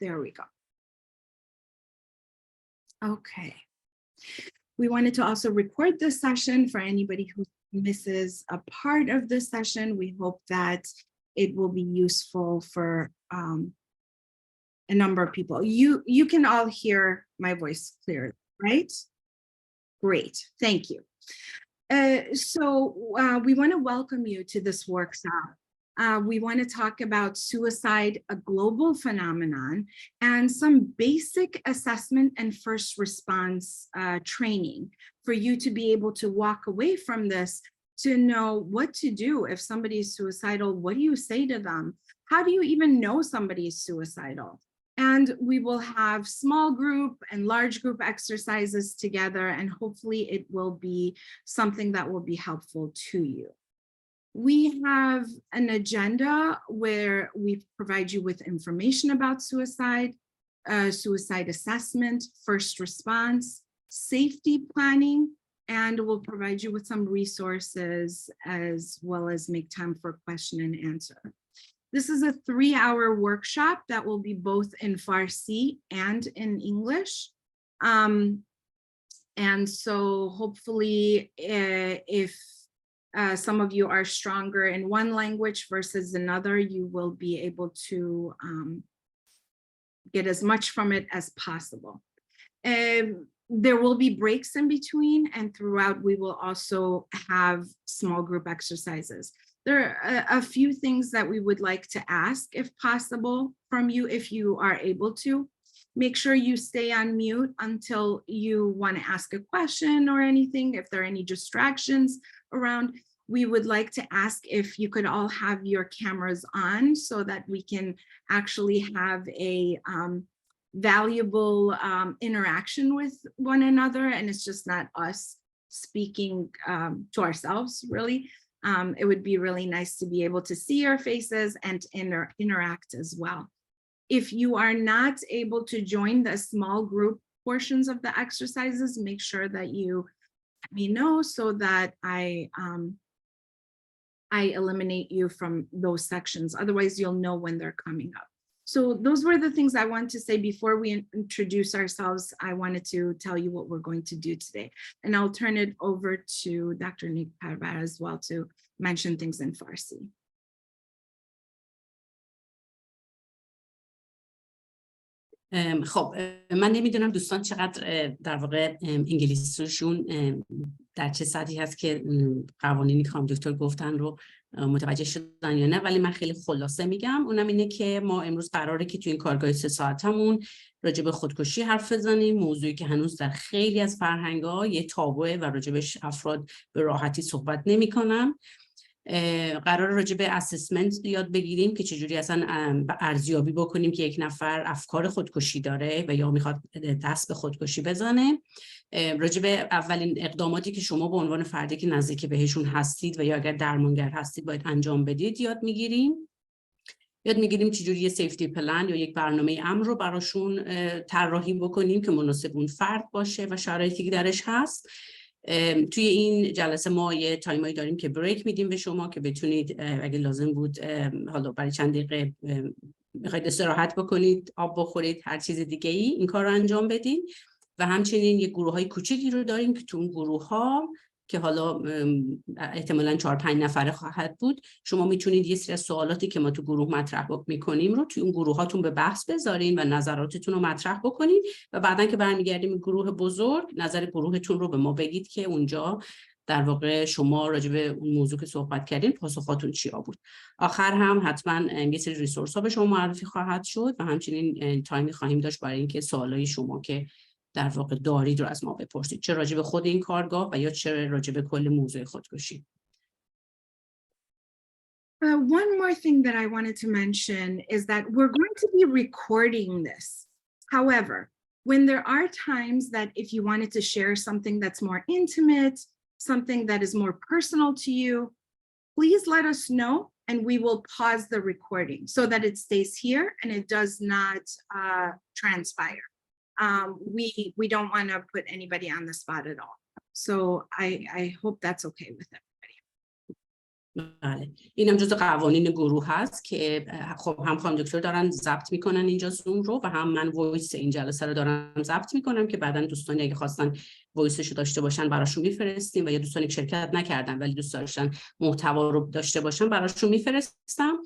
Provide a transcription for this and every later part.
There we go. Okay. We wanted to also record this session for anybody who misses a part of this session. We hope that it will be useful for a number of people. You can all hear my voice clearly, right? Great, thank you. So we want to welcome you to this workshop. We want to talk about suicide, a global phenomenon, and some basic assessment and first response training for you to be able to walk away from this to know what to do if somebody is suicidal. What do you say to them? How do you even know somebody is suicidal? And we will have small group and large group exercises together, and hopefully it will be something that will be helpful to you. We have an agenda where we provide you with information about suicide, suicide assessment, first response, safety planning, and we'll provide you with some resources as well as make time for question and answer. This is a 3-hour workshop that will be both in Farsi and in English. And so hopefully if some of you are stronger in one language versus another, you will be able to get as much from it as possible. There will be breaks in between, and throughout we will also have small group exercises. There are a few things that we would like to ask, if possible, from you, if you are able to. Make sure you stay on mute until you want to ask a question or anything. If there are any distractions around, we would like to ask if you could all have your cameras on so that we can actually have a valuable interaction with one another, and it's just not us speaking to ourselves, really. It would be really nice to be able to see your faces and interact as well. If you are not able to join the small group portions of the exercises, make sure that you let me know so that I eliminate you from those sections. Otherwise, you'll know when they're coming up. So those were the things I wanted to say before we introduce ourselves. I wanted to tell you what we're going to do today. And I'll turn it over to Dr. Nick Parvar as well to mention things in Farsi. خب من نمیدونم دوستان چقدر در واقع انگلیسیشون در چه سطحی هست که قوانینی که دکتر گفتن رو متوجه شدن یا نه، ولی من خیلی خلاصه میگم. اونم اینه که ما امروز قراره که تو این کارگاه 3 ساعتمون راجع به خودکشی حرف بزنیم، موضوعی که هنوز در خیلی از فرهنگ‌ها یه تابوئه و راجبش افراد به راحتی صحبت نمی‌کنن. قرار راجع به اسسمنت یاد بگیریم که چجوری اصلا ارزیابی بکنیم که یک نفر افکار خودکشی داره و یا میخواد دست به خودکشی بزنه. راجع به اولین اقداماتی که شما به عنوان فردی که نزدیک بهشون هستید و یا اگر درمانگر هستید باید انجام بدید یاد میگیریم چجوری یه سیفتی پلن یا یک برنامه امن رو براشون طراحی بکنیم که مناسب اون فرد باشه و شرایطی که درش هست. توی این جلسه ما یه تایمایی داریم که بریک میدیم به شما که بتونید اگه لازم بود حالا برای چند دقیقه میخواید استراحت بکنید، آب بخورید، هر چیز دیگه ای این کار رو انجام بدین. و همچنین یه گروه های کوچیکی رو داریم که تو اون گروه ها که حالا احتمالاً 4-5 نفره خواهد بود، شما میتونید یه سری سوالاتی که ما تو گروه مطرح میکنیم رو توی اون گروه هاتون به بحث بذارین و نظراتتون رو مطرح بکنین و بعداً که برمیگردیم گروه بزرگ نظر گروهتون رو به ما بگید که اونجا در واقع شما راجع به اون موضوع که صحبت کردین پاسخاتون چیا بود. آخر هم حتما یه سری ریسورس ها به شما معرفی خواهد شد و همچنین تایمی خواهیم داشت برای اینکه سوالای شما که در واقع دارید رو از ما بپرسید، چه راجع به خود این کارگاه و یا چه راجع به کل موضوع خودکشی. One more thing that I wanted to mention is that we're going to be recording this. However, when there are times that if you wanted to share something that's more intimate, something that is more personal to you, please let us know and we will pause the recording so that it stays here and it does not transpire. We don't want to put anybody on the spot at all. So I hope that's okay with everybody. بله، اینم جزء قوانین گروه هست که خب هم خانم دکتر دارن ضبط میکنن اینجا زوم رو و هم من وایس این جلسه رو دارم ضبط میکنم که بعداً دوستانی اگه خواستن وایسش رو داشته باشن براشون میفرستیم و یا دوستانی که شرکت نکردن ولی دوست داشتن محتوا رو داشته باشن براشون میفرستم.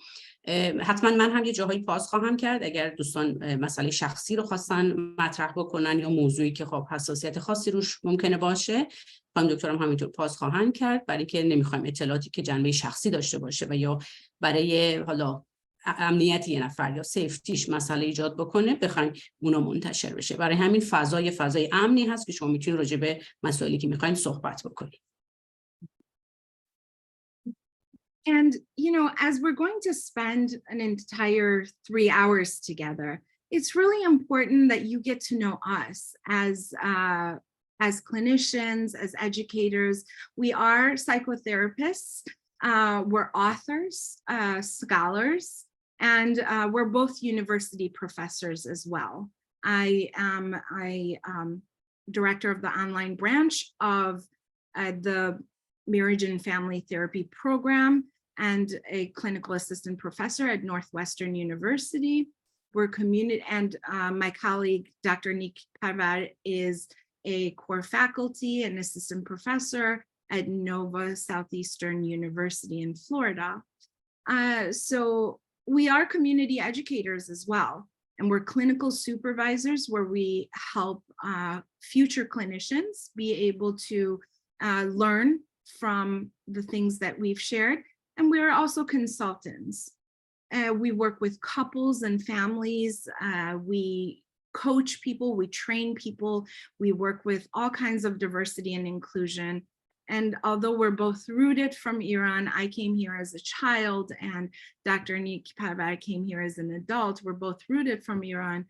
حتما من هم یه جاهایی پاس خواهم کرد اگر دوستان مسئله شخصی رو خواستن مطرح بکنن یا موضوعی که خب حساسیت خاصی روش ممکنه باشه، خانم دکترم همینطور پاس خواهند کرد، برای که نمیخوایم اطلاعاتی که جنبه شخصی داشته باشه و یا برای حالا امنیت یه نفر یا سیفتیش مسئله ایجاد بکنه بخوایم اونا منتشر بشه. برای همین فضای امنی هست که شما میتونید راجع به مسائلی که میخواین صحبت بکنید. And, you know, as we're going to spend an entire 3 hours together, it's really important that you get to know us as clinicians, as educators. We are psychotherapists, we're authors, scholars, and we're both university professors as well. I am director of the online branch of the Marriage and Family Therapy program and a clinical assistant professor at Northwestern University. We're community, and my colleague, Dr. Nik Parvar, is a core faculty and assistant professor at Nova Southeastern University in Florida. So we are community educators as well. And we're clinical supervisors where we help future clinicians be able to learn from the things that we've shared. And we are also consultants. We work with couples and families. We coach people, we train people. We work with all kinds of diversity and inclusion. And although we're both rooted from Iran, I came here as a child and Dr. Nik Parvar came here as an adult. We're both rooted from Iran.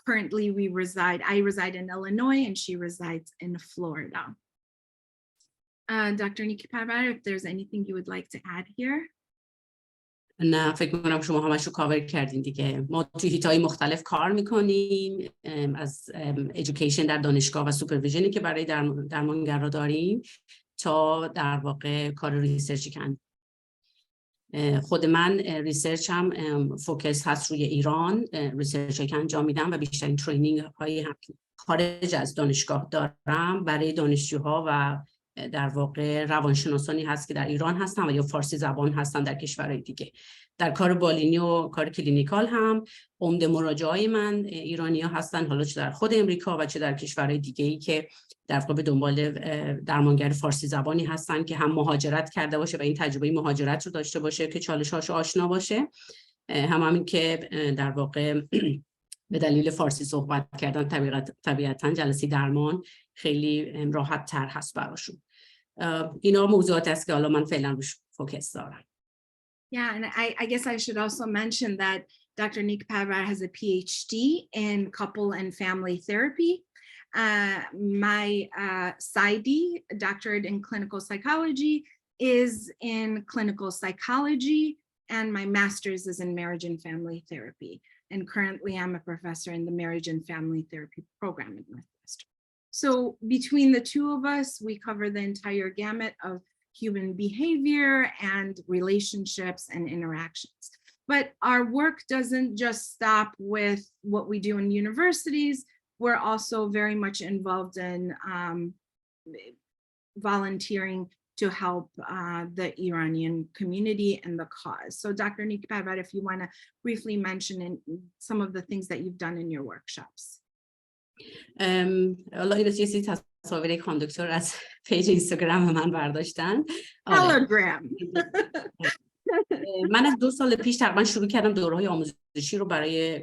Currently I reside in Illinois and she resides in Florida. Dr. Nik Parvar, if there's anything you would like to add here. نه، فکر می‌کنم شما همش رو کاور کردین دیگه. ما توی هیت‌های مختلف کار می‌کنیم، از education در دانشگاه و سوپرویژنی که برای درمانگرا داریم تا در واقع کار ریسرچی کردن. خود من ریسرچ هم فوکس هست روی ایران، ریسرچی که انجام میدم و بیشترین ترینینگ هایی هم خارج از دانشگاه دارم برای دانشجوها و در واقع روانشناسانی هست که در ایران هستن و یا فارسی زبان هستن در کشورهای دیگه. در کار بالینی و کار کلینیکال هم عمده مراجعای من ایرانی ها هستن، حالا چه در خود امریکا و چه در کشورهای دیگه ای که در واقع به دنبال درمانگر فارسی زبانی هستن که هم مهاجرت کرده باشه و این تجربه مهاجرت رو داشته باشه که چالش‌هاش آشنا باشه، همین که در واقع به دلیل فارسی صحبت کردن طبیعتاً جلسه درمان خیلی راحت تر هست براشون. اینا موضوعات است که حالا من فعلا روش فوکس دارم. Yeah, and I guess I should also mention that Dr. Nik Parvar has a PhD in couple and family therapy. My PsyD, doctorate in clinical psychology, is in clinical psychology, and my master's is in marriage and family therapy. And currently I'm a professor in the marriage and family therapy program at Northwestern. So between the two of us, we cover the entire gamut of human behavior and relationships and interactions. But our work doesn't just stop with what we do in universities. We're also very much involved in volunteering to help the Iranian community and the cause. So Dr. Nik Parvar, if you want to briefly mention some of the things that you've done in your workshops. حالا این یه سری تصاویر خانم دکتر از پیج اینستاگرام من برداشتن. Telegram. من از 2 سال پیش تقریبا شروع کردم دوره‌های آموزشی رو برای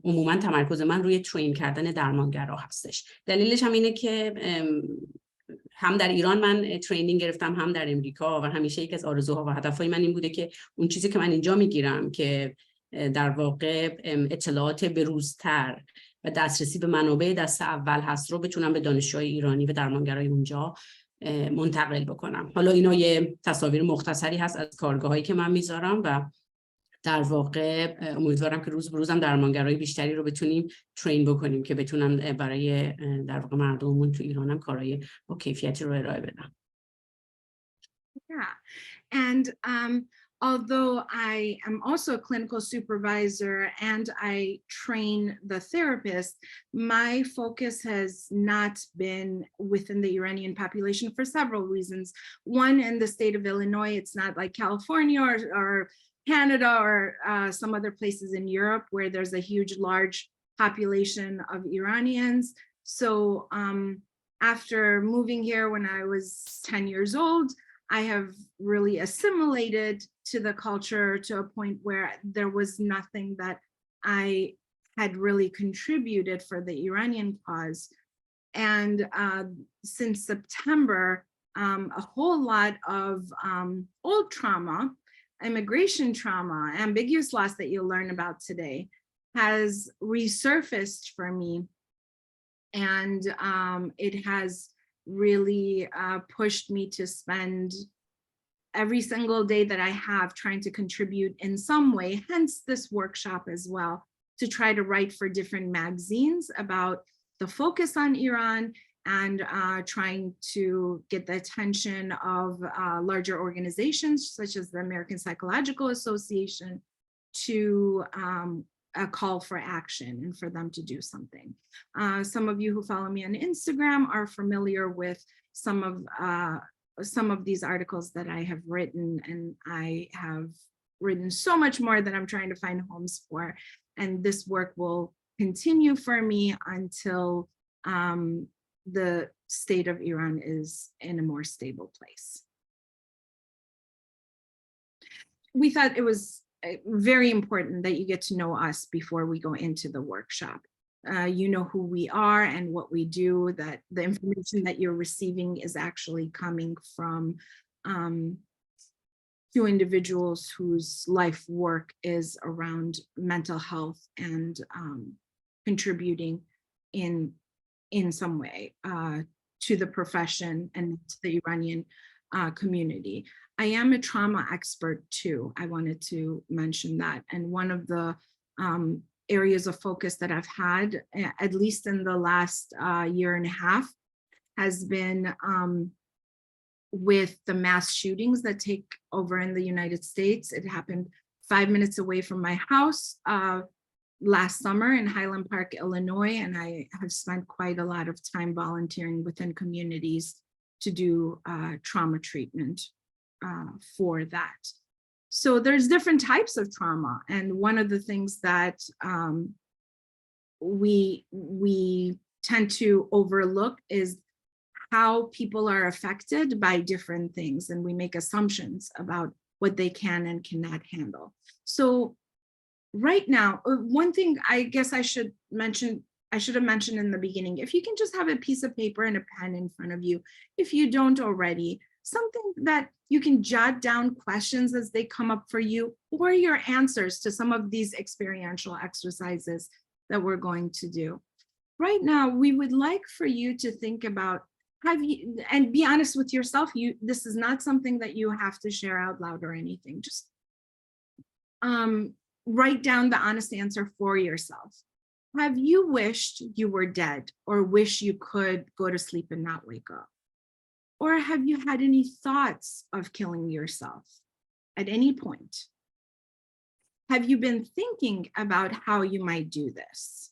عموما تمرکز من روی ترین کردن درمانگرا هستش. دلیلش هم اینه که هم در ایران من ترینینگ گرفتم هم در امریکا و همیشه یکی از آرزوها و هدفهای من این بوده که اون چیزی که من اینجا میگیرم که در واقع اطلاعات بروزتر و دسترسی به منابع دست اول هست رو بتونم به دانشجوهای ایرانی و درمانگرای اونجا منتقل بکنم. حالا اینا یه تصاویر مختصری هست از کارگاهایی که من میذارم و در واقع امیدوارم که روز به روزم درمانگرای بیشتری رو بتونیم ترین بکنیم که بتونن برای در واقع مردممون تو ایران هم کارهای با کیفیتی رو ارائه بدن. Yeah. And although I am also a clinical supervisor and I train the therapist, my focus has not been within the Iranian population for several reasons. One, in the state of Illinois, it's not like California or Canada or some other places in Europe where there's a huge, large population of Iranians. So after moving here when I was 10 years old, I have really assimilated to the culture to a point where there was nothing that I had really contributed for the Iranian cause. And since September, a whole lot of old trauma, immigration trauma, ambiguous loss that you'll learn about today has resurfaced for me. And it has really pushed me to spend every single day that I have trying to contribute in some way, hence this workshop as well, to try to write for different magazines about the focus on Iran and trying to get the attention of larger organizations such as the American Psychological Association to a call for action and for them to do something. Some of you who follow me on Instagram are familiar with some of these articles that I have written, and I have written so much more that I'm trying to find homes for. And this work will continue for me until the state of Iran is in a more stable place. We thought it was very important that you get to know us before we go into the workshop. You know who we are and what we do, that the information that you're receiving is actually coming from two individuals whose life work is around mental health and contributing in some way to the profession and to the Iranian community. I am a trauma expert too. I wanted to mention that. And one of the areas of focus that I've had, at least in the last year and a half, has been with the mass shootings that take over in the United States. It happened 5 minutes away from my house last summer in Highland Park, Illinois, and I have spent quite a lot of time volunteering within communities to do trauma treatment for that. So there's different types of trauma, and one of the things that we tend to overlook is how people are affected by different things, and we make assumptions about what they can and cannot handle. So right now, one thing I guess I should have mentioned in the beginning, if you can just have a piece of paper and a pen in front of you, if you don't already, something that you can jot down questions as they come up for you, or your answers to some of these experiential exercises that we're going to do. Right now, we would like for you to think about, and be honest with yourself, this is not something that you have to share out loud or anything. Just write down the honest answer for yourself. Have you wished you were dead, or wish you could go to sleep and not wake up? Or have you had any thoughts of killing yourself at any point? Have you been thinking about how you might do this?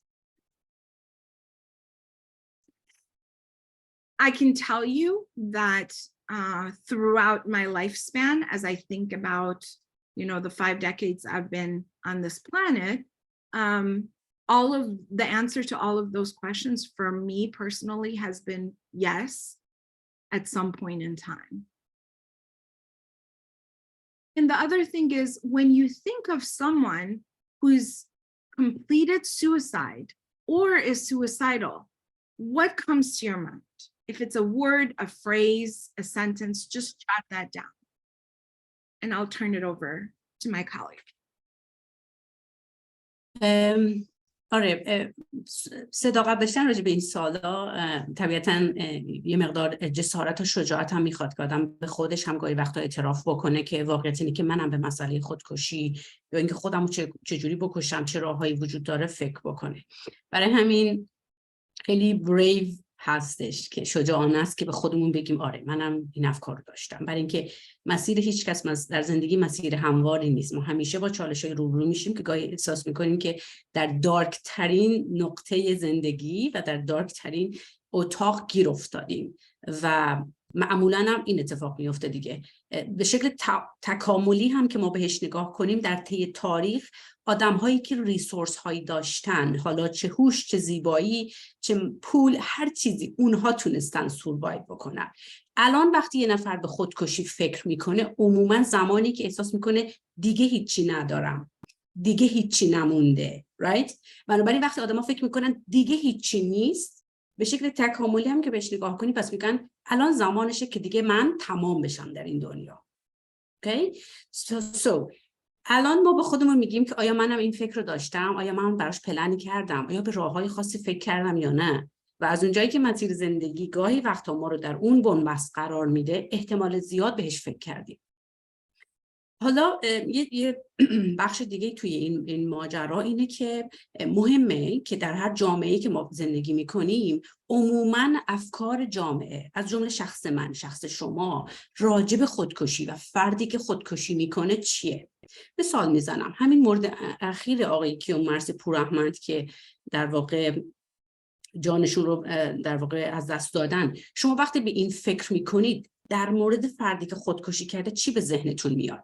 I can tell you that throughout my lifespan, as I think about, the 5 decades I've been on this planet, all of the answer to all of those questions for me personally has been yes, at some point in time. And the other thing is, when you think of someone who's completed suicide or is suicidal, what comes to your mind? If it's a word, a phrase, a sentence, just jot that down. And I'll turn it over to my colleague. آره، صداقت داشتن راجع به این سوالا طبیعتاً یه مقدار جسارت و شجاعت هم میخواد که آدم به خودش هم گاهی وقتا اعتراف بکنه که واقعیت اینه که منم به مسئله خودکشی یا اینکه خودمو چجوری بکشم، چه راههایی وجود داره فکر بکنه. برای همین خیلی بریو هستش که شجاعانه است که به خودمون بگیم آره منم این افکار رو داشتم. برای اینکه مسیر هیچ کس در زندگی مسیر همواری نیست. ما همیشه با چالش‌های روبرو میشیم که گاهی احساس میکنیم که در دارک ترین نقطه زندگی و در دارک ترین اتاق گیر افتادیم و معمولاً هم این اتفاق میفته دیگه. به شکل تکاملی هم که ما بهش نگاه کنیم در طی تاریخ آدم هایی که ریسورس هایی داشتن، حالا چه هوش، چه زیبایی، چه پول، هر چیزی، اونها تونستن سوروایو بکنن. الان وقتی یه نفر به خودکشی فکر میکنه عموما زمانی که احساس میکنه دیگه هیچی ندارم، دیگه هیچی نمونده، right؟ بنابراین وقتی آدم ها فکر میکنن دیگه هیچی نیست، به شکل تکاملی هم که بهش نگاه کنی پس میگن الان زمانشه که دیگه من تمام بشم در این دنیا. okay؟ so الان ما به خودمون میگیم که آیا منم این فکر رو داشتم؟ آیا من براش پلنی کردم؟ آیا به راههای خاصی فکر کردم یا نه؟ و از اونجایی که مسیر زندگی گاهی وقتا ما رو در اون بنبست قرار میده، احتمال زیاد بهش فکر کردیم. حالا یه بخش دیگه توی این ماجرا اینه که مهمه که در هر جامعه‌ای که ما زندگی میکنیم عموماً افکار جامعه از جمله شخص من، شخص شما، راجب خودکشی و فردی که خودکشی میکنه چیه؟ مثال میزنم همین مورد اخیر آقای کیومرث پوراحمد که در واقع جانشون رو در واقع از دست دادن، شما وقتی به این فکر میکنید در مورد فردی که خودکشی کرده چی به ذهنتون میاد؟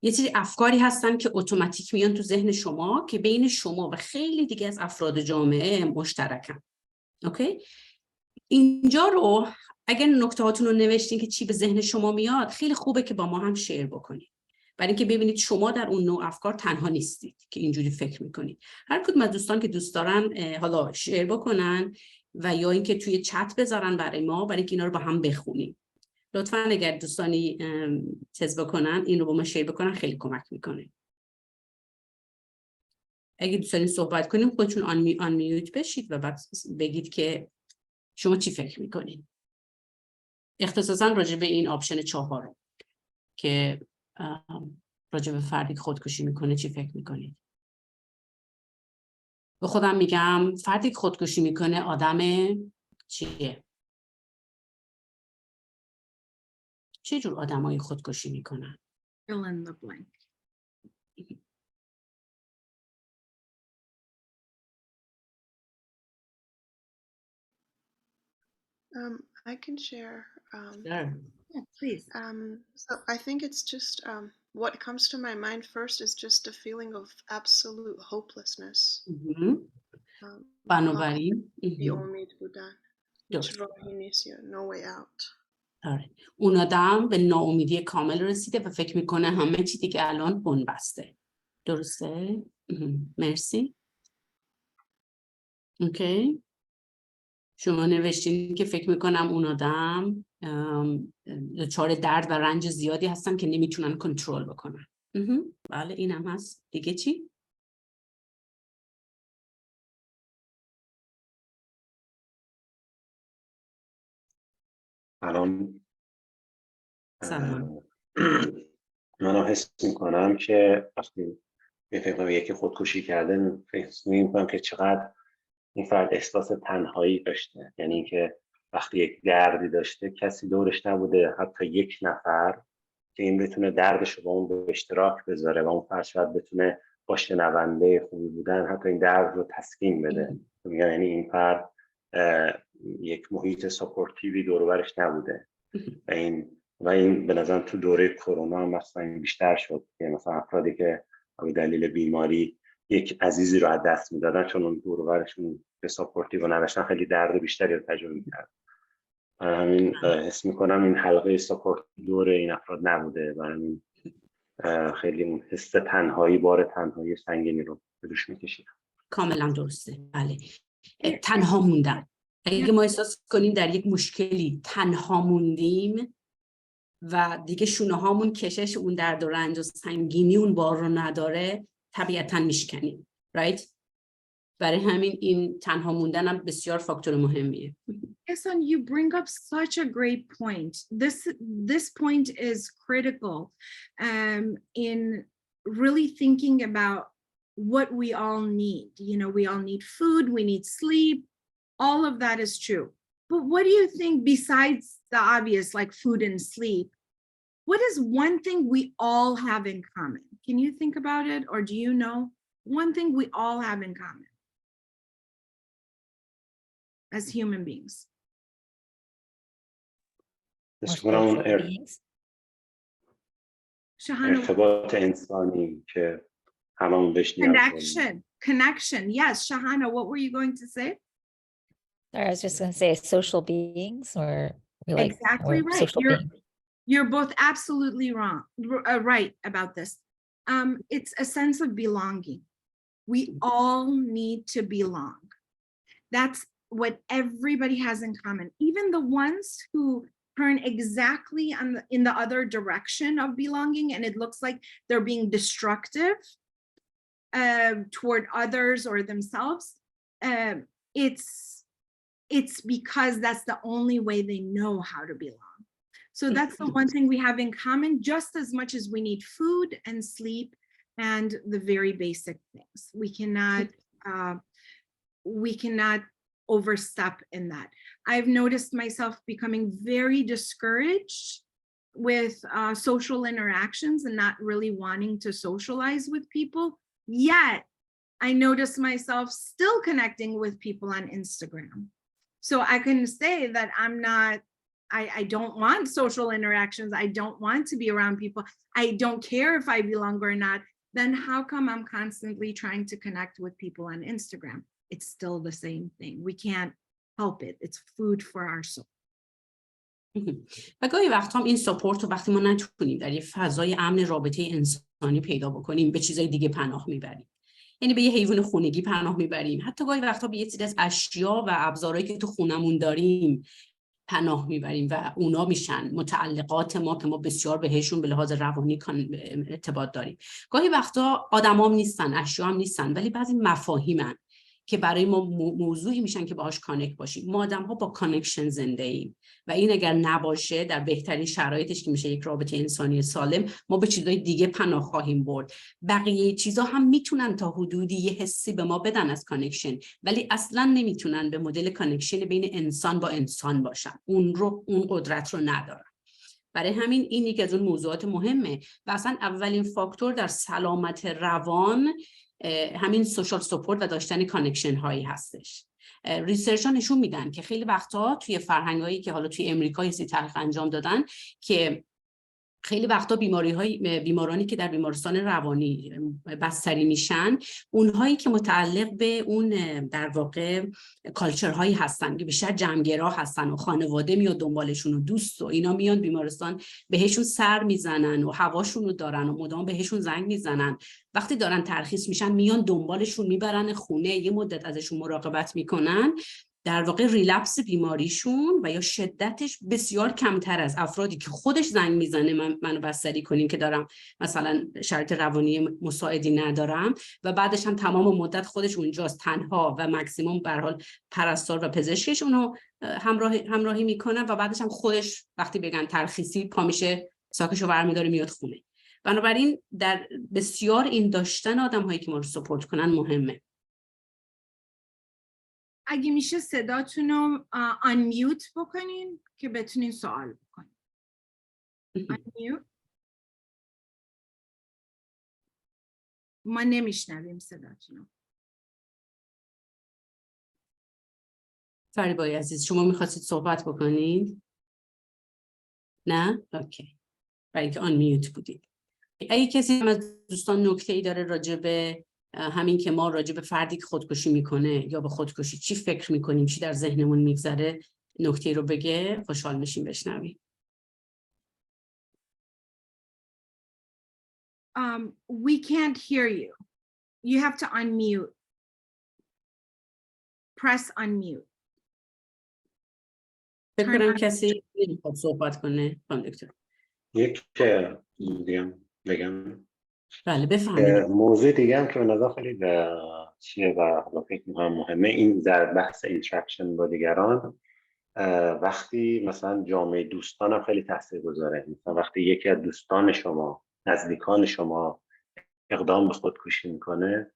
یه سری افکاری هستن که اتوماتیک میان تو ذهن شما که بین شما و خیلی دیگه از افراد جامعه مشترکن. اوکی؟ اینجا رو اگر نکتهاتون رو نوشتین که چی به ذهن شما میاد، خیلی خوبه که با ما هم شیر بکنید. برای اینکه ببینید شما در اون نوع افکار تنها نیستید که اینجوری فکر میکنید. هر کدوم از دوستان که دوست دارن حالا شیر بکنن و یا اینکه توی چت بذارن برای ما، برای اینکه اینا رو با هم بخونیم. لطفاً اگر دوستانی تز بکنن این رو با ما شیر بکنن، خیلی کمک میکنه. اگه دوستانی صحبت کنیم خودتون آن میوت بشید و بعد بگید که شما چی فکر میکنید. اختصاصاً راجع به این آپشن 4 که راجع به فردی که خودکشی میکنه چی فکر میکنید. به خودم میگم فردی که خودکشی میکنه آدم چیه؟ چه جور آدمایی خودکشی میکنن؟ Fill in the blank. I can share. Sure. Yeah, please. So I think it's just what comes to my mind first is just a feeling of absolute hopelessness. بنابراین بی امید بودن. هیچ راهی نیست، no way out. آره. اون آدم به ناامیدی کامل رسیده و فکر میکنه همه چی دیگه الان بنبسته. درسته؟ مرسی. اوکی. شما نوشتین که فکر میکنم اون آدم دچار درد و رنج زیادی هستن که نمیتونن کنترل بکنن. بله این هم هست. دیگه چی؟ سلام. من حس میکنم که وقتی فکر یکی خودکشی کرده فکر میکنم که چقدر این فرد احساس تنهایی داشته. یعنی اینکه وقتی یک دردی داشته کسی دورش نبوده، حتی یک نفر که این بتونه دردش رو با اون به اشتراک بذاره و اون فرد شاید بتونه با شنونده خوبی بودن حتی این درد رو تسکین بده. میگن یعنی این فرد یک محیط ساپورتیوی دور و برش نبوده و این به نظرم تو دوره کرونا هم مثلا بیشتر شد که مثلا افرادی که به دلیل بیماری یک عزیزی رو از دست میدادن چون اون دور و برشون به ساپورتیو نداشتن خیلی درد بیشتری رو تجربه می‌کردن. همین حس می‌کنم این حلقه ساپورت دور این افراد نبوده و همین خیلی اون حس تنهایی، بار تنهایی سنگینی رو به دوش می‌کشیدن. کاملا درسته. بله. تنها موندن. اگه ما احساس کنیم در یک مشکلی تنها موندیم و دیگه شونه هامون کشش اون درد و رنج و سنگینی اون بار رو نداره، طبیعتاً میشکنیم. right؟ برای همین این تنها موندن هم بسیار فاکتور مهمیه. Ehsan, you bring up such a great point. This point is critical in really thinking about what we all need. You know, we all need food, we need sleep, all of that is true. But what do you think, besides the obvious, like food and sleep, what is one thing we all have in common? Can you think about it? Or do you know one thing we all have in common as human beings? ارتباط انسانی که هممون بهش نیاز داریم. Connection. Yes, Shahana, what were you going to say? Sorry, I was just going to say social beings, or we like Exactly we're right. social beings. You're both absolutely right about this. It's a sense of belonging. We all need to belong. That's what everybody has in common. Even the ones who turn exactly in the other direction of belonging, and it looks like they're being destructive toward others or themselves. It's because that's the only way they know how to belong. So that's the one thing we have in common, just as much as we need food and sleep and the very basic things. We cannot overstep in that. I've noticed myself becoming very discouraged with social interactions and not really wanting to socialize with people. Yet I notice myself still connecting with people on Instagram. So I can say that I don't want social interactions. I don't want to be around people. I don't care if I belong or not. Then how come I'm constantly trying to connect with people on Instagram? It's still the same thing. We can't help it. It's food for our soul. و گاهی وقت هم این ساپورت رو وقتی ما نتونیم در یه فضای امن رابطه انسانی پیدا بکنیم، به چیزای دیگه پناه میبریم. یعنی به یه حیوان خونگی پناه میبریم، حتی گاهی وقتا به یه سری از اشیا و ابزارهایی که تو خونمون داریم پناه میبریم و اونا میشن متعلقات ما که ما بسیار بهشون به لحاظ روانی ارتباط داریم. گاهی وقتا آدمام نیستن، اشیا هم نیستن، ولی بعضی مفاهیمن که برای ما موضوعی میشن که باهاش کانکت باشیم. ما آدم‌ها با کانکشن زنده ایم و این اگر نباشه در بهترین شرایطش که میشه یک رابطه انسانی سالم، ما به چیزای دیگه پناه خواهیم برد. بقیه چیزا هم میتونن تا حدودی یه حسی به ما بدن از کانکشن، ولی اصلا نمیتونن به مدل کانکشن بین انسان با انسان باشن. اون قدرت رو ندارن. برای همین این یکی از اون موضوعات مهمه و اصلا اولین فاکتور در سلامت روان همین سوشال سپورت و داشتن کانکشن هایی هستش. ریسرچ ها نشون میدن که خیلی وقتا توی فرهنگ هایی که حالا توی امریکا یه تحقیق انجام دادن که خیلی وقتا بیمارانی که در بیمارستان روانی بستری میشن، اونهایی که متعلق به اون در واقع کالچرهایی هستن که بیشتر جمعگرا هستن و خانواده میاد دنبالشون و دوست و اینا میان بیمارستان بهشون سر میزنن و هواشون رو دارن و مدام بهشون زنگ میزنن، وقتی دارن ترخیص میشن میان دنبالشون میبرن خونه، یه مدت ازشون مراقبت میکنن، در واقع ریلپس بیماریشون و یا شدتش بسیار کمتر از افرادی که خودش زنگ میزنه منو بستری کنین که دارم مثلا شرایط روانی مساعدی ندارم و بعدش هم تمام مدت خودش اونجاست تنها و مکسیموم به هر حال پرستار و پزشکش اونو همراهی میکنن و بعدش هم خودش وقتی بگن ترخیصی پا میشه ساکشو برمیداره میاد خونه. بنابراین در بسیار این داشتن آدم‌هایی که ما رو سپورت کنن مهمه. اگه میشه صداتون رو unmute بکنین که بتونین سوال بکنین. unmute. ما نمیشنویم صداتون رو. فریبای عزیز شما میخواستید صحبت بکنید؟ نه؟ اوکی. برای اینکه unmute بودید. اگه کسی از دوستان نکته‌ای داره راجع به همین که ما راجع به فردی که خودکشی میکنه یا به خودکشی چی فکر میکنیم، چی در ذهنمون میگذره، نکته رو بگه، خوشحال میشیم بشنویم. We can't hear you. You have to unmute. Press unmute. فکر کنم کسی نمیخواد صحبت کنه. دکتر یک بگم بله بفهمید. موضوع دیگه هم که به نظر خیلی چیه و فکر می‌کنم مهمه، این در بحث اینتراکشن با دیگران وقتی مثلا جامعه دوستان هم خیلی تاثیرگذاره. مثلا وقتی یکی از دوستان شما، نزدیکان شما اقدام به خودکشی میکنه،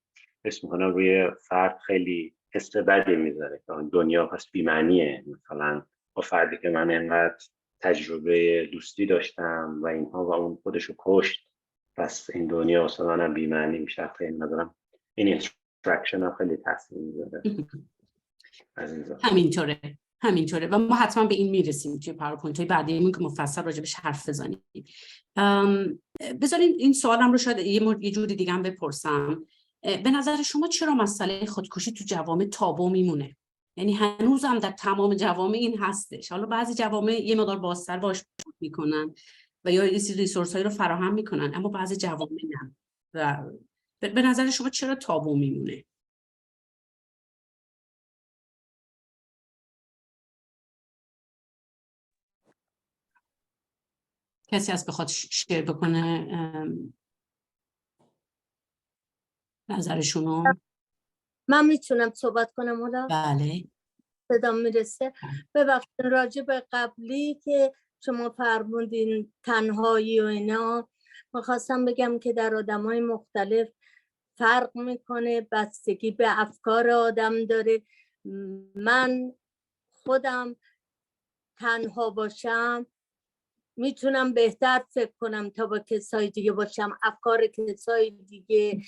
حس میکنم روی فرد خیلی حس بدی میذاره که دنیا پس بی‌معنیه. مثلا با فردی که من اینقدر تجربه دوستی داشتم و اینها و اون خودشو کشت، پس این دنیا واسه منم بی‌معنی میشه. خیلی نظرم این اینستراکشن هم خیلی تاثیر میذاره. همینطوره و ما حتما به این میرسیم توی پاورپوینت‌های بعدیمون که مفصل راجبش حرف بزنیم. بذارین این سوالم رو شاید یه جوری دیگه هم بپرسم. به نظر شما چرا مسئله خودکشی تو جوامع تابو میمونه؟ یعنی هنوز هم در تمام جوامع این هستش. حالا بعضی جوامع یه مقدار بازتر باش میکنن و یا ریسورس هایی رو فراهم میکنن، اما بعضی جوامع نه. و به نظر شما چرا تابو میمونه؟ کسی از بخواد شیر بکنه نظرشونو؟ من میتونم صحبت کنم حالا؟ بله. صدام میرسه؟ ببخشید راجع به قبلی که شما فرمودین تنهایی و اینا، میخواستم بگم که در آدمای مختلف فرق میکنه، بستگی به افکار آدم داره. من خودم تنها باشم میتونم بهتر فکر کنم تا با کسای دیگه باشم، افکار کسای دیگه،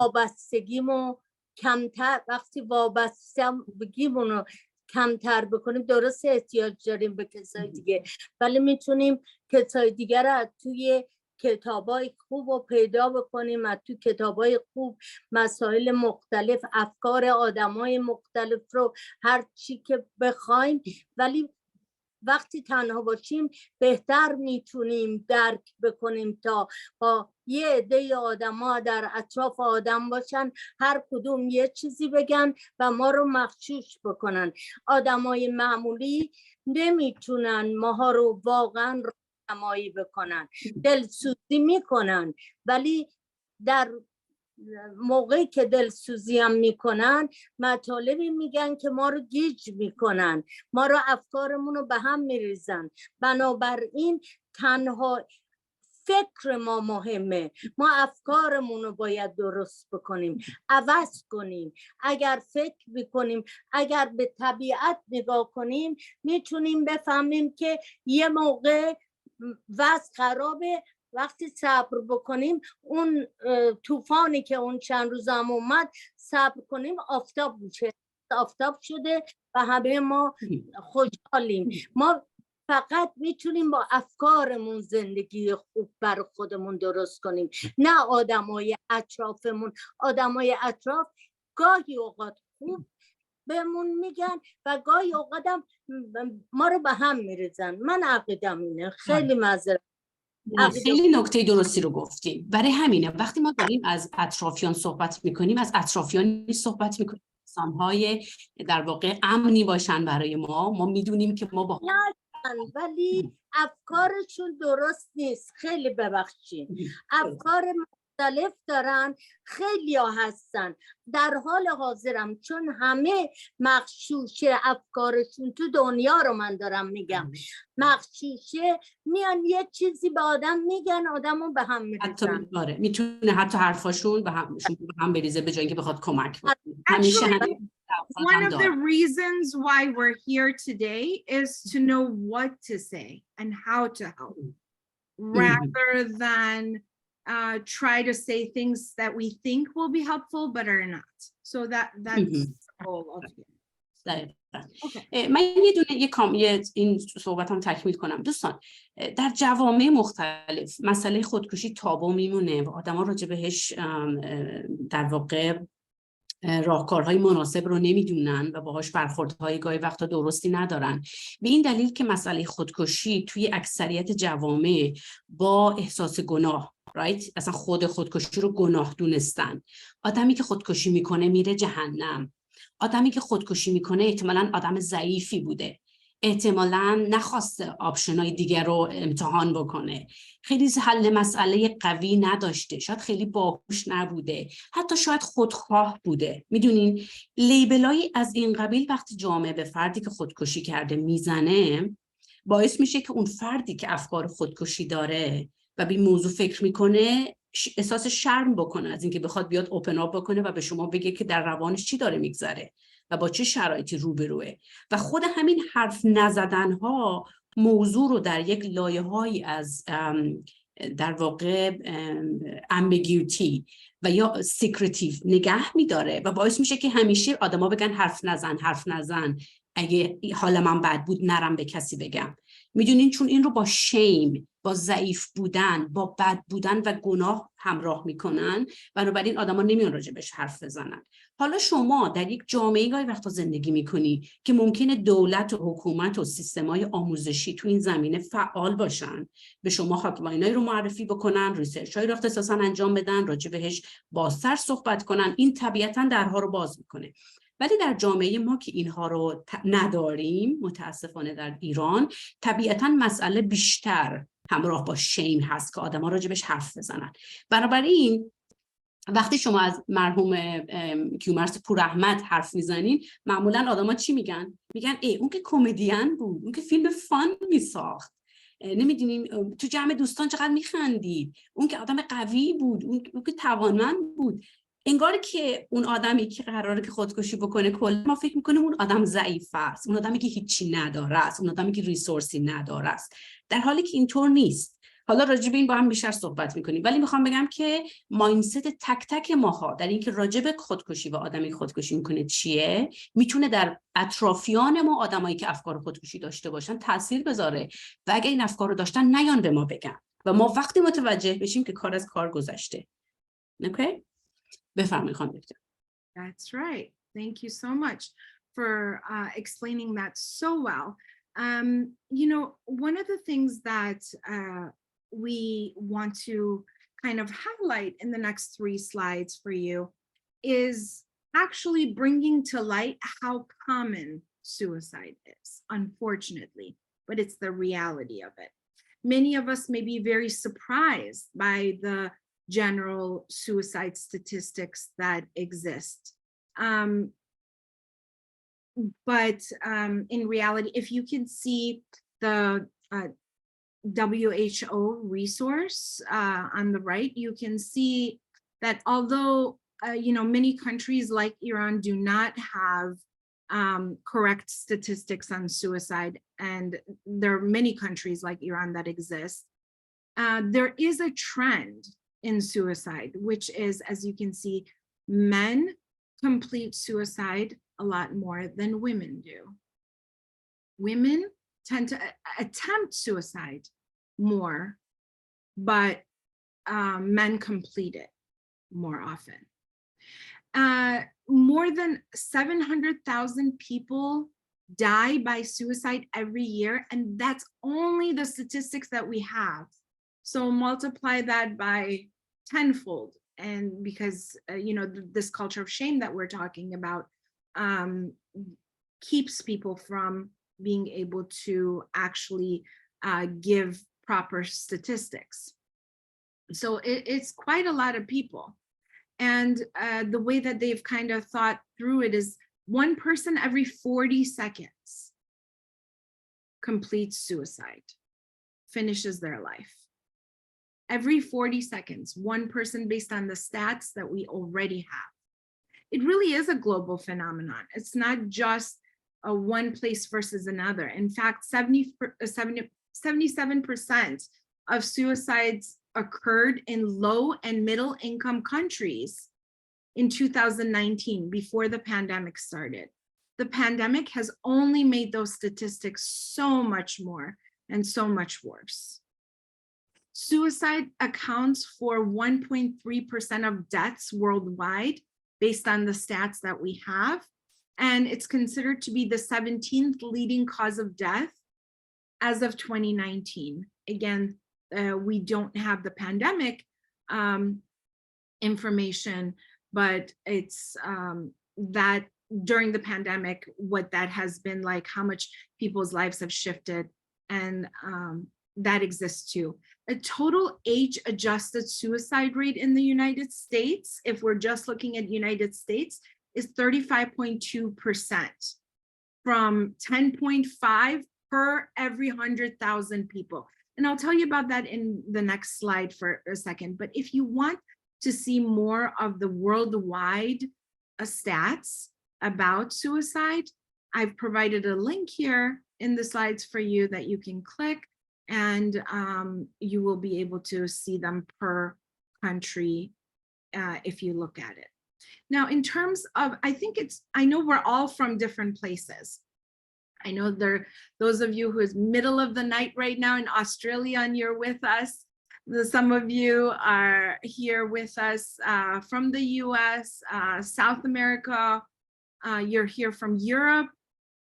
وابستگیمو کمتر، وقتی وابستگیمون رو کمتر بکنیم، درست احتیاج داریم به کسای دیگه ولی میتونیم کسای دیگه رو توی کتابای خوب رو پیدا بکنیم، از تو کتابای خوب مسائل مختلف، افکار آدمای مختلف رو هر چی که بخوایم، ولی وقتی تنها باشیم بهتر میتونیم درک بکنیم تا با یه عده آدما در اطراف آدم باشن، هر کدوم یه چیزی بگن و ما رو مغشوش بکنن. آدمای معمولی نمیتونن ماها رو واقعا راهنمایی بکنن، دلسوزی میکنن، ولی در موقعی که دلسوزی هم میکنن مطالبی میگن که ما رو گیج میکنن، ما رو افکارمون رو به هم میریزن. بنابراین تنها فکر ما مهمه، ما افکارمون رو باید درست بکنیم، عوض کنیم. اگر فکر بکنیم، اگر به طبیعت نگاه کنیم، میتونیم بفهمیم که یه موقع وضع خرابه، وقتی صبر بکنیم اون طوفانی که اون چند روز هم اومد صبر کنیم آفتاب میشه، آفتاب شده و همه ما خوشحالیم. ما فقط میتونیم با افکارمون زندگی خوب بر خودمون درست کنیم، نه آدمای اطرافمون. آدمای اطراف گاهی اوقات خوب بهمون میگن و گاهی اوقات هم ما رو به هم میریزن. من عقیدم اینه. خیلی معذرت. خیلی نکته درستی رو گفتیم. برای همینه وقتی ما داریم از اطرافیان صحبت میکنیم، از اطرافیانی صحبت میکنیم انسان‌های در واقع امنی باشن برای ما میدونیم که ما با ولی افکارشون درست نیست. خیلی ببخشید، افکار مختلف دارن، خیلی ها هستن در حال حاضرم، چون همه مغشوشه افکارشون تو دنیا رو من دارم میگم، مغشوشه میان یه چیزی به آدم میگن، آدمو به هم میریزن. آره میتونه حتی حرفاشون به هم بریزه به جای اینکه بخواد کمک کنه. همیشه one of the reasons why we're here today is to know what to say and how to help, rather than try to say things that we think will be helpful but are not. So that's the goal of it. من یه این صحبتم تکمیل کنم. دوستان، در جوامع مختلف مسئله خودکشی تابو میمونه و آدما راجع بهش در واقع راهکارهای مناسب رو نمیدونن و باهاش برخوردهای گاهی وقتا درستی ندارن. به این دلیل که مسئله خودکشی توی اکثریت جوامع با احساس گناه، اصلا خودکشی رو گناه دونستن. آدمی که خودکشی میکنه میره جهنم. آدمی که خودکشی میکنه احتمالاً آدم ضعیفی بوده، احتمالاً نخواسته آپشنای دیگر رو امتحان بکنه، خیلی حل مسئله قوی نداشته، شاید خیلی باهوش نبوده، حتی شاید خودخواه بوده. میدونین لیبلایی از این قبیل وقتی جامعه به فردی که خودکشی کرده میزنه، باعث میشه که اون فردی که افکار خودکشی داره و به این موضوع فکر میکنه احساس شرم بکنه از اینکه بخواد بیاد اوپن اپ بکنه و به شما بگه که در روانش چی داره میگذره و با چه شرایطی روبروه. و خود همین حرف نزدن ها موضوع رو در یک لایه‌هایی از در واقع ambiguity و یا secretive نگه میداره و باعث میشه که همیشه آدما بگن حرف نزن، اگه حال من بد بود نرم به کسی بگم. میدونین چون این رو با شیم، با ضعیف بودن، با بد بودن و گناه همراه میکنن، بنابراین آدما نمیان راجع بهش حرف بزنن. حالا شما در یک جامعه گاهی وقتا زندگی میکنی که ممکنه دولت و حکومت و سیستم‌های آموزشی تو این زمینه فعال باشن، به شما هاتلاینایی رو معرفی بکنن، ریسرچ‌هایی رو اختصاصاً انجام بدن، راجع بهش بازتر صحبت کنن، این طبیعتاً درها رو باز میکنه. ولی در جامعه ما که اینها رو نداریم، متاسفانه در ایران، طبیعتاً مسئله بیشتر همراه با شیم هست که آدم‌ها راجبش حرف بزنن. بنابراین وقتی شما از مرحوم کیومرث پوراحمد حرف میزنین، معمولاً آدم‌ها چی میگن؟ میگن اون که کمدین بود، اون که فیلم فان میساخت، نمیدونین تو جمع دوستان چقدر میخندید، اون که آدم قوی بود، اون که توانمند بود. انگار که اون آدمی که قراره که خودکشی بکنه، کلا ما فکر میکنیم اون آدم ضعیف است، اون آدمی که هیچی نداره است، اون آدمی که ریسورسی نداره است، در حالی که اینطور نیست. حالا راجع به این با هم بیشتر صحبت میکنیم، ولی میخوام بگم که مایندست تک تک ماها در اینکه راجع به خودکشی و آدمی خودکشی میکنه چیه، میتونه در اطرافیان ما آدمایی که افکار خودکشی داشته باشن تاثیر بذاره و اگه این افکار رو داشتن نیان به ما بگن و ما وقتی متوجه بشیم که کار از کار گذشته. اوکی؟ بفرمایید خانم دکتر. That's right. Thank you so much for explaining that so well. You know, one of the things that we want to kind of highlight in the next 3 slides for you is actually bringing to light how common suicide is, unfortunately, but it's the reality of it. Many of us may be very surprised by the general suicide statistics that exist. But in reality, if you can see the WHO resource on the right, you can see that although you know, many countries like Iran do not have correct statistics on suicide, and there are many countries like Iran that exist, there is a trend in suicide, which is, as you can see, men complete suicide a lot more than women do. Women tend to attempt suicide more, but men complete it more often. More than 700,000 people die by suicide every year, and that's only the statistics that we have. So multiply that by tenfold, and because you know, this culture of shame that we're talking about keeps people from being able to actually give proper statistics. So it's quite a lot of people, and the way that they've kind of thought through it is 1 person every 40 seconds completes suicide, finishes their life. Every 40 seconds, 1 person, based on the stats that we already have. It really is a global phenomenon. It's not just a one place versus another. In fact, 77% of suicides occurred in low and middle income countries in 2019, before the pandemic started. The pandemic has only made those statistics so much more and so much worse. Suicide accounts for 1.3% of deaths worldwide, based on the stats that we have. And it's considered to be the 17th leading cause of death as of 2019. Again, we don't have the pandemic information, but it's that during the pandemic, what that has been like, how much people's lives have shifted, and that exists too. A total age-adjusted suicide rate in the United States, if we're just looking at United States, is 35.2%, from 10.5 per every 100,000 people. And I'll tell you about that in the next slide for a second. But if you want to see more of the worldwide stats about suicide, I've provided a link here in the slides for you that you can click, and you will be able to see them per country if you look at it. Now, in terms of, I know we're all from different places. I know those of you who is middle of the night right now in Australia and you're with us. Some of you are here with us from the US, South America. You're here from Europe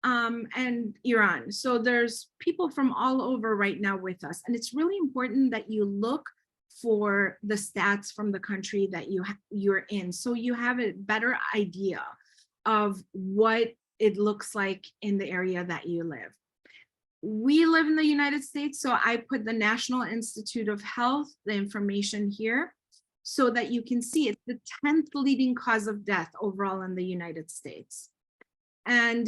and Iran. So there's people from all over right now with us. And it's really important that you look for the stats from the country that you're in, so you have a better idea of what it looks like in the area that you live. We live in the United States, so I put the National Institute of Health, the information here, so that you can see it's the 10th leading cause of death overall in the United States. And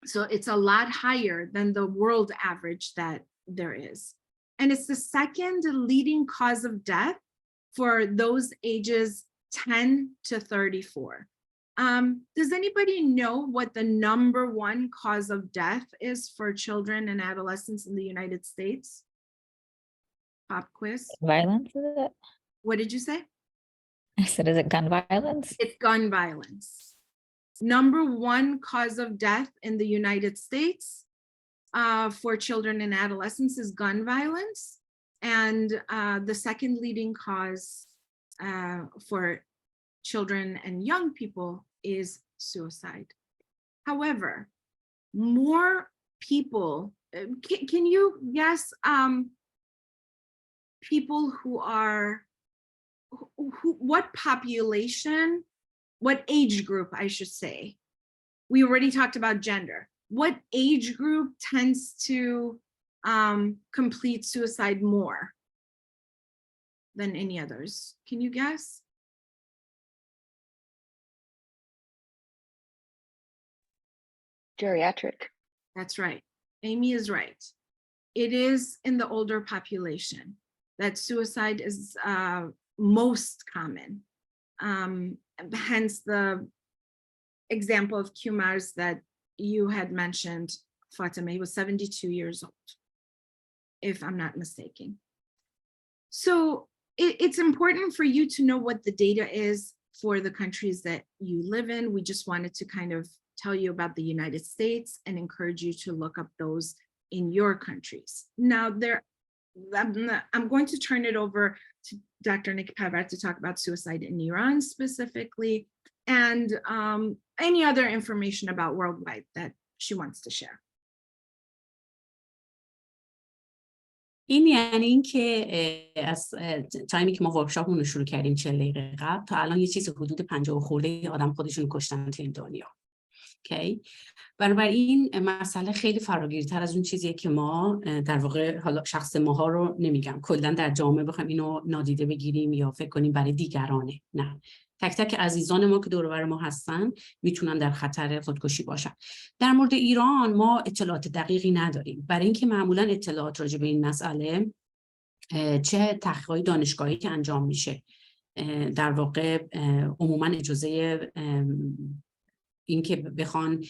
so it's a lot higher than the world average that there is. And it's the second leading cause of death for those ages 10 to 34. Does anybody know what the #1 cause of death is for children and adolescents in the United States? Pop quiz. Violence, is it? What did you say? I said, is it gun violence? It's gun violence. #1 cause of death in the United States for children and adolescents is gun violence. And the second leading cause for children and young people is suicide. However, more people, can you guess people who are, what population, what age group, I should say? We already talked about gender. What age group tends to complete suicide more than any others? Can you guess? Geriatric. That's right. Amy is right. It is in the older population that suicide is most common. Hence the example of Kumar's that you had mentioned, Fatima. He was 72 years old, if I'm not mistaken. So it's important for you to know what the data is for the countries that you live in. We just wanted to kind of tell you about the United States and encourage you to look up those in your countries. Now, I'm going to turn it over to Dr. Nikki Pavar to talk about suicide in Iran specifically, and any other information about worldwide that she wants to share. این یعنی این که از تایمی که ما ورکشاپمون رو شروع کردیم 40 دقیقه قبل تا الان یه چیز حدود 50 خورده آدم خودشون کشتن تو این دنیا. اوکی. بنابراین مسئله خیلی فراگیرتر از اون چیزیه که ما در واقع حالا شخص ماها رو نمیگم کلا در جامعه بخوایم اینو نادیده بگیریم یا فکر کنیم برای دیگرانه. نه، تک تک عزیزان ما که دور و بر ما هستن میتونن در خطر خودکشی باشن. در مورد ایران ما اطلاعات دقیقی نداریم، برای اینکه معمولا اطلاعات راجع به این مسئله چه تحقیقات دانشگاهی که انجام میشه در واقع عموما اجازه این که بخوان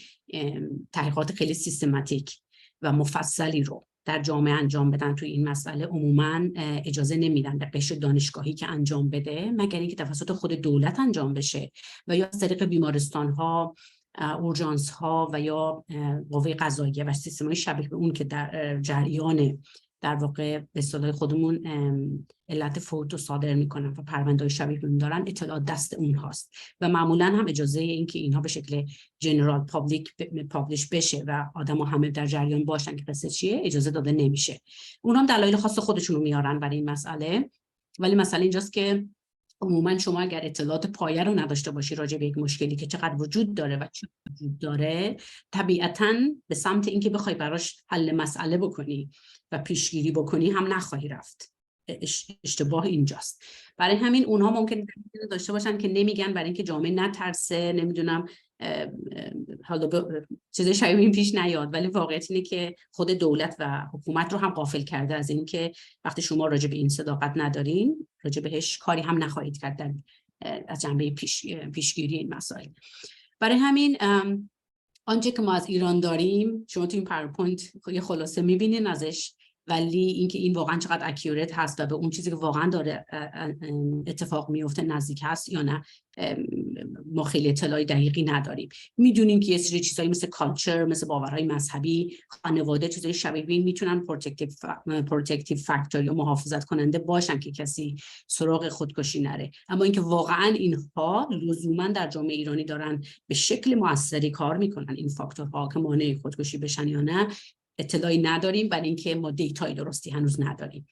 تحقیقات خیلی سیستماتیک و مفصلی رو در جامعه انجام بدن توی این مسئله عموما اجازه نمیدن در قشر دانشگاهی که انجام بده، مگر اینکه توسط خود دولت انجام بشه و یا از طریق بیمارستان ها، اورژانس ها و یا قوه قضاییه و سیستم‌های شبیه به اون که در جریان در واقع به اصطلاح خودمون علت فوت رو صادر میکنن و پرونده‌های شبیه به اون دارن، اطلاعات دست اون هاست و معمولا هم اجازه این که اینها به شکل جنرال پابلیش بشه و آدم‌ها همه در جریان باشن که قصه چیه اجازه داده نمیشه. اونها هم دلایل خاص خودشون رو میارن برای این مسئله، ولی مسئله اینجاست که عموما شما اگر اطلاعات پایه رو نداشته باشی راجع به یک مشکلی که چقدر وجود داره و چه وجود داره، طبیعتاً به سمت اینکه بخوای براش حل مسئله بکنی و پیشگیری بکنی هم نخواهی رفت. اشتباه اینجاست. برای همین اونها ممکنه داشته باشن که نمیگن برای اینکه جامعه نترسه، نمیدونم حالا چیزای شبیه این پیش نیاد، ولی واقعیت اینه که خود دولت و حکومت رو هم غافل کرده از این که وقتی شما راجع به این صداقت ندارین، راجع بهش کاری هم نخواهید کرد در از جنبه پیشگیری این مسائل. برای همین آنچه که ما از ایران داریم شما تو این پاورپوینت یه خلاصه میبینین ازش، ولی اینکه این واقعا چقدر اکیوریت هست و به اون چیزی که واقعا داره اتفاق میفته نزدیک هست یا نه ما خیلی اطلاعی دقیقی نداریم. میدونیم که یه سری چیزایی مثل کالچر، مثل باورهای مذهبی، خانواده، چیزای شبیه این میتونن پروتکتیو فاکتور یا محافظت کننده باشن که کسی سراغ خودکشی نره، اما اینکه واقعا اینها لزوما در جامعه ایرانی دارن به شکل موثری کار میکنن این فاکتورها که مانع خودکشی بشن یا نه اطلاعی نداریم، برای اینکه ما دیتای درستی هنوز نداریم.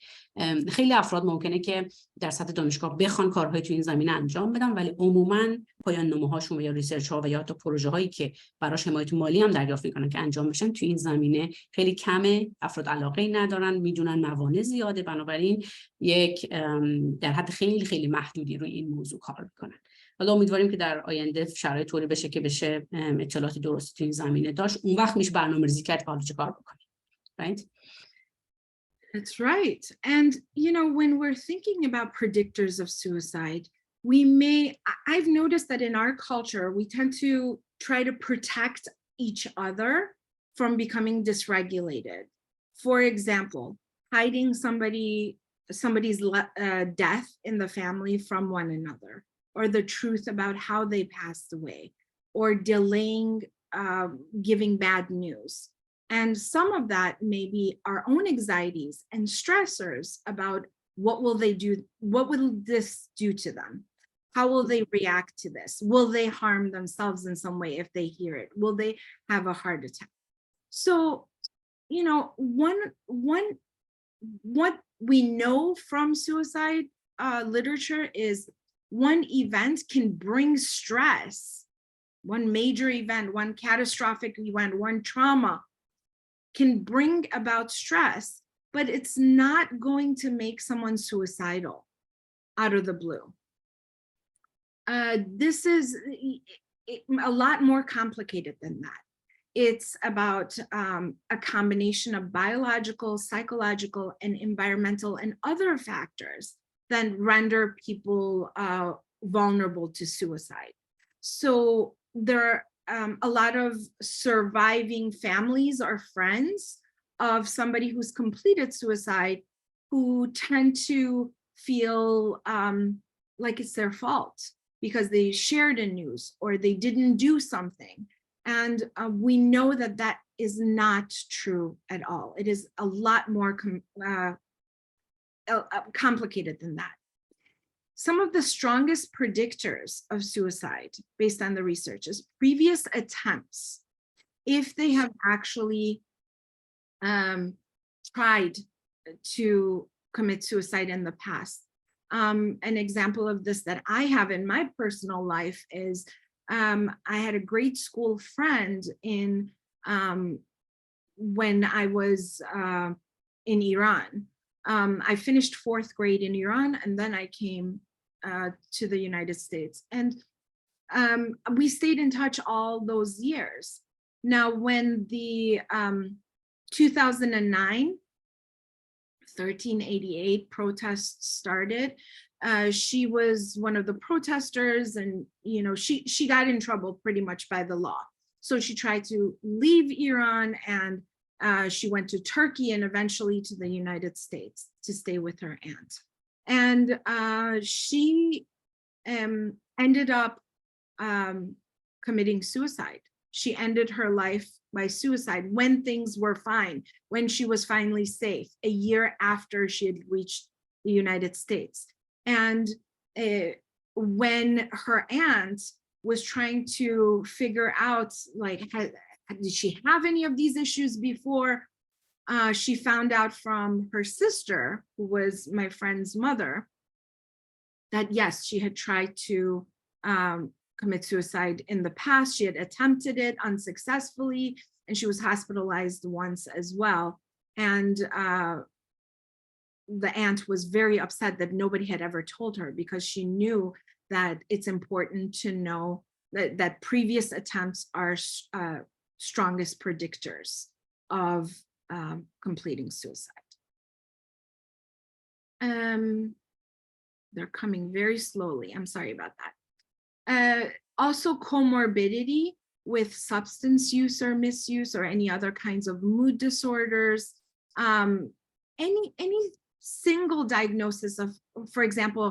خیلی افراد ممکنه که در سطح دانشگاه بخوان کارهای تو این زمینه انجام بدن، ولی عموماً پایان نامه‌هاشون یا ریسرچ ها و یا حتی پروژه هایی که براش حمایت مالی هم دریافت میکنن که انجام بشن تو این زمینه خیلی کمه. افراد علاقه ندارن، میدونن موانع زیاده، بنابراین یک در حد خیلی خیلی محدودی روی این موضوع کار میکنن. حالا امیدواریم که در آینده شرایط طوری بشه که بشه اطلاعات درستی تو این زمینه داشت، اون وقت میشه برنامه‌ریزی کرد که حالا چه کار بکنیم. Right? That's right. And, you know, when we're thinking about predictors of suicide, I've noticed that in our culture, we tend to try to protect each other from becoming dysregulated. For example, hiding somebody's death in the family from one another, or the truth about how they passed away, or delaying giving bad news. And some of that may be our own anxieties and stressors about what will they do, what will this do to them? How will they react to this? Will they harm themselves in some way if they hear it? Will they have a heart attack? So, you know, what we know from suicide literature is one event can bring stress, one major event, one catastrophic event, one trauma can bring about stress, but it's not going to make someone suicidal out of the blue. This is a lot more complicated than that. It's about a combination of biological, psychological, and environmental and other factors that render people vulnerable to suicide. So there are a lot of surviving families or friends of somebody who's completed suicide who tend to feel like it's their fault because they shared a news or they didn't do something. And we know that that is not true at all. It is a lot more complicated than that. Some of the strongest predictors of suicide, based on the research, is previous attempts. If they have actually tried to commit suicide in the past. An example of this that I have in my personal life is I had a grade school friend when I was in Iran. I finished 4th grade in Iran, and then I came to the United States. And we stayed in touch all those years. Now, when the 2009 1388 protests started, she was one of the protesters, and you know she got in trouble pretty much by the law. So she tried to leave Iran, and she went to Turkey and eventually to the United States to stay with her aunt. And she ended up committing suicide. She ended her life by suicide when things were fine, when she was finally safe, a year after she had reached the United States. And when her aunt was trying to figure out, like, did she have any of these issues before? She found out from her sister, who was my friend's mother, that yes, she had tried to commit suicide in the past. She had attempted it unsuccessfully, and she was hospitalized once as well. And the aunt was very upset that nobody had ever told her, because she knew that it's important to know that previous attempts are strongest predictors of completing suicide. They're coming very slowly. I'm sorry about that. Also comorbidity with substance use or misuse or any other kinds of mood disorders. Any single diagnosis of, for example,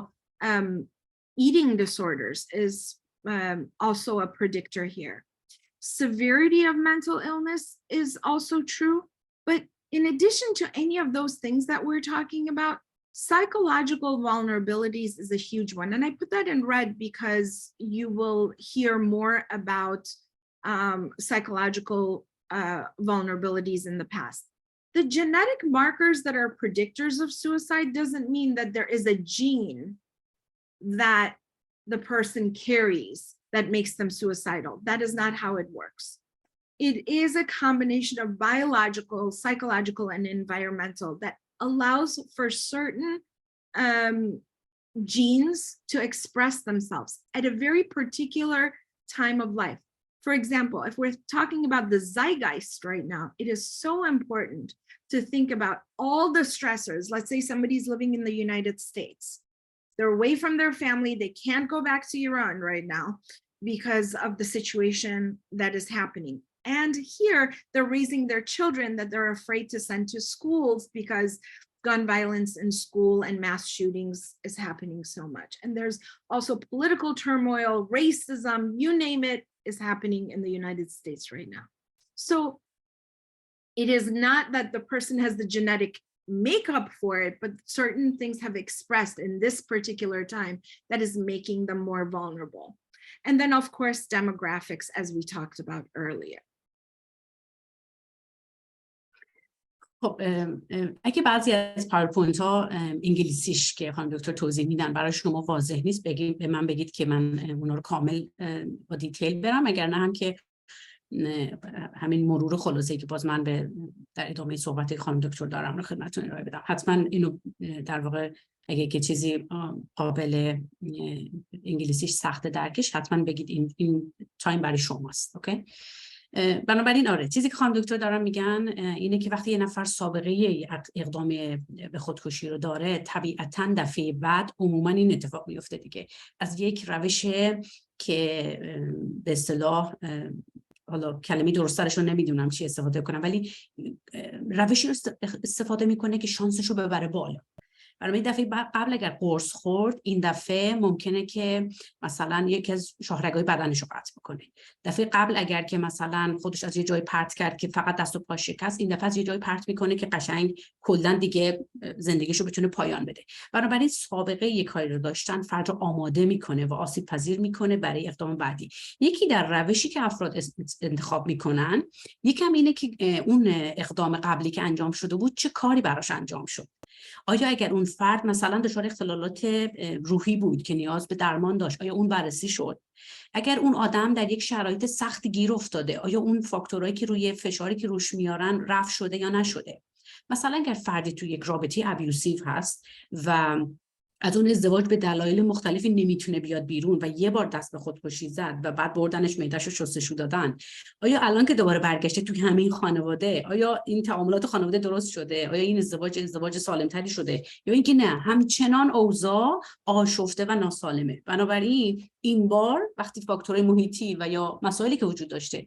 eating disorders is also a predictor here. Severity of mental illness is also true, but in addition to any of those things that we're talking about, psychological vulnerabilities is a huge one. And I put that in red because you will hear more about psychological vulnerabilities in the past. The genetic markers that are predictors of suicide doesn't mean that there is a gene that the person carries that makes them suicidal. That is not how it works. It is a combination of biological, psychological, and environmental that allows for certain genes to express themselves at a very particular time of life. For example, if we're talking about the zeitgeist right now, it is so important to think about all the stressors. Let's say somebody's living in the United States. They're away from their family. They can't go back to Iran right now because of the situation that is happening. And here they're raising their children that they're afraid to send to schools because gun violence in school and mass shootings is happening so much. And there's also political turmoil, racism, you name it, is happening in the United States right now. So it is not that the person has the genetic makeup for it, but certain things have expressed in this particular time that is making them more vulnerable. And then of course, demographics, as we talked about earlier. خب اگه بعضی از پاورپوینت ها انگلیسیش که خانم دکتر توضیح میدن برای شما واضح نیست، به من بگید که من اونا رو کامل با دیتیل برم، اگر نه هم که همین مرور خلاصه‌ای که باز من در ادامه صحبت خانم دکتر دارم رو خدمتتون ارائه بدم. حتما اینو در واقع اگه که چیزی قابل انگلیسیش سخت درکش حتما بگید، این تایم برای شماست. اوکی؟ بنابراین آره، چیزی که خانم دکتر دارم میگن اینه که وقتی یه نفر سابقه اقدام به خودکشی رو داره، طبیعتاً دفعه بعد عموماً این اتفاق میفته دیگه، از یک روش که به اصطلاح، حالا کلمه درستش رو نمیدونم چی استفاده کنم، ولی روشی رو استفاده میکنه که شانسش رو ببره بالا. برای دفعه قبل اگر قرص خورد، این دفعه ممکنه که مثلا یکی از شاهرگ‌های بدنش رو قطع بکنه. دفعه قبل اگر که مثلا خودش از یه جای پرت کرد که فقط دست و پا شکست، این دفعه از یه جای پرت میکنه که قشنگ کلا دیگه زندگیشو بتونه پایان بده. بنابراین سابقه یک کاری رو داشتن فرد رو آماده میکنه و آسیب پذیر میکنه برای اقدام بعدی. یکی در روشی که افراد انتخاب میکنن، یکم اینه که اون اقدام قبلی که انجام شده بود چه کاری براش انجام شد. آیا اگر اون فرد مثلا دچار اختلالات روحی بود که نیاز به درمان داشت، آیا اون بررسی شد؟ اگر اون آدم در یک شرایط سخت گیر افتاده، آیا اون فاکتورایی که روی فشاری که روش میارن رفع شده یا نشده؟ مثلا اگر فردی تو یک رابطه ابیوسیو هست و از اون ازدواج به دلایل مختلفی نمیتونه بیاد بیرون و یه بار دست به خودکشی زد و بعد بردنش معده‌شو شستشو دادن، آیا الان که دوباره برگشته توی همین خانواده، آیا این تعاملات خانواده درست شده؟ آیا این ازدواج سالمتری شده؟ یا اینکه نه، همچنان اوضاع آشفته و ناسالمه؟ بنابراین این بار وقتی فاکتورهای محیطی و یا مسائلی که وجود داشته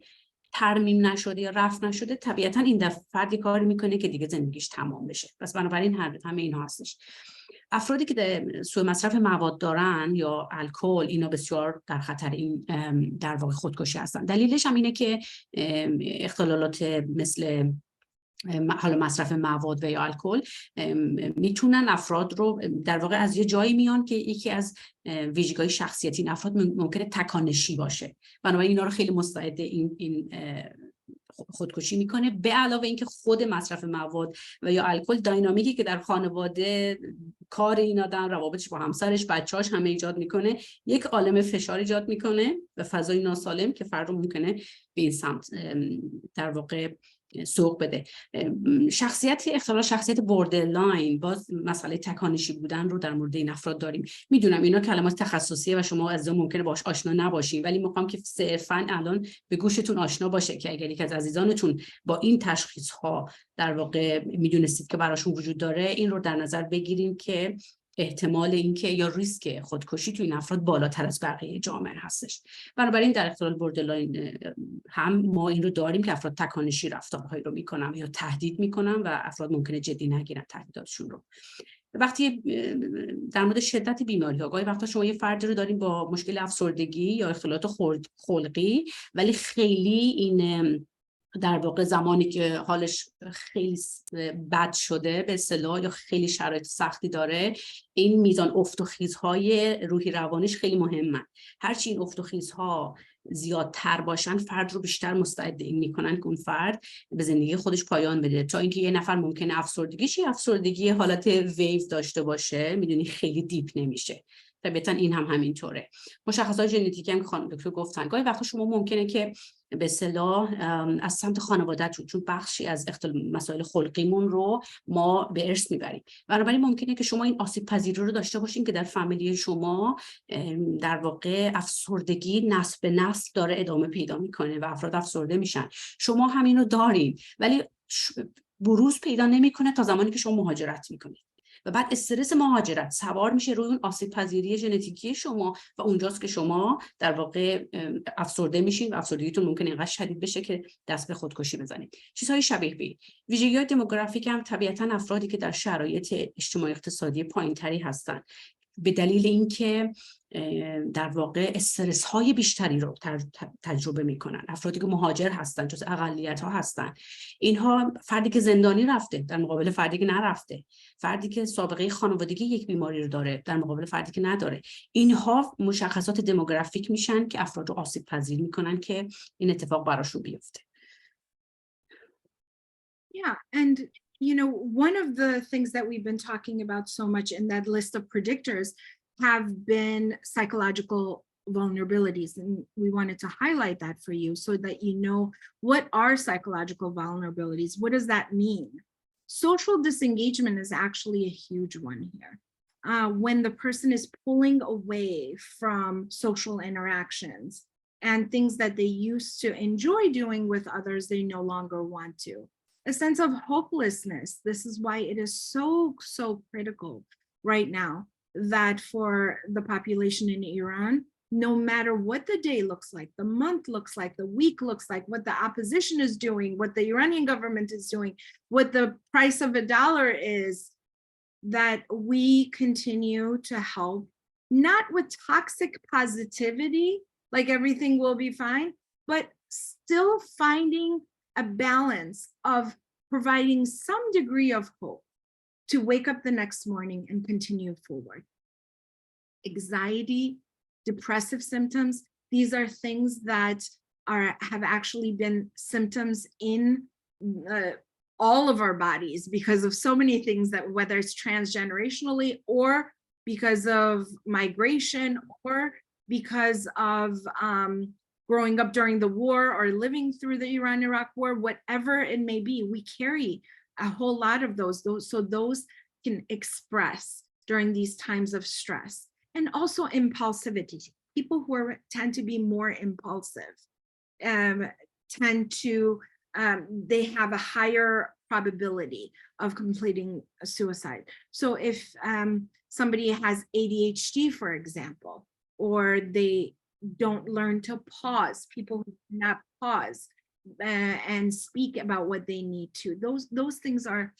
ترمیم نشده یا رفع نشده، طبیعتاً این دفعه فردی کاری میکنه که دیگه زندگیش تمام بشه. پس بنابراین همه اینها هستش. افرادی که سوء مصرف مواد دارن یا الکل، اینا بسیار در خطر این در واقع خودکشی هستن. دلیلش هم اینه که اختلالات مثل حالا مصرف مواد و یا الکل میتونن افراد رو در واقع از یه جایی میان که یکی از ویژگی‌های شخصیتی این افراد ممکنه تکانشی باشه. بنابراین اینا رو خیلی مستعد این خودکشی میکنه. به علاوه اینکه خود مصرف مواد و یا الکل دینامیکی که در خانواده، کار این آدم، روابطش با همسرش، بچه‌هاش همه ایجاد میکنه، یک عالمه فشار ایجاد میکنه و فضای ناسالم که فرد رو ممکنه به این سمت در واقع سوق بده. اختلال شخصیت بوردرلاین، باز مسئله تکانشی بودن رو در مورد این افراد داریم. میدونم اینا کلمات تخصصیه و شما از ممکنه باش آشنا نباشین، ولی میخوام که صرفاً الان به گوشتون آشنا باشه که اگر یک از عزیزانتون با این تشخیص ها در واقع میدونستید که براشون وجود داره، این رو در نظر بگیریم که احتمال اینکه یا ریسک خودکشی تو این افراد بالاتر از بقیه جامعه هستش. بنابراین در اختلال بوردرلاین هم ما این رو داریم که افراد تکانشی رفتارهایی رو میکنن یا تهدید میکنن و افراد ممکنه جدی نگیرن تهدیداتشون رو. وقتی در مورد شدت بیماری ها، گاهی وقتا شما یه فردی رو داریم با مشکل افسردگی یا اختلالات خلقی، ولی خیلی این در واقع زمانی که حالش خیلی بد شده به اصطلاح یا خیلی شرایط سختی داره، این میزان افت و خیزهای روحی روانیش خیلی مهمه. هرچی این افت و خیزها زیادتر باشن، فرد رو بیشتر مستعد این میکنن که اون فرد به زندگی خودش پایان بده. تا اینکه یه نفر ممکنه افسردگی حالت ویو داشته باشه، میدونی خیلی دیپ نمیشه. طبعا این هم همینطوره. مشخصات ژنتیکی هم که خانم دکتر گفتن، گاهی وقتا شما ممکنه که به اصطلاح از سمت خانواده‌تون، چون بخشی از مسائل خلقیمون رو ما به ارث میبریم، بنابراین ممکنه که شما این آسیب پذیری رو داشته باشین که در فامیلی شما در واقع افسردگی نسل به نسل داره ادامه پیدا میکنه و افراد افسرده میشن. شما همین رو دارین ولی بروز پیدا نمیکنه تا زمانی که شما مهاجرت میکنید و بعد استرس مهاجرت سوار میشه روی اون آسیب پذیری ژنتیکی شما و اونجاست که شما در واقع افسرده میشین و افسردگیتون ممکنه اینقدر شدید بشه که دست به خودکشی بزنید. چیزهای شبیه به ویژگی‌های دموگرافیک هم طبیعتاً افرادی که در شرایط اجتماعی اقتصادی پایینتری هستن به دلیل اینکه در واقع استرس های بیشتری رو تجربه میکنن. افرادی که مهاجر هستن، جز اقلیت ها هستن، اینها فردی که زندانی رفته در مقابل فردی که نرفته، فردی که سابقه خانوادگی یک بیماری رو داره در مقابل فردی که نداره، اینها مشخصات دموگرافیک میشن که افراد رو آسیب پذیر میکنن که این اتفاق براشون بیفته. Yeah, and you know, one of the things that we've been talking about so much in that list of predictors have been psychological vulnerabilities. And we wanted to highlight that for you so that you know what are psychological vulnerabilities. What does that mean? Social disengagement is actually a huge one here. When the person is pulling away from social interactions and things that they used to enjoy doing with others, they no longer want to. A sense of hopelessness. This is why it is so critical right now that for the population in Iran, no matter what the day looks like, the month looks like, the week looks like, what the opposition is doing, what the Iranian government is doing, what the price of a dollar is, that we continue to help, not with toxic positivity, like everything will be fine, but still finding a balance of providing some degree of hope to wake up the next morning and continue forward. Anxiety, depressive symptoms, these are things that have actually been symptoms in all of our bodies because of so many things, that whether it's transgenerationally or because of migration or because of growing up during the war or living through the Iran-Iraq war, whatever it may be, we carry a whole lot of those, so those can express during these times of stress. And also impulsivity. People who tend to be more impulsive tend to, they have a higher probability of completing a suicide. So if somebody has ADHD, for example, or they don't learn to pause, people who cannot pause and speak about what they need to, those things are,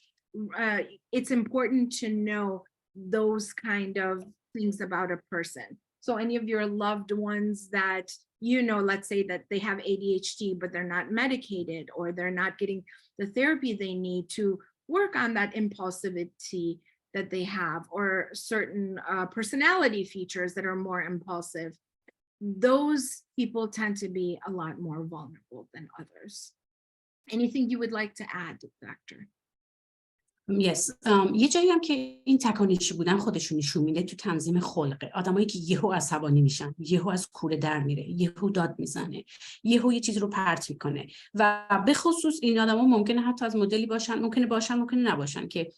it's important to know those kind of things about a person. So any of your loved ones that, you know, let's say that they have ADHD, but they're not medicated or they're not getting the therapy they need to work on that impulsivity that they have, or certain personality features that are more impulsive, those people tend to be a lot more vulnerable than others. Anything you would like to add, Doctor? یه جایی هم که این تکانشی بودن خودشون نشون میده تو تنظیم خلقه. آدمایی که یهو عصبانی میشن، یهو از کوره در میره، یهو داد میزنه، یهو یه چیز رو پرت میکنه و به خصوص این آدما ممکنه حتی از مدلی باشن، ممکنه نباشن که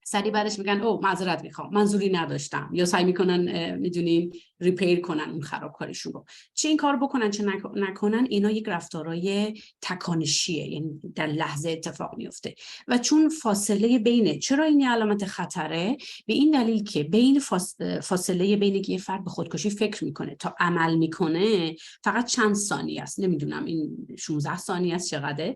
سریع بعدش میگن او معذرت میخوام، منظوری نداشتم، یا سعی میکنن میدونین ریپیر کنن اون خرابکاریشون رو. چه این کار بکنن چه نکنن، اینا یک رفتارای تکانشیه، یعنی در لحظه اتفاق میفته. و چون فاصله بینه، چرا این علامت خطره؟ به این دلیل که بین فاصله بین که یه فرد به خودکشی فکر میکنه تا عمل میکنه فقط چند ثانیه است. نمیدونم این 16 ثانیه است چقدره،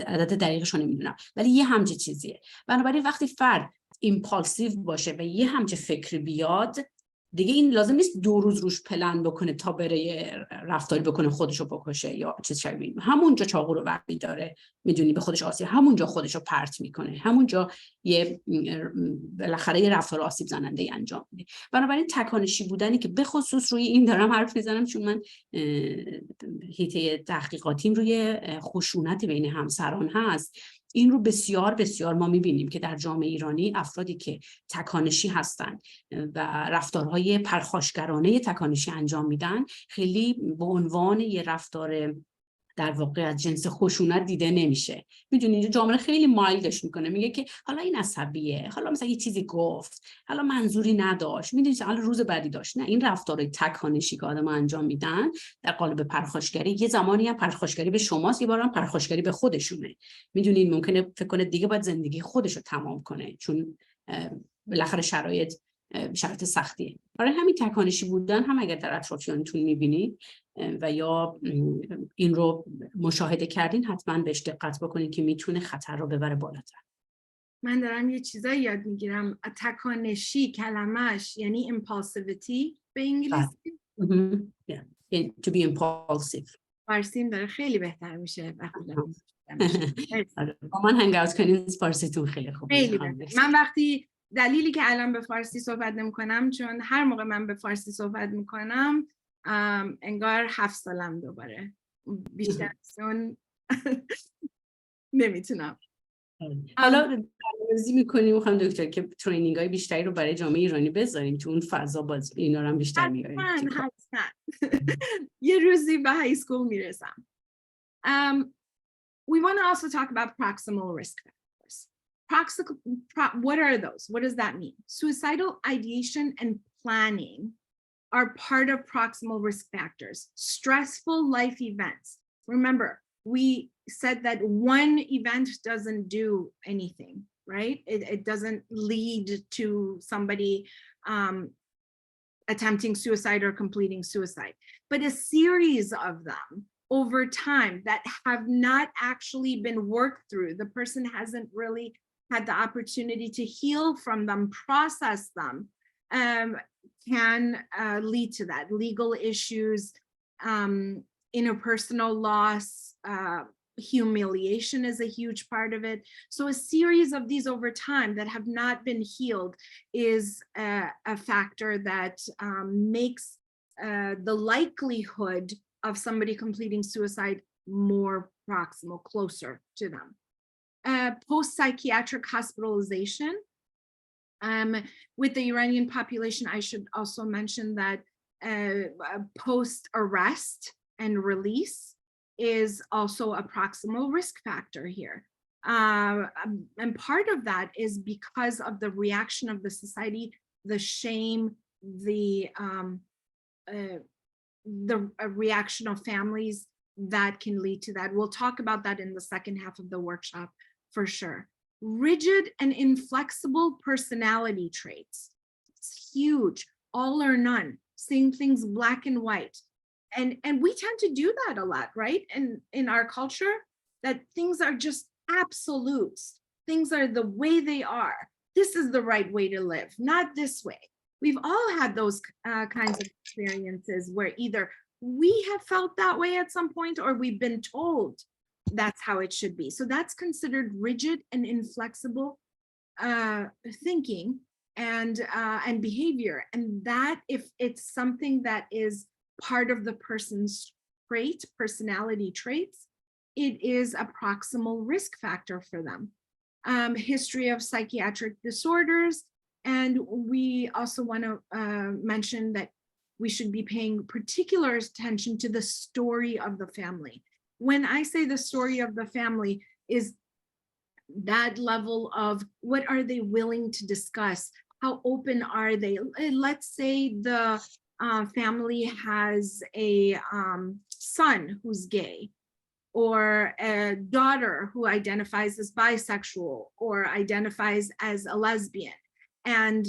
عدد دقیقش رو نمیدونم، ولی یه همچین چیزیه. بنابراین وقتی فرد ایمپالسیو باشه و یه همچه فکری بیاد، دیگه این لازم نیست 2 روز روش پلن بکنه تا بره رفتاری بکنه خودشو بکشه یا چیز شبیه. همونجا چاقو رو برمی داره، میدونی، به خودش آسیب، همونجا خودشو پرت میکنه، همونجا یه بالاخره یه رفتار آسیب زننده ای انجام میده. بنابراین تکانشی بودنی که به خصوص روی این دارم حرف میزنم چون من هیته تحقیقاتیم روی خشونت بین همسران هست، این رو بسیار بسیار ما میبینیم که در جامعه ایرانی افرادی که تکانشی هستند و رفتارهای پرخاشگرانه تکانشی انجام میدن خیلی به عنوان یه رفتار در واقع از جنس خشونت دیده نمیشه. میدونید جامعه خیلی مایلدش میکنه، میگه که حالا این عصبیه، حالا مثلا یه چیزی گفت، حالا منظوری نداشت، میدونید حالا روز بعدی داشت. نه، این رفتارهای تکانشی که آدم انجام میدن در قالب پرخاشگری، یه زمانی هم پرخاشگری به شماست، یه بار هم پرخاشگری به خودشونه. میدونید ممکنه فکر کنه دیگه باید زندگی خودشو تمام کنه چون بالاخره شرایط سختیه. برای همین تکانشی بودن هم اگر در اطرافیانتون میبینید و یا این رو مشاهده کردین، حتما بهش دقت بکنید که میتونه خطر رو ببره بالاتر. من دارم یه چیزایی یاد میگیرم. تکانشی کلمش یعنی impulsivity به انگلیسی. To be impulsive. فارسیم داره خیلی بهتر میشه وقتی با من هنگ اوت کنین، فارسیتون خیلی خوبه. خیلی بهتر. من وقتی دلیلی که الان به فارسی صحبت نمی‌کنم چون هر موقع من به فارسی صحبت می‌کنم انگار 7 سالم دوباره بیشتر اون نمیتونم. حالا برنامه‌ریزی می‌کنیم خانم دکتر که ترینینگ‌های بیشتری رو برای جامعه ایرانی بذاریم تو اون فضا، باز اینا رو هم بیشتر میاریم. حتما یه روزی به های اسکول میرسم. We want to also talk about proximal risk factors. What are those? What does that mean? Suicidal ideation and planning are part of proximal risk factors. Stressful life events. Remember, we said that one event doesn't do anything, right? It doesn't lead to somebody attempting suicide or completing suicide, but a series of them over time that have not actually been worked through. The person hasn't really had the opportunity to heal from them, process them, can lead to that. Legal issues, interpersonal loss, humiliation is a huge part of it. So a series of these over time that have not been healed is a factor that makes the likelihood of somebody completing suicide more proximal, closer to them. Post-psychiatric hospitalization. With the Iranian population, I should also mention that post-arrest and release is also a proximal risk factor here. And part of that is because of the reaction of the society, the shame, the reaction of families that can lead to that. We'll talk about that in the second half of the workshop for sure. Rigid and inflexible personality traits. It's huge, all or none, seeing things black and white. And we tend to do that a lot, right? And in our culture, that things are just absolutes. Things are the way they are. This is the right way to live, not this way. We've all had those kinds of experiences where either we have felt that way at some point or we've been told that's how it should be. So that's considered rigid and inflexible thinking and behavior. And that, if it's something that is part of the person's personality traits, it is a proximal risk factor for them. history of psychiatric disorders. And we also want to mention that we should be paying particular attention to the story of the family. When I say the story of the family is that level of what are they willing to discuss? How open are they? Let's say the family has a son who's gay, or a daughter who identifies as bisexual or identifies as a lesbian. And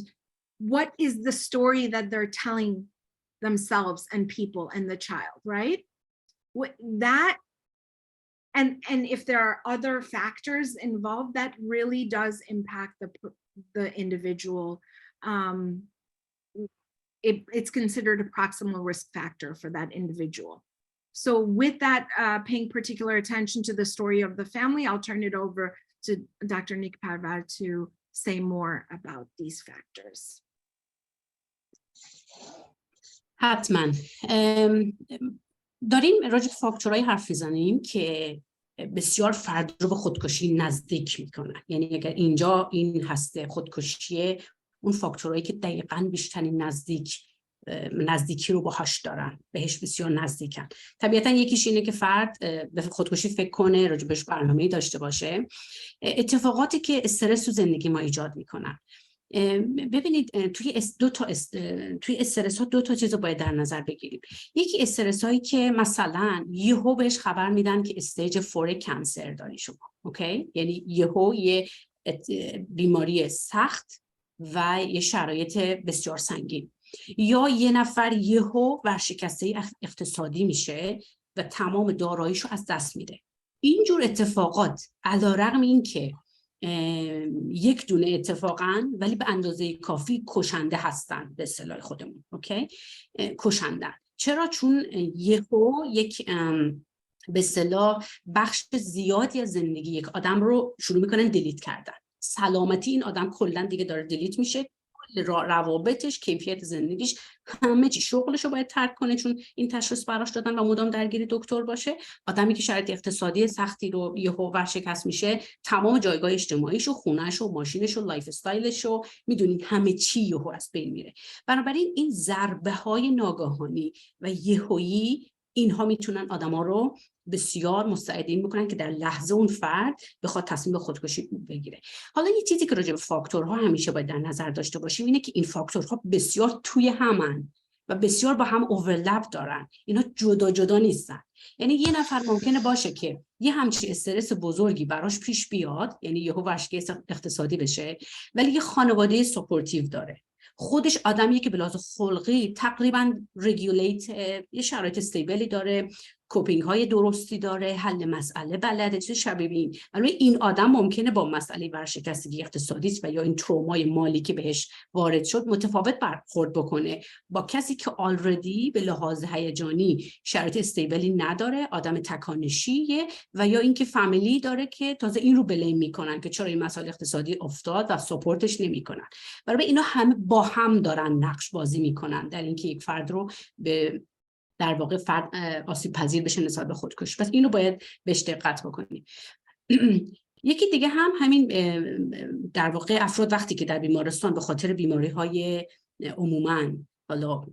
what is the story that they're telling themselves and people and the child, right? That, and if there are other factors involved, that really does impact the individual. It's considered a proximal risk factor for that individual. So with that, paying particular attention to the story of the family, I'll turn it over to Dr. Nick Parvar to say more about these factors. حتما داریم راجع به فاکتورهای حرف میزنیم که بسیار فرد رو به خودکشی نزدیک میکنن. یعنی اگر اینجا این هسته خودکشیه، اون فاکتورهایی که دقیقاً بیشترین نزدیکی رو باهاش دارن، بهش بسیار نزدیکن. طبیعتاً یکیش اینه که فرد به خودکشی فکر کنه، راجع بهش برنامه‌ای داشته باشه. اتفاقاتی که استرس تو زندگی ما ایجاد میکنن. ببینید توی استرس ها دو تا چیز رو باید در نظر بگیریم. یکی استرس هایی که مثلا یهو بهش خبر میدن که استیج 4 کانسر داری شما، اوکی؟ یعنی یهو یه بیماری سخت و یه شرایط بسیار سنگین، یا یه نفر یهو ورشکسته اقتصادی میشه و تمام داراییشو از دست میده. اینجور اتفاقات علیرغم این که یک دونه اتفاقاً، ولی به اندازه کافی کشنده هستن به اصطلاح خودمون، اوکی؟ کشندن. چرا؟ چون یهو یک به اصطلاح بخش زیادی از زندگی یک آدم رو شروع میکنن دیلیت کردن. سلامتی این آدم کلا دیگه داره دیلیت میشه، روابطش، کیفیت زندگیش، همه چی، شغلش رو باید ترک کنه چون این تشخیص براش دادن و مدام درگیر دکتر باشه. آدمی که شرایط اقتصادی سختی رو یهو ورشکست میشه، تمام جایگاه اجتماعیش و خونه‌ش و ماشینش و لایف استایلش و میدونید همه چی یهو از بین میره. بنابراین این ضربه‌های ناگهانی و یهویی، اینها میتونن آدما رو بسیار مستعدین میکنن که در لحظه اون فرد بخواد تصمیم به خودکشی بگیره. حالا یه چیزی که راجع به فاکتورها همیشه باید در نظر داشته باشیم اینه که این فاکتورها بسیار توی همن و بسیار با هم اوورلپ دارن. اینا جدا جدا نیستن. یعنی یه نفر ممکنه باشه که یه همچین استرس بزرگی براش پیش بیاد، یعنی یهو ورشکست اقتصادی بشه، ولی یه خانواده سپورتیو داره. خودش آدمیه که به لحاظ خلقی تقریبا رگولیت، یه شرایط استیبلی داره، کوپینگ های درستی داره، حل مسئله بلده، چیز شبیه این. ولی این آدم ممکنه با مسئله ورشکستگی اقتصادی و یا این ترومای مالی که بهش وارد شد متفاوت برخورد بکنه با کسی که آلردی به لحاظ هیجانی شرایط استیبلی نداره، آدم تکانشیه، و یا اینکه فامیلی داره که تازه این رو بلیم میکنن که چرا این مسئله اقتصادی افتاد و ساپورتش نمیکنن. برای اینا همه با هم دارن نقش بازی میکنن در اینکه یک فرد رو به در واقع فرد آسیب پذیر بشه نسبت به خودکشی. پس اینو باید بهش دقت بکنیم. یکی دیگه همین در واقع افراد وقتی که در بیمارستان به خاطر بیماری‌های عموماً حالا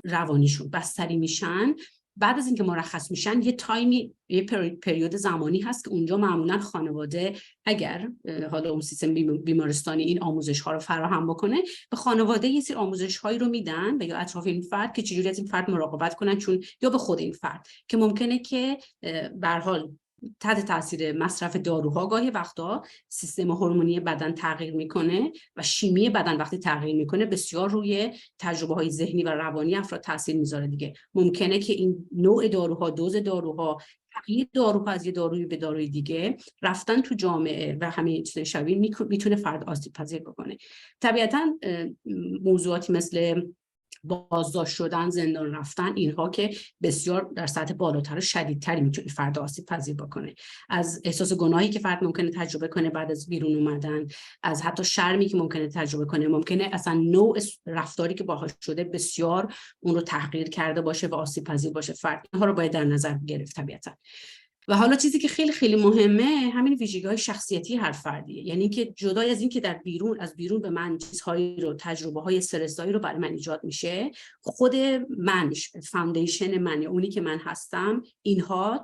روانیشون بستری میشن، بعد از اینکه مرخص میشن یه تایمی، یه پریود زمانی هست که اونجا معمولا خانواده اگر حالا اون سیستم بیمارستانی این آموزش ها رو فراهم بکنه، به خانواده یه سری آموزش هایی رو میدن و یا اطراف این فرد که چجوری از این فرد مراقبت کنن، چون یا به خود این فرد که ممکنه که به هر حال تحت تاثیر مصرف داروها گاهی وقتا سیستم هورمونی بدن تغییر میکنه و شیمی بدن وقتی تغییر میکنه بسیار روی تجربه های ذهنی و روانی افراد تاثیر میذاره دیگه. ممکنه که این نوع داروها، دوز داروها، تغییر داروها از یه داروی به داروی دیگه، رفتن تو جامعه و همین چیز شبیه میتونه فرد آسیب پذیر بکنه. طبیعتاً موضوعاتی مثل بازداشت شدن، زندان رفتن، اینها که بسیار در سطح بالاتر و شدیدتری میتونه فرد آسیب پذیر بکنه. از احساس گناهی که فرد ممکنه تجربه کنه بعد از بیرون اومدن، از حتی شرمی که ممکنه تجربه کنه، ممکنه اصلا نوع رفتاری که باهاش شده بسیار اون رو تحقیر کرده باشه و آسیب پذیر باشه فرد. اینها رو باید در نظر گرفت طبیعتاً. و حالا چیزی که خیلی خیلی مهمه همین ویژگی‌های شخصیتی هر فردیه. یعنی که جدای از این که از بیرون به من چیزهایی رو، تجربه‌های استرسایی رو برای من ایجاد میشه، خود من، فاندیشن من یا اونی که من هستم، اینها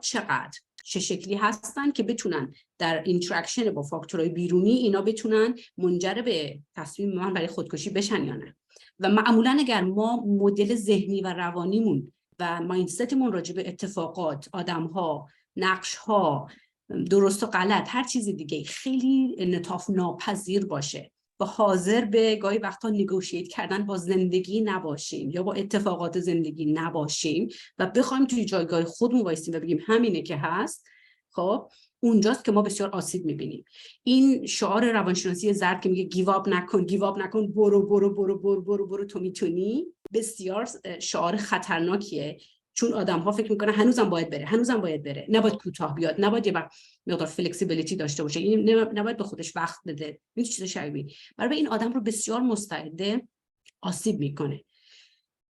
چه شکلی هستن که بتونن در اینتراکشن با فاکتورهای بیرونی اینا بتونن منجر به تصمیم من برای خودکشی بشن یا نه. و معمولا اگر ما مدل ذهنی و روانیمون و مایندستمون راجع به اتفاقات، آدم‌ها، نقش‌ها، درست و غلط، هر چیز دیگه خیلی انعطاف ناپذیر باشه و حاضر به گاهی وقتا نگوشیت کردن با زندگی نباشیم یا با اتفاقات زندگی نباشیم و بخوایم توی جایگاه خودمون وایسیم و بگیم همینه که هست، خب اونجاست که ما بسیار آسیب میبینیم. این شعار روانشناسی زرد که میگه گیواب نکن، برو تو میتونی، بسیار شعار خطرناکیه، چون آدم ها فکر میکنن هنوزم باید بره، نباید کوتاه بیاد، نباید یه مقدار فلکسیبیلیتی داشته باشه، این نباید به خودش وقت بده، این چیز شبیه. برای این آدم رو بسیار مستعد آسیب میکنه.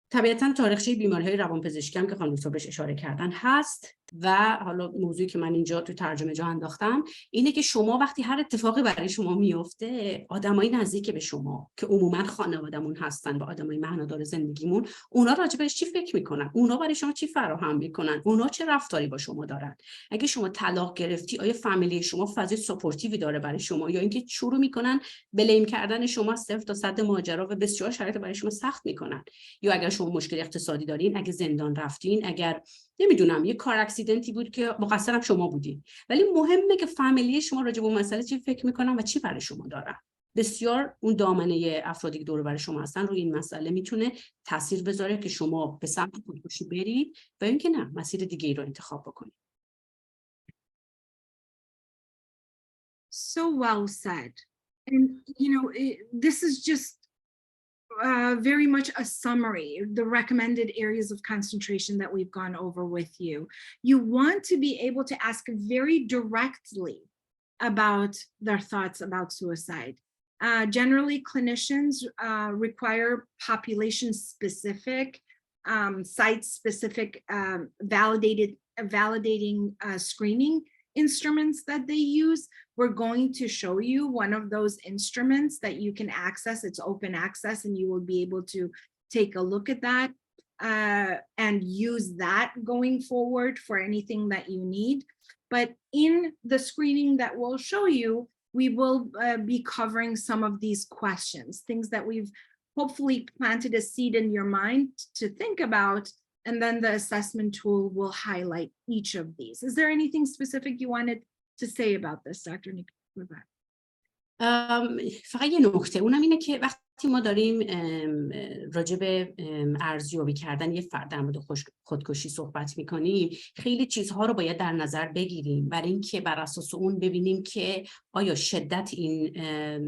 طبیعتاً تاریخچه بیماری‌های روانپزشکی هم که خانم دکتر بهش اشاره کردن هست و حالا موضوعی که من اینجا تو ترجمه جا انداختم اینه که شما وقتی هر اتفاقی برای شما میفته، آدمای نزدیک به شما که عموماً خانواده‌مون هستن و آدمای معنادار زندگیمون، اونا راجع بهش چی فکر میکنن؟ اونا برای شما چی فراهم میکنن؟ اونا چه رفتاری با شما دارن؟ اگه شما طلاق گرفتی، آیا فامیلی شما فضای ساپورتیوی داره برای شما یا اینکه شروع میکنن بلیم کردن شما صفر تا صد ماجرا و بسیار شرایط برای شما سخت میکنن؟ یا اگر شما مشکل اقتصادی دارین، اگه زندان رفتین، اگر نمیدونم یه کار اکسیدنتی بود که مقصرم شما بودین، ولی مهمه که فامیلی شما راجع به مسئله چی فکر میکنن و چی برای شما دارن. بسیار اون دامنه افرادی که دور بر شما هستن روی این مسئله میتونه تاثیر بذاره که شما به سمت خودکشی برید و اینکه نه مسیر دیگه ای رو انتخاب بکنید. So well said. And you know, this is just very much a summary, the recommended areas of concentration that we've gone over with you. You want to be able to ask very directly about their thoughts about suicide. Generally, clinicians require population-specific, site-specific, validating screening instruments that they use. We're going to show you one of those instruments that you can access. It's open access, and you will be able to take a look at that and use that going forward for anything that you need. But in the screening that we'll show you, we will be covering some of these questions, things that we've hopefully planted a seed in your mind to think about. And then the assessment tool will highlight each of these. Is there anything specific you wanted to say about this, Dr. Nikolai? فقط یه نکته، اونم اینه که وقتی ما داریم راجع به ارزیابی کردن یه فرد در مورد خودکشی صحبت میکنیم، خیلی چیزها رو باید در نظر بگیریم برای اینکه بر اساس اون ببینیم که آیا شدت این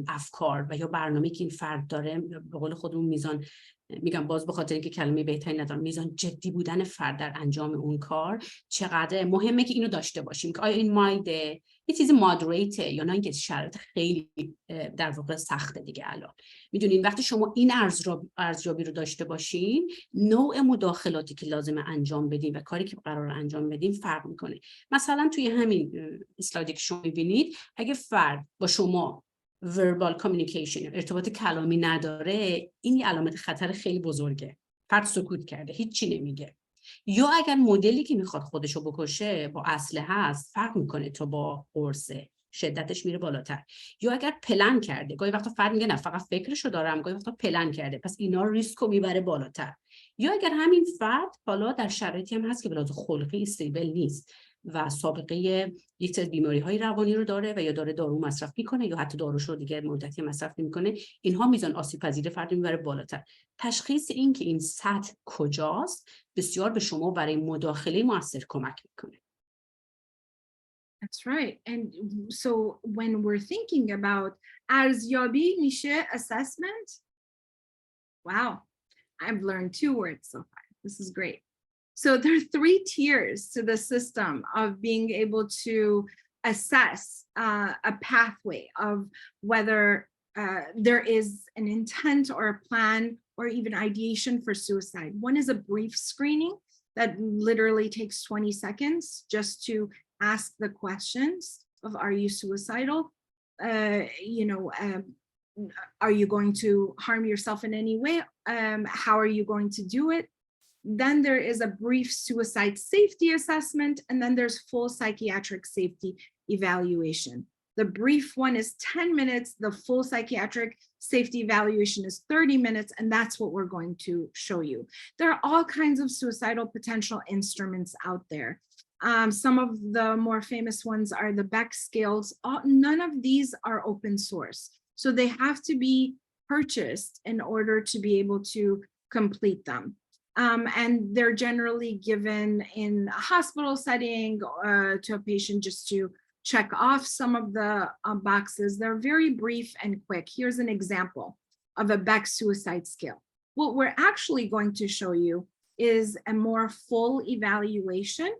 افکار و یا برنامه‌ای که این فرد داره، به قول خودمون میزان، میگم باز به خاطر اینکه کلمه بهتری ندارم، میزان جدی بودن فرد در انجام اون کار چقدر مهمه که اینو داشته باشیم که آیا این مایده یه چیزی مادریته یا نه اینکه شرایط خیلی در واقع سخته دیگه. الان میدونین وقتی شما این ارزیابی رو داشته باشین، نوع مداخلاتی که لازمه انجام بدین و کاری که قرار انجام بدین فرق میکنه. مثلا توی همین اسلایدی که شما میبینید، اگه فرد با شما verbal communication، ارتباط کلامی نداره، این یه علامت خطر خیلی بزرگه. فرد سکوت کرده، هیچی نمیگه. یا اگر مدلی که میخواد خودشو بکشه با اسلحه هست، فرق میکنه تا با قرصه، شدتش میره بالاتر. یا اگر پلن کرده، گاهی وقتا فرد میگه نه فقط فکرشو دارم، گاهی وقتا پلن کرده، پس اینا ریسکو میبره بالاتر. یا اگر همین فرد حالا در شرایطی هم هست که به لحاظ خلقی استیبل نیست و سابقه یک سری بیماری‌های روانی رو داره و یا داره دارو مصرف میکنه یا حتی داروش رو دیگه مدتی مصرف نمیکنه، اینها میزان آسیب پذیری فرد میبره بالاتر. تشخیص این که این سطح کجاست بسیار به شما برای مداخله مؤثر کمک میکنه. That's right. And so when we're thinking about ارزیابی میشه assessment. Wow, I've learned 2 words so far. This is great. So there are 3 tiers to the system of being able to assess a pathway of whether there is an intent or a plan or even ideation for suicide. One is a brief screening that literally takes 20 seconds just to ask the questions of, are you suicidal? Are you going to harm yourself in any way? How are you going to do it? Then there is a brief suicide safety assessment, and then there's full psychiatric safety evaluation. The brief one is 10 minutes, the full psychiatric safety evaluation is 30 minutes, and that's what we're going to show you. There are all kinds of suicidal potential instruments out there. Some of the more famous ones are the Beck scales. None of these are open source, so they have to be purchased in order to be able to complete them. And they're generally given in a hospital setting to a patient just to check off some of the boxes. They're very brief and quick. Here's an example of a Beck suicide scale. What we're actually going to show you is a more full evaluation,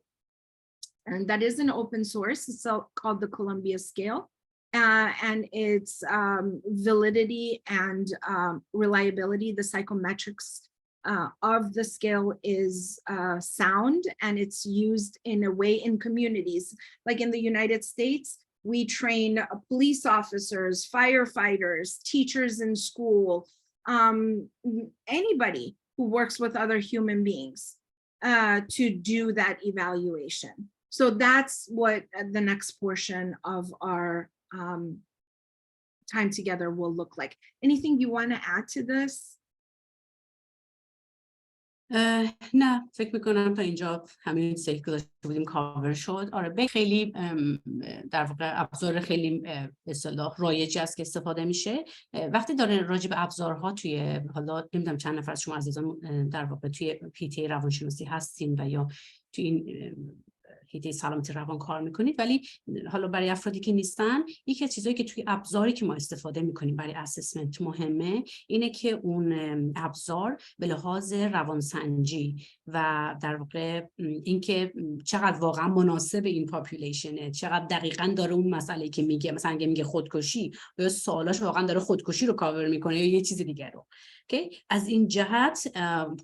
and that is an open source. It's called the Columbia scale, and its validity and reliability, the psychometrics of the scale is sound, and it's used in a way in communities. Like in the United States, we train police officers, firefighters, teachers in school, anybody who works with other human beings to do that evaluation. So that's what the next portion of our time together will look like. Anything you want to add to this? نه فکر میکنم تا اینجا همین سیل گذاشته بودیم کاور شد. آره خیلی در واقع ابزار خیلی به اصطلاح رایجی است که استفاده میشه. وقتی داره راجع به ابزارها توی حالا نمیدونم چند نفر از شما عزیزان در واقع توی پیتی روانشناسی هستین و یا توی این هیته سلامت روان کار میکنید، ولی حالا برای افرادی که نیستن، یکی از چیزایی که توی ابزاری که ما استفاده میکنیم برای اسسمنت مهمه اینه که اون ابزار به لحاظ روانسنجی و در واقع اینکه چقدر واقعا مناسب این پاپولیشنه، چقدر دقیقاً داره اون مسئله که میگه، مثلا اگه میگه خودکشی یا سوالاش واقعا داره خودکشی رو کاور میکنه یا یه چیز دیگه رو. از این جهت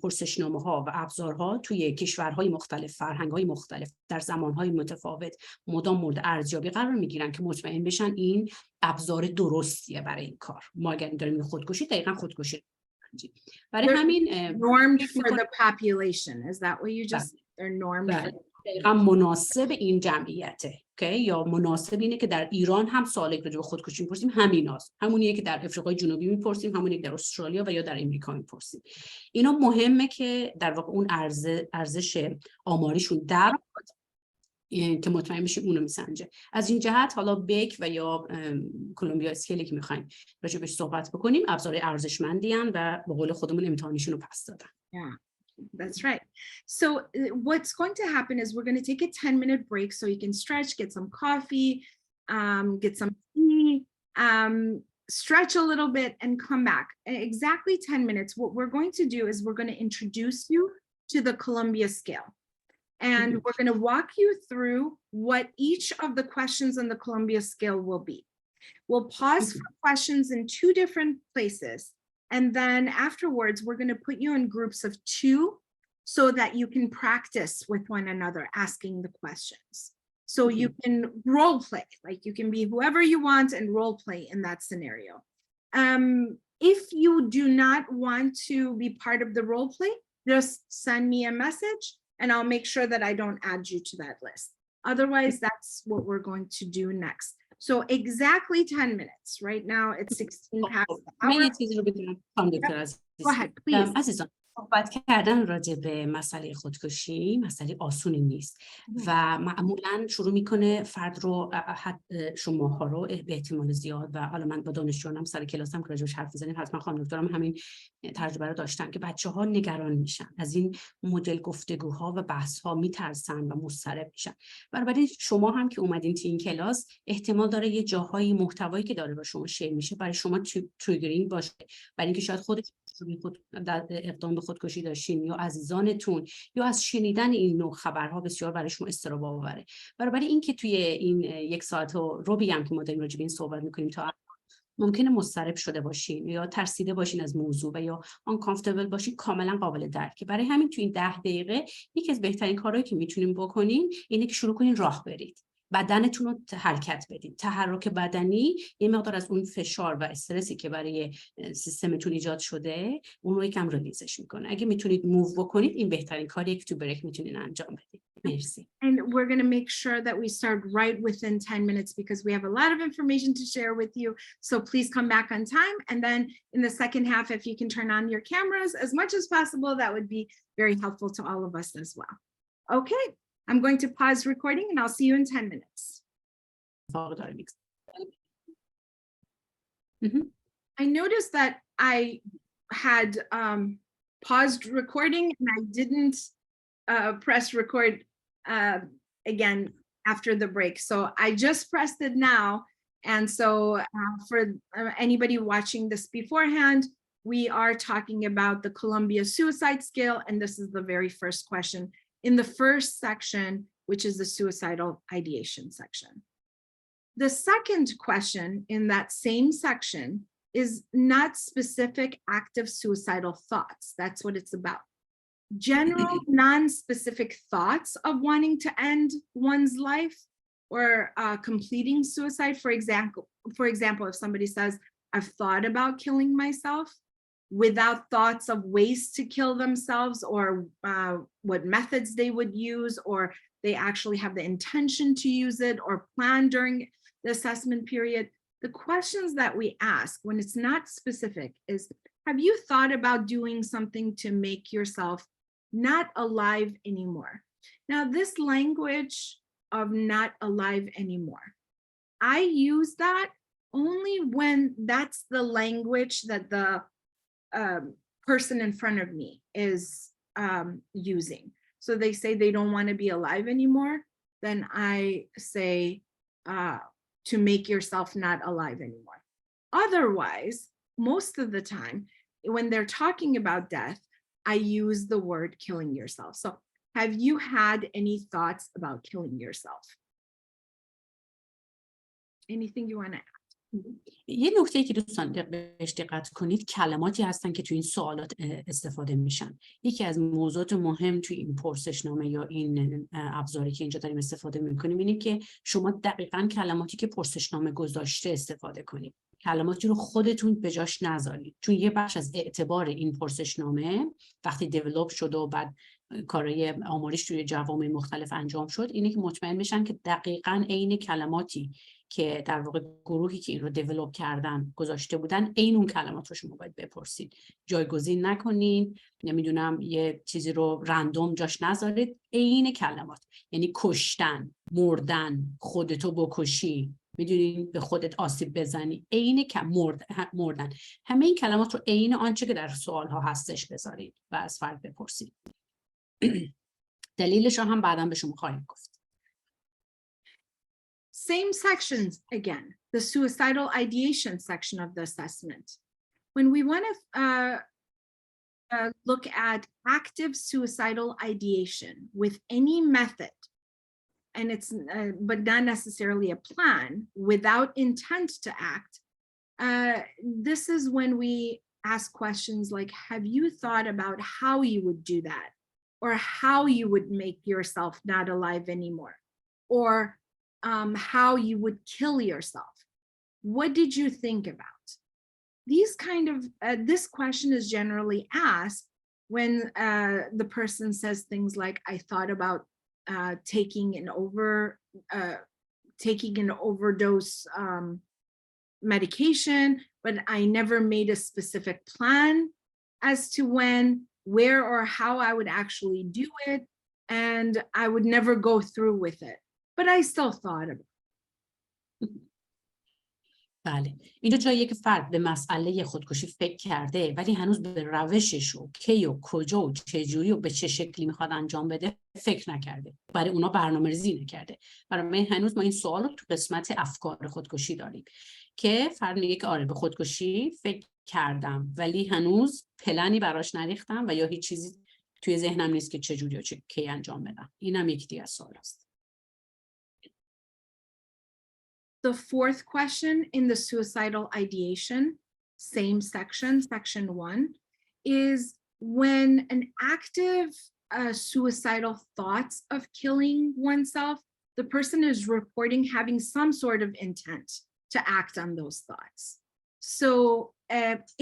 پرسشنامه‌ها و ابزارها توی کشورهای مختلف، فرهنگ‌های مختلف، در زمان‌های متفاوت مدام مورد ارزیابی قرار می‌گیرن که مطمئن بشن این ابزار درستیه برای این کار. ما اگر داریم خودکشی، دقیقاً خودکشی برای همین normed for the population. Is that what you just they're normed for? دقیقاً مناسب این جمعیته. یا مناسب اینه که در ایران هم سوالی که راجع به خودکشی می‌پرسیم همیناست، همونیه که در افریقای جنوبی می‌پرسیم، همونیه که در استرالیا و یا در امریکا می‌پرسیم. اینا مهمه که در واقع اون ارزش آماریشون در که مطمئن بشیم اونو میسنجه. از این جهت حالا بک و یا کلمبیا اسکیلی که می‌خوایم راجع بهش صحبت بکنیم، ابزار ارزشمندی ان و به قول خودمون امتحانشون رو پس دادن. That's right. So what's going to happen is we're going to take a 10-minute break so you can stretch, get some coffee, get some tea, stretch a little bit and come back. Exactly 10 minutes. What we're going to do is we're going to introduce you to the Columbia scale. And we're going to walk you through what each of the questions on the Columbia scale will be. We'll pause for questions in 2 different places. And then afterwards, we're going to put you in groups of 2 so that you can practice with one another asking the questions. So you can role play, like you can be whoever you want and role play in that scenario. If you do not want to be part of the role play, just send me a message and I'll make sure that I don't add you to that list. Otherwise, that's what we're going to do next. So exactly 10 minutes. Right now it's 16 past the hour. Go ahead, please. صحبت کردن راجع به مسئله خودکشی مسئله آسونی نیست و معمولا شروع میکنه فرد رو شماها رو به احتمال زیاد و حالا من با دانشجویانم سر کلاسم که راجعش حرف میزنیم، حتما خانم دکترم همین تجربه رو داشتن که بچه‌ها نگران میشن از این مدل گفتگوها و بحث‌ها، میترسن و مضطرب میشن. بنابراین شما هم که اومدین تو این کلاس احتمال داره یه جاهایی محتوایی که داره با شما شیر میشه برای شما تریگرینگ باشه، برای اینکه شاید خودت اقدام به خودکشی داشتین یا عزیزانتون یا از شنیدن این نوع خبرها بسیار برای شما اضطراب آوره. برای اینکه توی این 1 ساعت و ربعی هم که ما داریم راجع به این صحبت میکنیم تا ممکنه مضطرب شده باشین یا ترسیده باشین از موضوع و یا uncomfortable باشین، کاملا قابل درکه. برای همین تو این 10 دقیقه یکی از بهترین کارهایی که میتونین بکنین اینه که شروع کنین راه برید، بدنتون رو حرکت بدین. تحرک بدنی یه مقدار از اون فشار و استرسی که برای سیستمتون ایجاد شده اون رو یکم ریلیزش میکنه. اگه میتونید موو بکنید این بهترین کاریه که تو بریک میتونین انجام بدید. مرسی. And we're going to make sure that we start right within 10 minutes because we have a lot of information to share with you. So please come back on time. And then in the second half, if you can turn on your cameras as much as possible, that would be very helpful to all of us as well. Okay, I'm going to pause recording and I'll see you in 10 minutes. I noticed that I had paused recording and I didn't press record again after the break. So I just pressed it now. And so for anybody watching this beforehand, we are talking about the Columbia Suicide Scale. And this is the very first question in the first section, which is the suicidal ideation section. The second question in that same section is not specific active suicidal thoughts. That's what it's about. General non-specific thoughts of wanting to end one's life or completing suicide. For example, if somebody says, I've thought about killing myself, without thoughts of ways to kill themselves or what methods they would use, or they actually have the intention to use it or plan during the assessment period. The questions that we ask when it's not specific is, have you thought about doing something to make yourself not alive anymore? Now, this language of not alive anymore, I use that only when that's the language that the person in front of me is using. So they say they don't want to be alive anymore, then I say to make yourself not alive anymore. Otherwise, most of the time, when they're talking about death, I use the word killing yourself. So have you had any thoughts about killing yourself? Anything you want to add? یه نکته که دوستان بهش دقت کنید، کلماتی هستن که تو این سوالات استفاده میشن. یکی از موضوعات مهم تو این پرسشنامه یا این ابزاری که اینجا داریم استفاده میکنیم اینه که شما دقیقاً کلماتی که پرسشنامه گذاشته استفاده کنید. کلماتی رو خودتون به جاش نذارید، چون یه بخش از اعتبار این پرسشنامه وقتی دیولپ شد و بعد کارهای آموزش توی جوامع مختلف انجام شد اینه که مطمئن بشن که دقیقاً عین کلماتی که در واقع گروهی که این رو دیولپ کردن گذاشته بودن عین اون کلمات رو شما باید بپرسید. جایگزین نکنین، نمیدونم یه چیزی رو رندوم جاش نذارید، عین کلمات. یعنی کشتن، مردن، خودتو بکشی، میدونین به خودت آسیب بزنی، عین مردن، همه این کلمات رو عین آنچه که در سوال ها هستش بذارید و از فرد بپرسید. دلیلش رو هم بعداً به شما خواهیم گفت. Same sections again, the suicidal ideation section of the assessment. When we want to look at active suicidal ideation with any method, and it's but not necessarily a plan, without intent to act, this is when we ask questions like, have you thought about how you would do that? Or how you would make yourself not alive anymore? Or how you would kill yourself? What did you think about? These kind of, this question is generally asked when the person says things like, I thought about taking an overdose medication, but I never made a specific plan as to when, where, or how I would actually do it, and I would never go through with it. But I still thought about it. بله، اینجا جاییه که فرد به مسئله خودکشی فکر کرده ولی هنوز به روشش و کی و کجا و چجوری و به چه شکلی میخواد انجام بده فکر نکرده. برای اونا برنامه‌ریزی نکرده. برای هنوز ما این سوال رو تو قسمت افکار خودکشی داریم که فرد میگه که آره به خودکشی فکر کردم ولی هنوز پلنی براش نریختم و یا هیچ چیزی توی ذهنم نیست که چجوری و کی انجام بدم. اینم یکی دیگه از سوال است. the fourth question in the suicidal ideation, same section, section 1, is when an active suicidal thoughts of killing oneself, the person is reporting having some sort of intent to act on those thoughts. So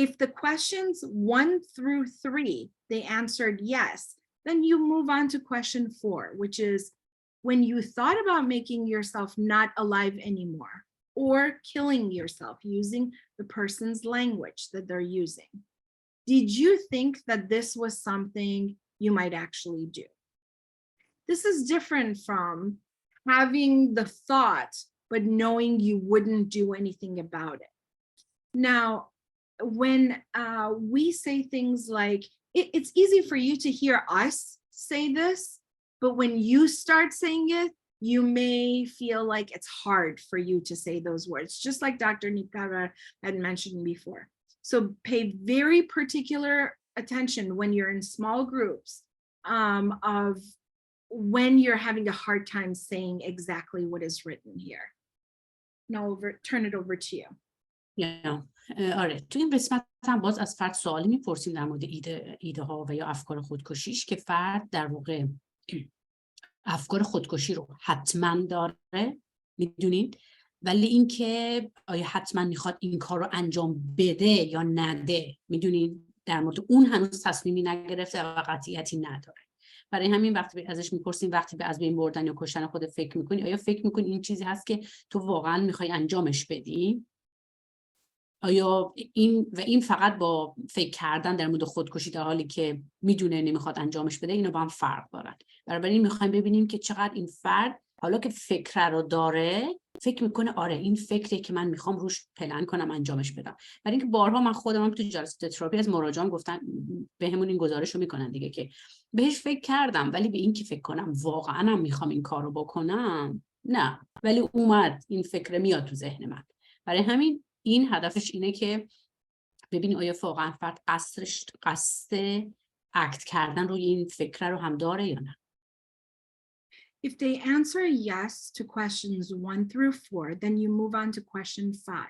if the questions 1 through 3, they answered yes, then you move on to question 4, which is when you thought about making yourself not alive anymore or killing yourself using the person's language that they're using, did you think that this was something you might actually do? This is different from having the thought, but knowing you wouldn't do anything about it. Now, when we say things like, it's easy for you to hear us say this, but when you start saying it, you may feel like it's hard for you to say those words, just like Dr. Nikara had mentioned before. So pay very particular attention when you're in small groups of when you're having a hard time saying exactly what is written here. Now turn it over to you. آره تو این قسمت هم باز از فرد سوالی میپرسیم در مورد ایده ها و یا افکار خودکشیش که فرد در واقع افکار خودکشی رو حتما داره، میدونید، ولی اینکه آیا حتما میخواد این کار رو انجام بده یا نده، میدونید، در مورد اون هنوز تصمیمی نگرفته و قطعیتی نداره. برای همین وقتی ازش میپرسیم وقتی به از بین بردن یا کشتن خودت فکر میکنی، آیا فکر میکنی این چیزی هست که تو واقعا میخوای انجامش بدی؟ آیا این فقط با فکر کردن در مورد خودکشی در حالی که میدونه نمیخواد انجامش بده، اینو با هم فرق دارن. بنابراین میخوایم ببینیم که چقدر این فرد حالا که فکر رو داره فکر میکنه آره این فکره که من میخوام روش پلن کنم انجامش بدم. برای اینکه بارها من خودم تو جلسات تراپی از مراجعان گفتن بهمون این گزارش رو میکنن دیگه که بهش فکر کردم ولی به این که فکر کنم واقعا هم میخوام این کارو بکنم نه، ولی اومد این فکر میاد تو ذهن من. برای همین این هدفش اینه که ببینی آیا واقعا فرد قصد اکت کردن روی این فکر رو هم داره یا نه. If they answer yes to questions 1 through 4, then you move on to question 5,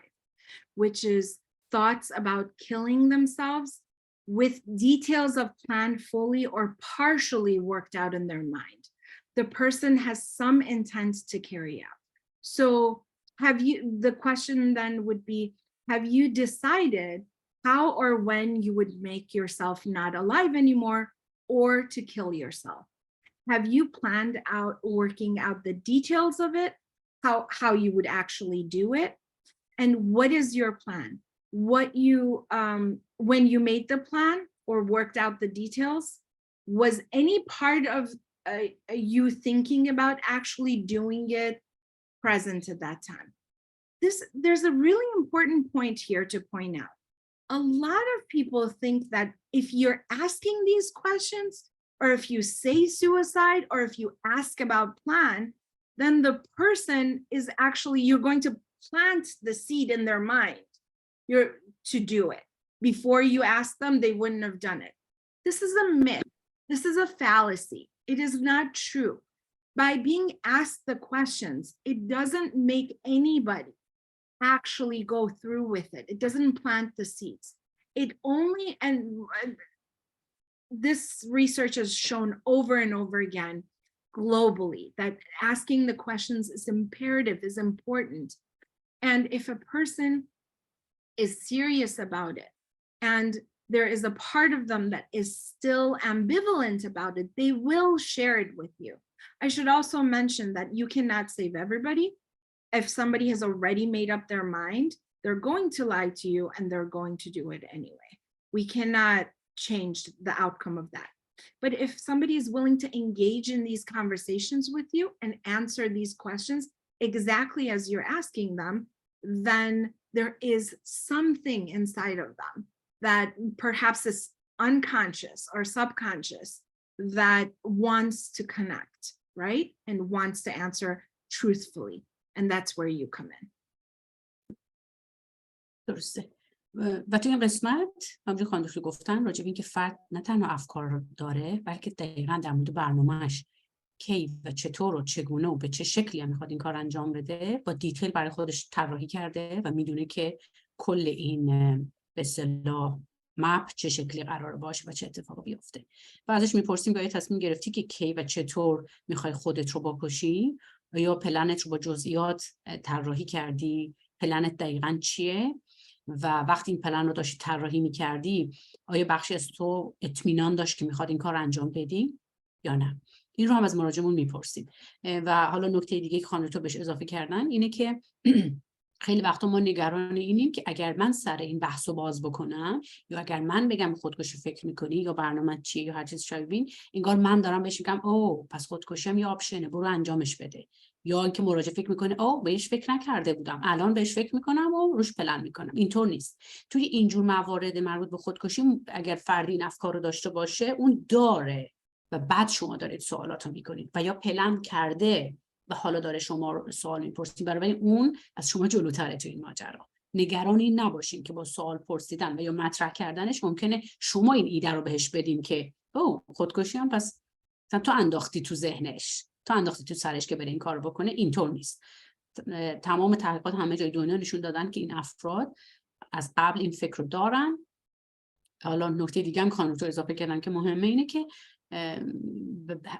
which is thoughts about killing themselves with details of plan fully or partially worked out in their mind. The person has some intent to carry out. So the question then would be, have you decided how or when you would make yourself not alive anymore or to kill yourself? Have you planned out working out the details of it, how you would actually do it? And what is your plan? What you, when you made the plan or worked out the details, was any part of you thinking about actually doing it present at that time? There's a really important point here to point out. A lot of people think that if you're asking these questions, or if you say suicide, or if you ask about plan, then the person is actually, you're going to plant the seed in their mind to do it. Before you ask them, they wouldn't have done it. This is a myth. This is a fallacy. It is not true. By being asked the questions, it doesn't make anybody actually go through with it. It doesn't plant the seeds. It only, and this research has shown over and over again globally that asking the questions is imperative, is important. And if a person is serious about it and there is a part of them that is still ambivalent about it, they will share it with you. I should also mention that you cannot save everybody. If somebody has already made up their mind, they're going to lie to you and they're going to do it anyway. We cannot change the outcome of that. But if somebody is willing to engage in these conversations with you and answer these questions exactly as you're asking them, then there is something inside of them that perhaps is unconscious or subconscious that wants to connect, right? And wants to answer truthfully. And that's where you come in. درسته. و تو این قسمت همونجور خانم دکتر گفتن راجع به اینکه فرد نه تنها افکار رو داره بلکه دقیقاً در مورد برنامه‌اش کی و چطور و چگونه و به چه شکلی هم میخواد این کار انجام بده با دیتیل برای خودش طراحی کرده و میدونه که کل این به اصطلاح مپ چه شکلی قرار باشه و چه اتفاقی بیفته. و ازش میپرسیم آیا تصمیم گرفتی که کی و چطور میخوای خودت رو بکشی، یا پلنت رو با جزئیات طراحی کردی، پلنت دقیقاً چیه و وقتی این پلن رو داشتی طراحی میکردی آیا بخشی از تو اطمینان داشت که میخواد این کار انجام بدی یا نه. این رو هم از مراجعمون میپرسیم. و حالا نکته دیگه که خانم تو بهش اضافه کردن اینه که خیلی وقتا ما نگران اینیم که اگر من سر این بحث رو باز بکنم یا اگر من بگم خودکشی فکر میکنی یا برنامه چیه یا هر چیز شایبین، انگار من دارم بهش میگم او پس خودکشی هم یه آپشنه، برو انجامش بده. یا اینکه مراجع فکر میکنه او بهش فکر نکرده بودم، الان بهش فکر میکنم و روش پلن میکنم. اینطور نیست. توی اینجور موارد مربوط به خودکشی اگر فردی این افکار رو داشته باشه اون داره و بعد شما دارید سوالاتو میکنید و یا پلن کرده و حالا داره شما سوال میپرسید، برای اون از شما جلوتره تو این ماجرا. نگران این نباشین که با سوال پرسیدن و یا مطرح کردنش ممکنه شما این ایده رو بهش بدیم که او خودکشی هم پس تو انداختی تو ذهنش، تو انداختی تو سرش که بره این کارو بکنه. اینطور نیست. تمام تحقیقات همه جای دنیا نشون دادن که این افراد از قبل این فکر رو دارن. حالا نکته دیگه هم خانم تو اضافه کردن که مهمه اینه که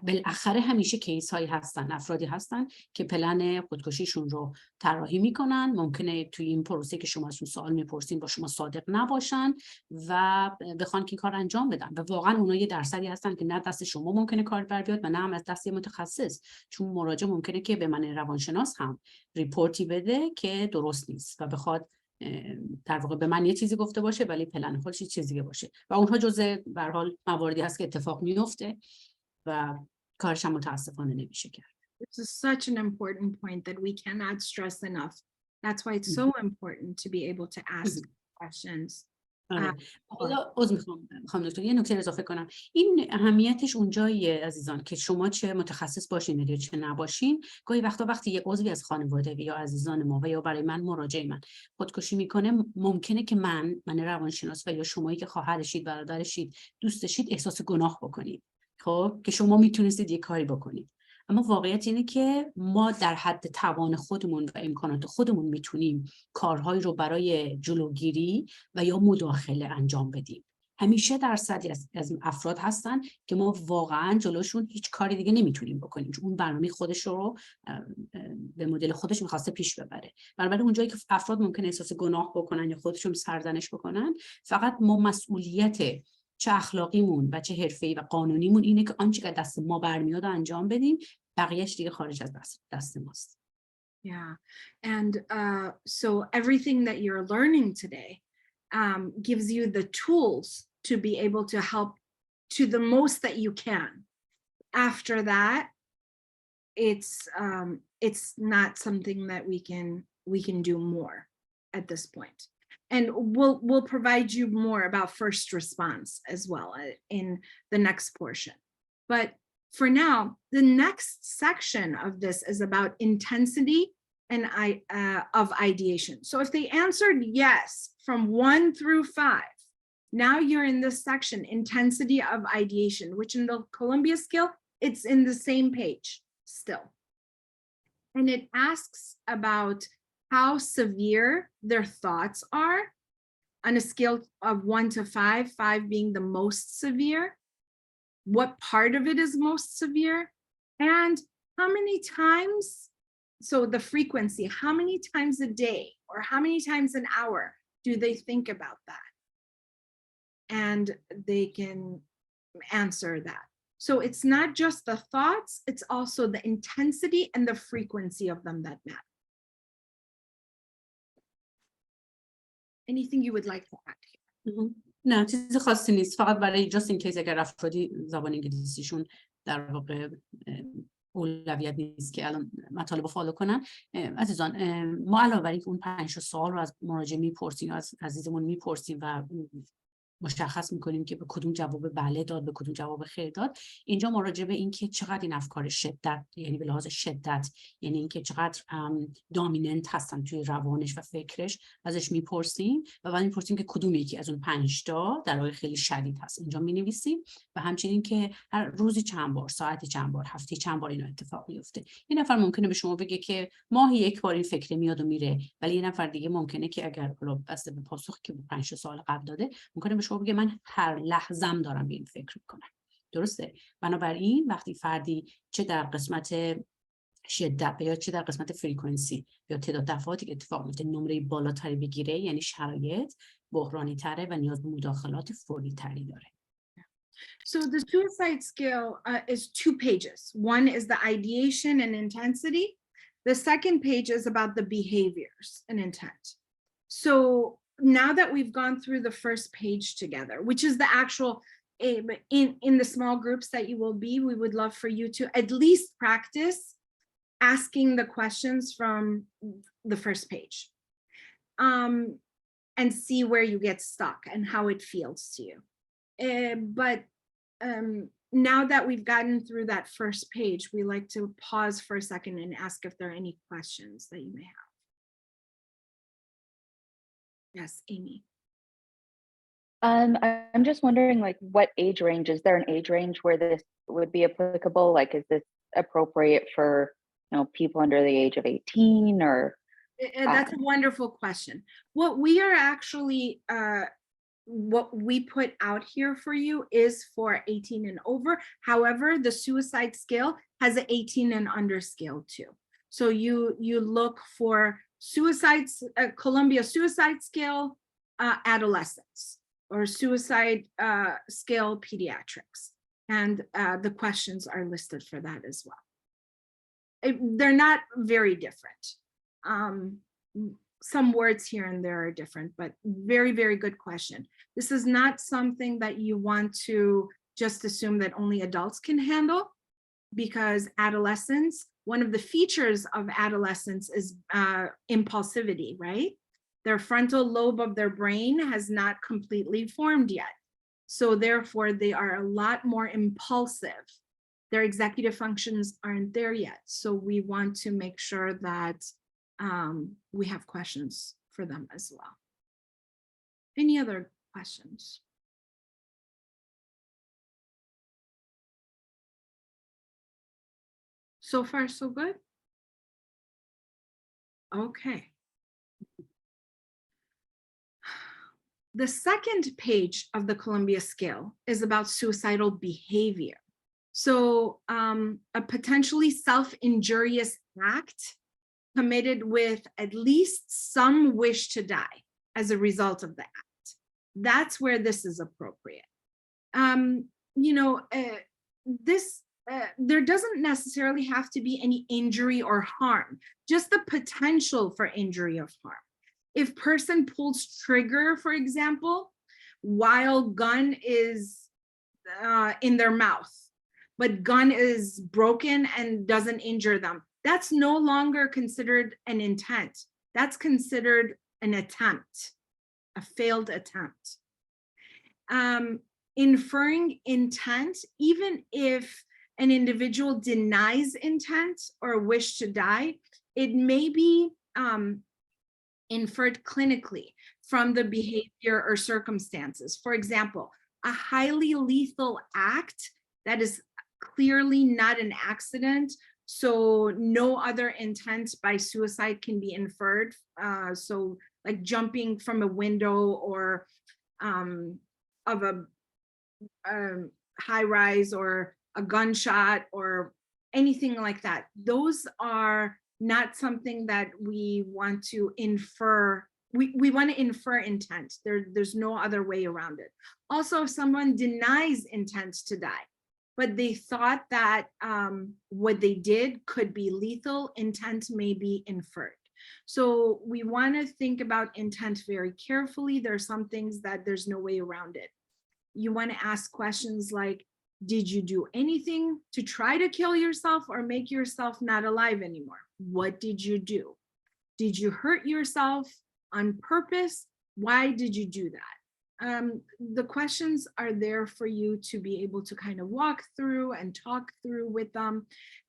بالاخره همیشه کیس هایی هستن، افرادی هستن که پلن خودکشیشون رو طراحی میکنن. ممکنه توی این پروسه که شما ازشون سوال میپرسین با شما صادق نباشن و بخوان که این کار انجام بدن و واقعا اونها یه درصدی هستن که نه دست شما ممکنه کار بر بیاد و نه هم از دست متخصص، چون مراجع ممکنه که به من روانشناس هم ریپورتی بده که درست نیست و بخواد در واقع به من یه چیزی گفته باشه ولی پلن خودش یه چیزی باشه و اونها جزء به هر حال مواردی هست که اتفاق میفته و کارش هم متاسفانه نمیشه کرد. This is such an important point that we cannot stress enough. That's why it's so important to be able to ask questions. حالا میخوام دکتر یه نکته اضافه کنم. این اهمیتش اونجاییه عزیزان که شما چه متخصص باشین یا چه نباشین، گاهی وقتی یه عضوی از خانواده یا عزیزان ما و یا برای من مراجع من خودکشی میکنه، ممکنه که من روانشناس و یا شمایی که خواهرشید، برادرشید، دوستشید احساس گناه بکنید، خب که شما میتونستید یه کاری بکنید. اما واقعیت اینه که ما در حد توان خودمون و امکانات خودمون میتونیم کارهایی رو برای جلوگیری و یا مداخله انجام بدیم. همیشه درصدی از افراد هستن که ما واقعا جلوشون هیچ کاری دیگه نمیتونیم بکنیم، چون اون برنامه خودش رو به مدل خودش میخواسته پیش ببره. بنابراین اونجایی که افراد ممکنه احساس گناه بکنن یا خودشون سرزنش بکنن، فقط ما مسئولیت چه اخلاقیمون و چه حرفه‌ای و قانونیمون اینه که آنچه که دست ما برمیاد انجام بدیم، بقیه‌اش دیگه خارج از دست ماست. Yeah, and so everything that you're learning today gives you the tools to be able to help to the most that you can. After that, it's not something that we can do more at this point. And we'll provide you more about first response as well in the next portion. But for now, the next section of this is about intensity and of ideation. So if they answered yes from 1 through 5, now you're in this section, intensity of ideation, which in the Columbia scale, it's in the same page still. And it asks about how severe their thoughts are on a scale of 1 to 5, 5 being the most severe, what part of it is most severe, and how many times, so the frequency, how many times a day or how many times an hour do they think about that? And they can answer that. So it's not just the thoughts, it's also the intensity and the frequency of them that matter. Anything you would like to add here? نه چیز خاصی نیست، فقط برای just in case اگر افرادی زبان انگلیسیشون در واقع اولویت نیست که الان مطالب فالو کنن. عزیزان ما علاوه بر اینکه اون 5 سوال رو از مراجع میپرسیم، از عزیزمون میپرسیم و مشخص میکنیم که به کدوم جواب بله داد، به کدوم جواب خیر داد. اینجا مراجعه به این که چقدر این افکار شدت، یعنی به لحاظ شدت، یعنی اینکه چقدر دامیننت هستن توی روانش و فکرش، ازش میپرسیم و بعد میپرسیم که کدوم یکی از اون 5 تا در واقع خیلی شدید هست. اینجا مینویسیم و همچنین که هر روزی چند بار، ساعتی چند بار، هفته چند بار این اتفاق میفته. یه نفر ممکنه به شما بگه که ماهی یک بار این فکر میاد و میره، ولی یه نفر دیگه ممکنه که اگر حالا بسته به پاسخی که 5 سال قبل داده، ممکنه به شما بگه من هر لحظه‌ام دارم به این فکر میکنم. درسته؟ بنابراین وقتی فردی چه در قسمت شدت یا چه در قسمت فرکانسی یا تعداد دفعاتی که اتفاق میفته نمره بالاتری بگیره، یعنی شرایط بحرانی تره و نیاز به مداخلات فوری تری داره. So the suicide scale is 2 pages. One is the ideation and intensity. The second page is about the behaviors and intent. So now that we've gone through the first page together, which is the actual, in the small groups that you will be, we would love for you to at least practice asking the questions from the first page and see where you get stuck and how it feels to you. But now that we've gotten through that first page, we like to pause for a second and ask if there are any questions that you may have. Yes, Amy. I'm just wondering, like, what age range, is there an age range where this would be applicable? Like, is this appropriate for, you know, people under the age of 18 or? That's a wonderful question. What we are actually, what we put out here for you is for 18 and over. However, the suicide scale has an 18 and under scale too. So you look for suicides, Columbia suicide scale adolescents, or suicide scale pediatrics. And the questions are listed for that as well. They're not very different. Some words here and there are different, but very, very good question. This is not something that you want to just assume that only adults can handle, because adolescence, one of the features of adolescence is impulsivity, right? Their frontal lobe of their brain has not completely formed yet. So therefore, they are a lot more impulsive. Their executive functions aren't there yet. So we want to make sure that we have questions for them as well. Any other questions? So far, so good? Okay. The second page of the Columbia scale is about suicidal behavior. So a potentially self-injurious act committed with at least some wish to die as a result of the act. That's where this is appropriate. You know, there doesn't necessarily have to be any injury or harm, just the potential for injury or harm. If person pulls trigger, for example, while gun is in their mouth, but gun is broken and doesn't injure them, that's no longer considered an intent. That's considered an attempt, a failed attempt. Inferring intent, even if an individual denies intent or wish to die, it may be inferred clinically from the behavior or circumstances. For example, a highly lethal act that is clearly not an accident, so no other intent by suicide can be inferred. So like jumping from a window or of a high rise or a gunshot or anything like that. Those are not something that we want to infer. We want to infer intent. There's no other way around it. Also, if someone denies intent to die, but they thought that what they did could be lethal, intent may be inferred. So we want to think about intent very carefully. There are some things that there's no way around it. You want to ask questions like, did you do anything to try to kill yourself or make yourself not alive anymore? What did you do? Did you hurt yourself on purpose? Why did you do that? the questions are there for you to be able to kind of walk through and talk through with them.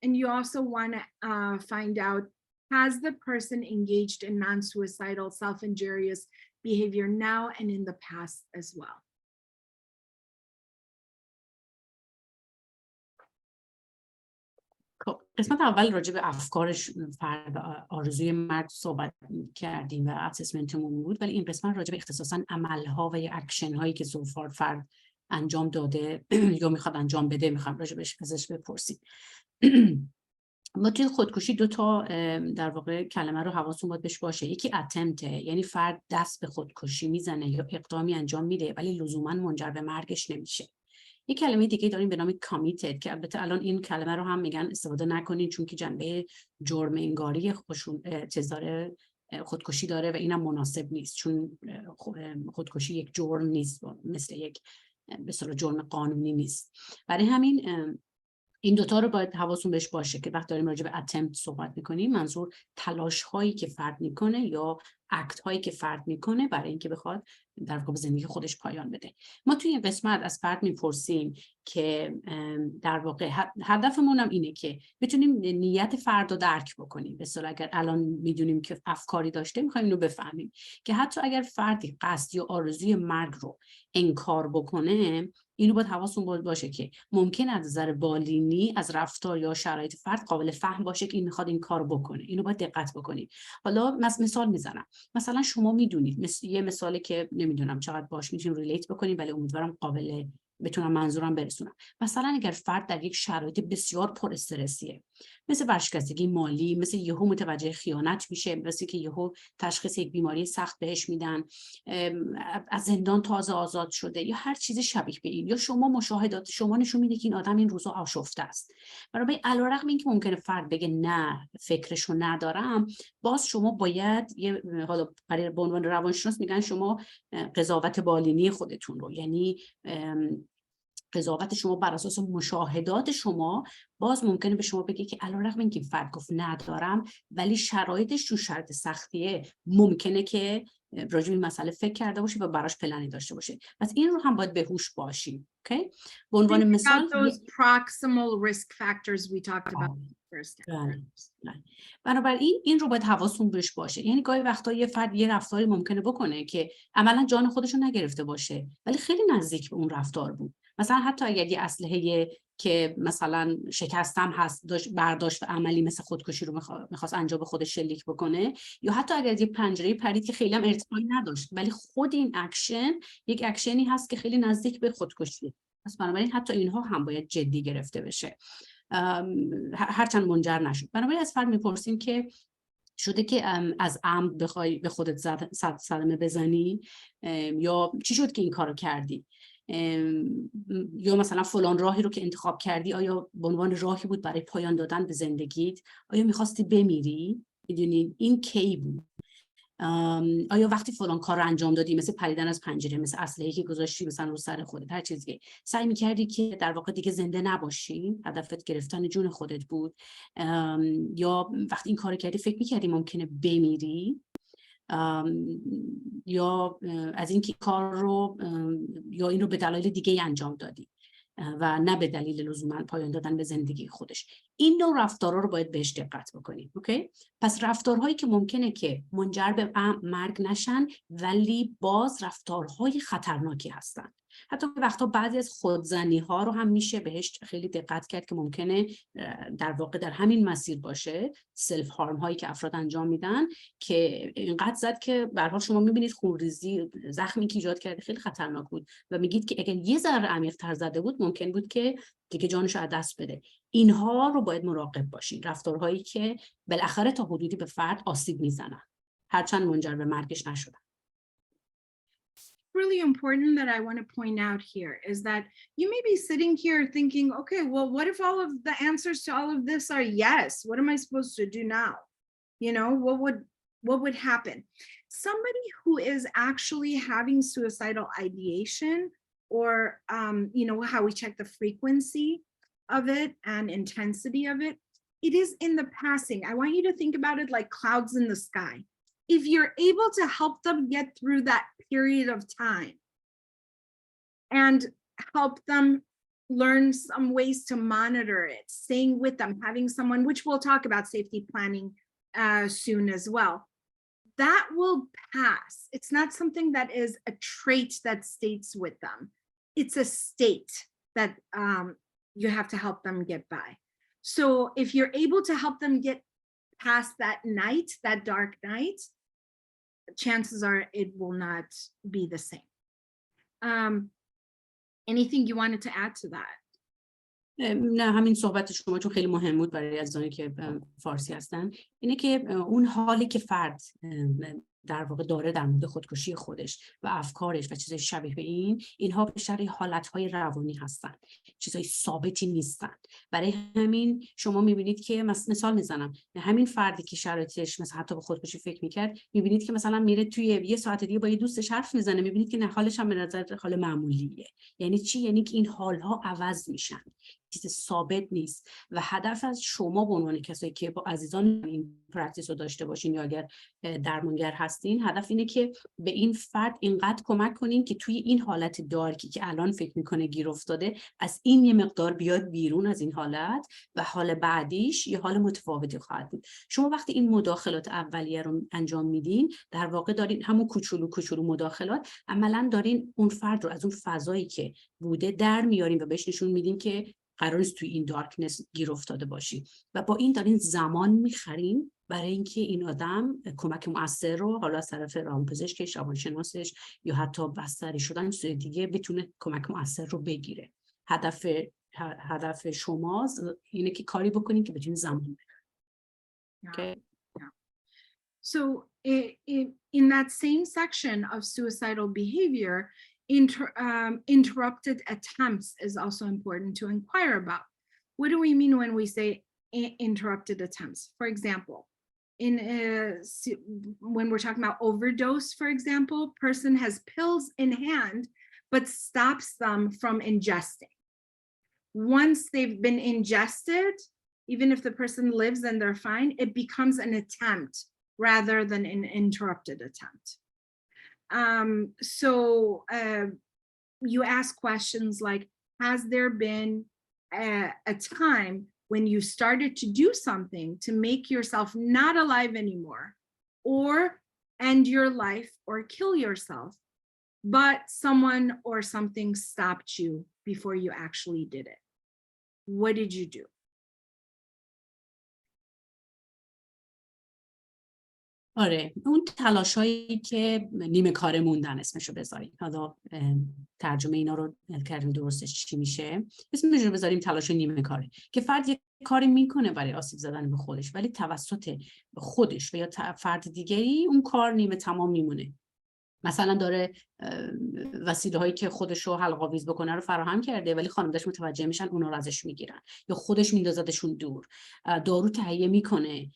And you also want to find out, has the person engaged in non-suicidal, self-injurious behavior now and in the past as well? خب قسمت اول راجع به افکارش فرد آرزوی مرد صحبت کردیم و اسسمنتمون بود، ولی این قسمت راجع به اختصاصا عملها و یا اکشن هایی که سوفار فرد انجام داده یا میخواد انجام بده میخوام راجع بهش ازش بپرسیم. ما توی خودکشی دو تا در واقع کلمه رو حواستون باید بهش باشه. یکی اتمپته، یعنی فرد دست به خودکشی میزنه یا اقدامی انجام میده ولی لزوما منجر به مرگش نمیشه. یک کلمه دیگه داریم به نام committed که البته الان این کلمه رو هم میگن استفاده نکنین چون که جنبه جرم انگاری خودکشی داره و اینم مناسب نیست، چون خودکشی یک جرم نیست، مثل یک به صورت جرم قانونی نیست. برای همین این دوتا رو باید حواسون بهش باشه که وقتی داریم راجع به attempt صحبت میکنیم منظور تلاش هایی که فرد میکنه یا اکت هایی که فرد میکنه برای اینکه بخواد در واقع زندگی خودش پایان بده. ما توی این قسمت از فرد میپرسیم که در واقع هدفمون هم اینه که بتونیم نیت فرد رو درک بکنیم. به اصطلاح اگر الان میدونیم که افکاری داشته میخوایم اینو بفهمیم که حتی اگر فردی قصد یا آرزوی مرگ رو انکار بکنه، اینو باید حواسون باشه که ممکن از نظر بالینی از رفتار یا شرایط فرد قابل فهم باشه که این میخواد این کار بکنه. اینو باید دقت بکنیم. حالا مثال میزنم. مثلا شما میدونید یه مثالی که نمیدونم چقدر باش میتونیم ریلیت بکنیم ولی امیدوارم قابل بتونم منظورم برسونم. مثلا اگر فرد در یک شرایط بسیار پر استرسیه، مثل ورشکستگی مالی، مثل یهو متوجه خیانت میشه، مثل که یهو تشخیص یک بیماری سخت بهش میدن، از زندان تازه آزاد شده یا هر چیز شبیه به این، یا شما مشاهدات شما نشون میده که این آدم این روزا آشفته است. برای علیرغم اینکه ممکنه فرد بگه نه فکرشو ندارم، باز شما باید حالا برای به عنوان روانشناس میگن شما قضاوت بالینی خودتون رو، یعنی قضاوت شما بر اساس مشاهدات شما باز ممکنه به شما بگه که علیرغم اینکه فرد گفت ندارم ولی شرایطش تو شرط سختیه، ممکنه که راجع به این مسئله فکر کرده باشه و براش پلنی داشته باشه. پس این رو هم باید به هوش باشیم. اوکی؟ به عنوان مثال those proximal risk factors we talked about first. بنابراین این رو باید حواستون بهش باشه. یعنی گاهی وقتا یه فرد یه رفتاری ممکنه بکنه که عملا جان خودش رو نگرفته باشه ولی خیلی نزدیک به اون رفتار بود. مثلا حتی اگر یه اسلحه که مثلا شکستم هست برداشت و عملی مثل خودکشی رو میخواست انجام به خودش شلیک بکنه، یا حتی اگر یه پنجره پرید که خیلی هم ارتفاعی نداشت ولی خود این اکشن یک اکشنی هست که خیلی نزدیک به خودکشی. پس بنابراین حتی اینها هم باید جدی گرفته بشه هرچند منجر نشد. بنابراین از فرد میپرسیم که شده که از عمد بخوای به خودت صدمه بزنی، یا چی شد که این کارو کردی، یا مثلا فلان راهی رو که انتخاب کردی آیا به عنوان راهی بود برای پایان دادن به زندگیت؟ آیا میخواستی بمیری؟ میدونی این کی بود؟ آیا وقتی فلان کار رو انجام دادی، مثل پریدن از پنجره، مثل اسلحه‌ای که گذاشتی مثلا رو سر خودت، هر چیزی سعی می‌کردی که در واقع دیگه زنده نباشی، هدفت گرفتن جون خودت بود، یا وقتی این کارو کردی فکر می‌کردی ممکنه بمیری، یا از اینکه کار رو یا این رو به دلایل دیگه انجام دادی و نه به دلیل لزوما پایان دادن به زندگی خودش. این نوع رفتارها رو باید بهش دقت بکنیم. اوکی؟ پس رفتارهایی که ممکنه که منجر به مرگ نشن ولی باز رفتارهای خطرناکی هستن. حتی وقتا بعضی از خودزنی ها رو هم میشه بهش خیلی دقت کرد که ممکنه در واقع در همین مسیر باشه، سلف هارم هایی که افراد انجام میدن که اینقدر زد که به هر حال شما میبینید خونریزی، زخمی که ایجاد کرده خیلی خطرناک بود و میگید که اگر یه ذره عمیق تر زده بود ممکن بود که دیگه جانش رو از دست بده. اینها رو باید مراقب باشین، رفتارهایی که بالاخره تا حدودی به فرد آسیب میزنن هرچند منجر به مرگش نشدن. Really important that I want to point out here is that you may be sitting here thinking, okay, well, what if all of the answers to all of this are yes? What am I supposed to do now? You know, what would happen? Somebody who is actually having suicidal ideation, or you know, how we check the frequency of it and intensity of it, it is in the passing. I want you to think about it like clouds in the sky. If you're able to help them get through that period of time, and help them learn some ways to monitor it, staying with them, having someone, which we'll talk about safety planning soon as well. That will pass. It's not something that is a trait that stays with them. It's a state that you have to help them get by. So if you're able to help them get past that night, that dark night, chances are it will not be the same. Anything you wanted to add to that? نه همین صحبت شما چون خیلی مهم بود برای عزیزانی که فارسی هستن، اینه که اون حالی که فرد در واقع داره در مورد خودکشی خودش و افکارش و چیزای شبیه به اینها بیشتر حالتهای روانی هستن، چیزای ثابتی نیستن. برای همین شما میبینید که مثال میزنم، همین فردی که شرایطش مثلا حتی به خودکشی فکر میکرد، میبینید که مثلا میره توی یه ساعت دیگه با یه دوستش حرف میزنه، میبینید که نه حالش هم به نظر حال معمولیه. یعنی چی؟ یعنی که این حالها عوض میشن، چیز ثابت نیست. و هدف از شما به عنوان کسایی که با عزیزان این پرکتیس رو داشته باشین یا اگر درمانگر هستین، هدف اینه که به این فرد اینقدر کمک کنین که توی این حالت دارکی که الان فکر میکنه گیر افتاده، از این یه مقدار بیاد بیرون از این حالت و حال بعدیش یه حال متفاوتی خواهد بود. شما وقتی این مداخلات اولیه رو انجام میدین، در واقع دارین همون کوچولو مداخلات، عملاً دارین اون فرد رو از اون فضایی که بوده در میارین و بهش نشون میدین که قرار است توی این دارکنس گیر افتاده باشی و با این دارین زمان میخرین برای اینکه این آدم کمک مؤثر رو حالا از طرف روانپزشکش، روانشناسش یا حتی بستری شدن سوی دیگه بتونه کمک مؤثر رو بگیره. هدف شما اینه که کاری بکنین که بتونین زمان بخرین. So in that same section of suicidal behavior, interrupted attempts is also important to inquire about. What do we mean when we say interrupted attempts? For example, when we're talking about overdose, for example, person has pills in hand but stops them from ingesting. Once they've been ingested, even if the person lives and they're fine, it becomes an attempt rather than an interrupted attempt. You ask questions like, has there been a time when you started to do something to make yourself not alive anymore, or end your life or kill yourself, but someone or something stopped you before you actually did it? What did you do? آره، اون تلاشایی که نیمه کاره موندن اسمشو بذاریم. حالا ترجمه اینا رو کردیم درستش چی میشه؟ اسمش رو بذاریم تلاش نیمه کاره، که فرد یک کاری میکنه برای آسیب زدن به خودش ولی توسط خودش و یا فرد دیگری اون کار نیمه تمام میمونه. مثلا داره وسیله هایی که خودشو حلق‌آویز بکنه رو فراهم کرده ولی خانواده‌اش متوجه میشن اونا رو ازش میگیرن، یا خودش میندازدشون دور. دارو تهیه میکنه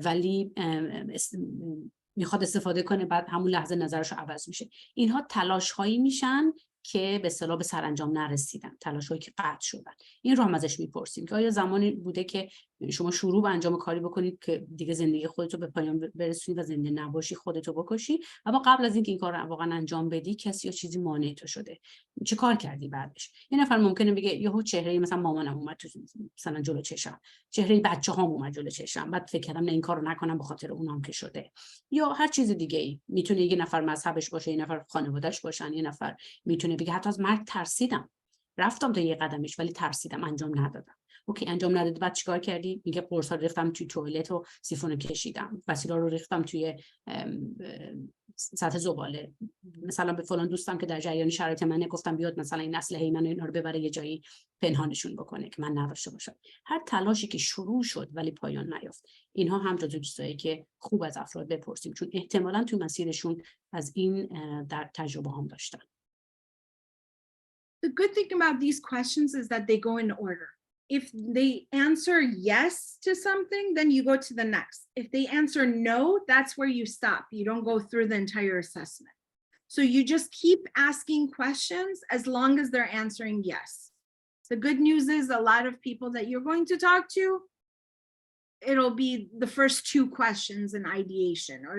ولی میخواد استفاده کنه، بعد همون لحظه نظرش عوض میشه. اینها تلاش هایی میشن که به اصطلاح به سرانجام نرسیدن، تلاش هایی که قطع شدن. این رو هم ازش میپرسیم که آیا زمانی بوده که شما شروع به انجام کاری بکنید که دیگه زندگی خودتو به پایان برسونی و زنده نباشی، خودتو بکشی، اما قبل از اینکه این کار رو واقعا انجام بدی کسی یا چیزی مانع تو شده، چه کار کردی بعدش؟ یه نفر ممکنه بگه یهو چهره مثلا مامانم اومد تو مثلا جلو چشم، چهره بچه‌هام اومد جلو چشم، بعد فکر کردم نه این کارو نکنم به خاطر اونام که شده. یا هر چیز دیگه‌ای، میتونه یه نفر مذهبش باشه، یه نفر خانواده‌اش باشن، یه نفر میتونه بگه حتی از مرگ ترسیدم، رفتم تا یه قدمش ولی ترسیدم انجام ندادم. اوکی، انجام ندادی، بعد چیکار کردی؟ میگه قرصا رو ریختم توی توالت و سیفون رو کشیدم، وسیله رو ریختم توی سطح زباله، مثلا به فلان دوستم که در جریان شرایط منه گفتم بیاد مثلا این اسلحه منو اینا رو ببره یه جایی پنهانشون بکنه که من نداشته باشم. هر تلاشی که شروع شد ولی پایان نیافت، اینها هم جزو چیزایی که خوب از افراد بپرسیم، چون احتمالاً توی مسیرشون از این در تجربه هم داشتن. The good thing about these questions is that they go in order. If they answer yes to something, then you go to the next. If they answer no, that's where you stop. You don't go through the entire assessment. So you just keep asking questions as long as they're answering yes. The good news is a lot of people that you're going to talk to, it'll be the first two questions in ideation or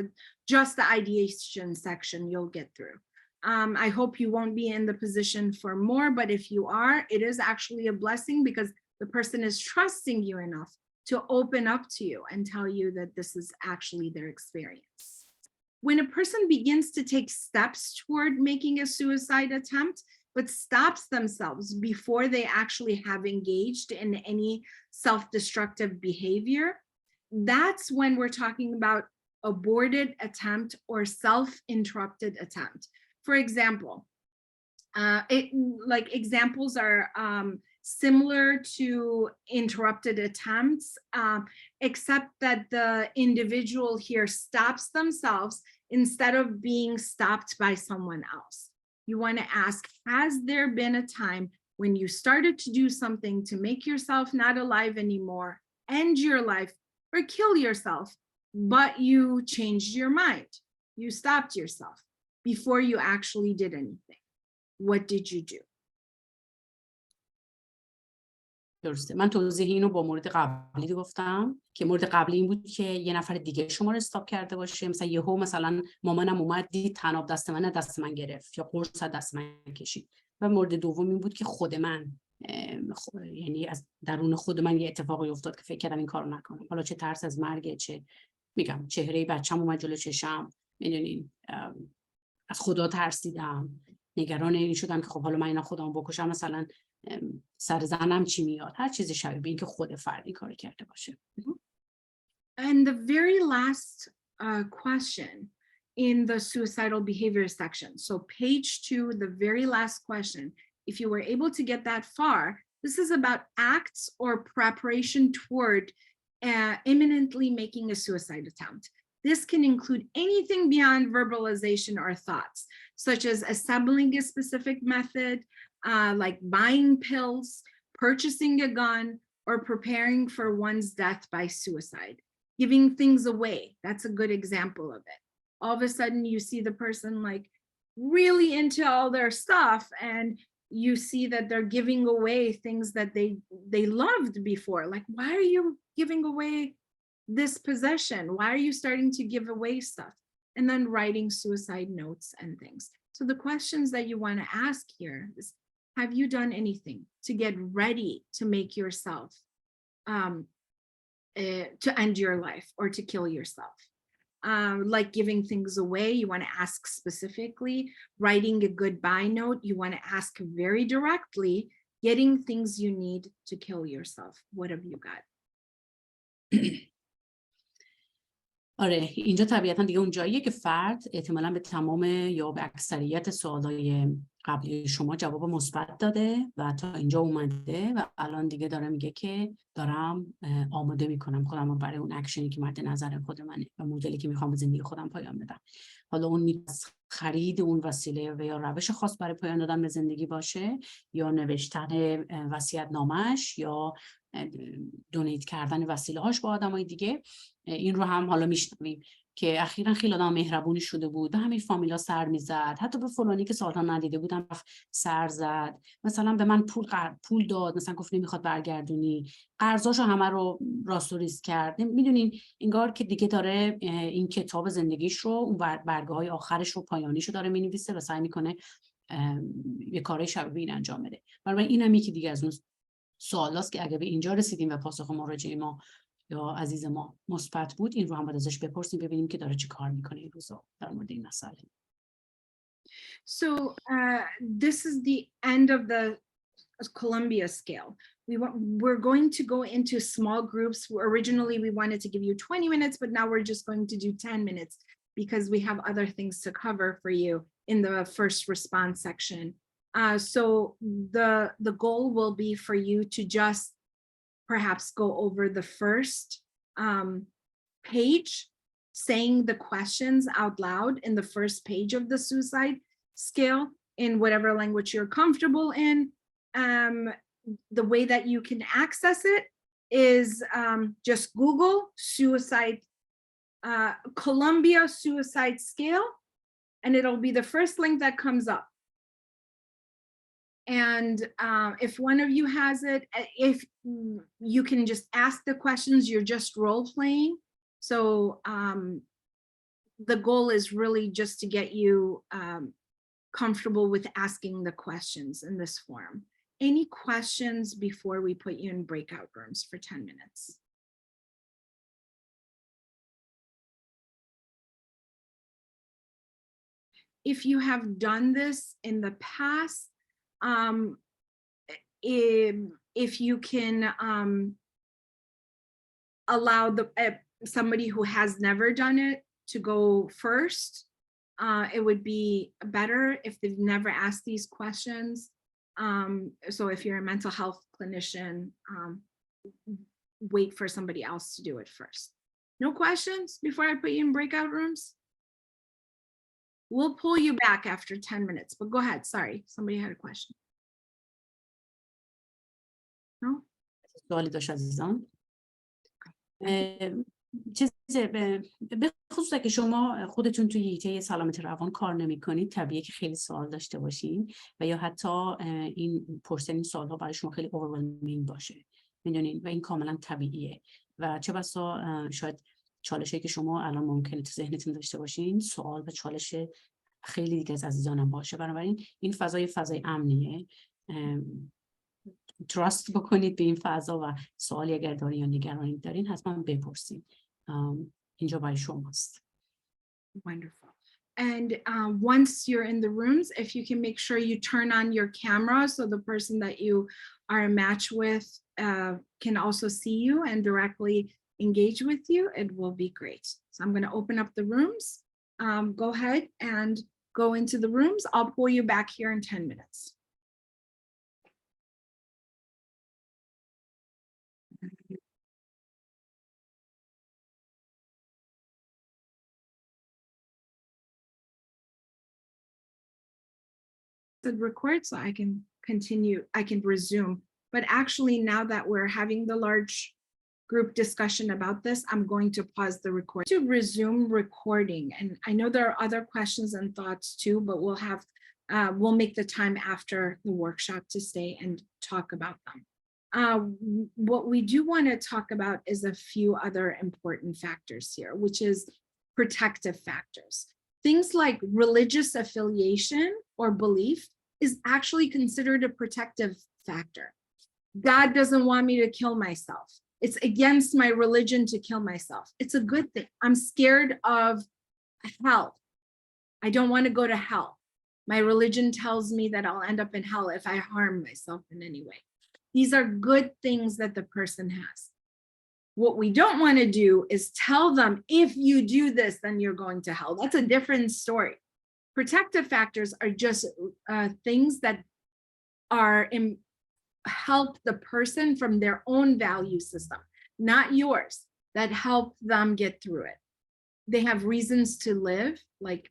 just the ideation section you'll get through. I hope you won't be in the position for more, but if you are, it is actually a blessing because the person is trusting you enough to open up to you and tell you that this is actually their experience. When a person begins to take steps toward making a suicide attempt, but stops themselves before they actually have engaged in any self-destructive behavior, that's when we're talking about aborted attempt or self-interrupted attempt. For example, examples are similar to interrupted attempts, except that the individual here stops themselves instead of being stopped by someone else. You want to ask, has there been a time when you started to do something to make yourself not alive anymore, end your life, or kill yourself, but you changed your mind? You stopped yourself before you actually did anything. What did you do? درسته. من توضیح اینو با مورد قبلی گفتم که مورد قبلی این بود که یه نفر دیگه شما رو استاپ کرده باشه، مثلا مامانم اومد دید تناب دست من گرفت یا قرص دست من کشید. و مورد دوم این بود که خود من یعنی از درون خود من یه اتفاقی افتاد که فکر کردم این کارو نکنم. حالا چه ترس از مرگ، چه میگم چهره بچه‌م اومد جلو چشم، میدونین از خدا ترسیدم، نگران این شدم که خب حالا من اینا خودم بکشم، مثلا سر زنم چی میاد، هر چیزی شبیه به این که خود فردی کار کرده باشه. And the very last question in the suicidal behavior section, so page 2, the very last question, if you were able to get that far, this is about acts or preparation toward imminently making a suicide attempt. This can include anything beyond verbalization or thoughts, such as assembling a specific method, like buying pills, purchasing a gun, or preparing for one's death by suicide. Giving things away, that's a good example of it. All of a sudden you see the person like really into all their stuff, and you see that they're giving away things that they loved before. Like, why are you giving away this possession? Why are you starting to give away stuff? And then writing suicide notes and things. So the questions that you want to ask here is, have you done anything to get ready to make yourself, to end your life or to kill yourself? Like giving things away, you want to ask specifically. Writing a goodbye note, you want to ask very directly. Getting things you need to kill yourself. What have you got? آره، اینجا طبیعتا دیگه اون جاییه که فرد احتمالاً به تمام یا به اکثریت سوالای قبلی شما جواب مثبت داده و تا اینجا اومده و الان دیگه داره میگه که دارم آماده میکنم خودم رو برای اون اکشنی که مد نظر خود منه و مدلی که میخوام به زندگی خودم پایان بدم. حالا اون خرید اون وسیله و یا روش خاص برای پایان دادن به زندگی باشه، یا نوشتن وصیت‌نامه‌اش، یا دونیت کردن وسیله هاش با آدمای دیگه. این رو هم حالا میشنویم که اخیراً خیلی آدم مهربونی شده بود، به همین فامیلا سر میزد، حتی به فلانی که سالها ندیده بودم سر زد، مثلا به من پول داد، مثلا گفت نمیخواد برگردونی، قرضاشو همه رو راست و ریز کرد. میدونین انگار که دیگه داره این کتاب زندگیش رو، اون برگه های آخرش رو، پایانیش رو داره مینویسه و سعی میکنه یه کارهای شبیه این انجام بده. برای این هم یکی دیگه از اون سوالاست که اگه به اینجا رسیدیم و پاسخ مراجعه ما یا عزیز ما مثبت بود، این رو هم باید ازش بپرسیم ببینیم که داره چی کار میکنه این روزا در مورد این مسئله. So this is the end of the Columbia scale. We're going to go into small groups. Originally we wanted to give you 20 minutes, but now we're just going to do 10 minutes because we have other things to cover for you in the first response section. So the goal will be for you to just perhaps go over the first page, saying the questions out loud in the first page of the suicide scale in whatever language you're comfortable in. The way that you can access it is just Google suicide, Columbia suicide scale, and it'll be the first link that comes up. And if one of you has it, if you can just ask the questions, you're just role playing. So the goal is really just to get you comfortable with asking the questions in this forum. Any questions before we put you in breakout rooms for 10 minutes? If you have done this in the past, if you can allow somebody who has never done it to go first, it would be better if they've never asked these questions. So if you're a mental health clinician, wait for somebody else to do it first. No questions before I put you in breakout rooms? We'll pull you back after 10 minutes, but go ahead. Sorry, somebody had a question. No? سوالی داشت عزیزان. به خصوص که شما خودتون توی حیطه سلامت روان کار نمی کنید، طبیعیه که خیلی سوال داشته باشین و یا حتی این پرسیدن این سوال‌ها برای شما خیلی overwhelming باشه، میدونین، و این کاملا طبیعیه. و چه بسا شاید چالشی که شما الان ممکنه تو ذهنتون داشته باشین سوال و چالش خیلی دیگه از عزیزانم باشه. بنابراین این فضای امنیه. تراست بکنید به این فضا و سوالی اگر دارین یا نگرانی دارین حتما بپرسید. اینجا برای شماست. Wonderful. And once you're in the rooms, if you can make sure you turn on your camera so the person that you are a match with can also see you and directly engage with you, it will be great. So I'm going to open up the rooms. Go ahead and go into the rooms. I'll pull you back here in 10 minutes. Record so I can continue, I can resume. But actually now that we're having the large group discussion about this, I'm going to pause the record to resume recording. And I know there are other questions and thoughts too, but we'll make the time after the workshop to stay and talk about them. What we do want to talk about is a few other important factors here, which is protective factors. Things like religious affiliation or belief is actually considered a protective factor. God doesn't want me to kill myself. It's against my religion to kill myself. It's a good thing. I'm scared of hell. I don't want to go to hell. My religion tells me that I'll end up in hell if I harm myself in any way. These are good things that the person has. What we don't want to do is tell them, if you do this, then you're going to hell. That's a different story. Protective factors are just things that are help the person from their own value system, not yours, that help them get through it. They have reasons to live. Like,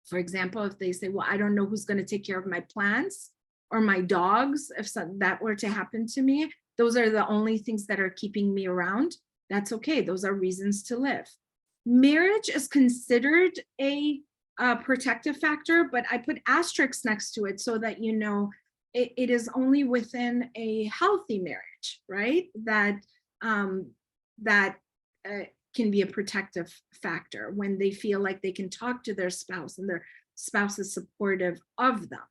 for example, if they say, well, I don't know who's going to take care of my plants or my dogs, if that were to happen to me, those are the only things that are keeping me around. That's okay. Those are reasons to live. Marriage is considered a protective factor, but I put asterisks next to it so that you know it is only within a healthy marriage, right? That can be a protective factor when they feel like they can talk to their spouse and their spouse is supportive of them.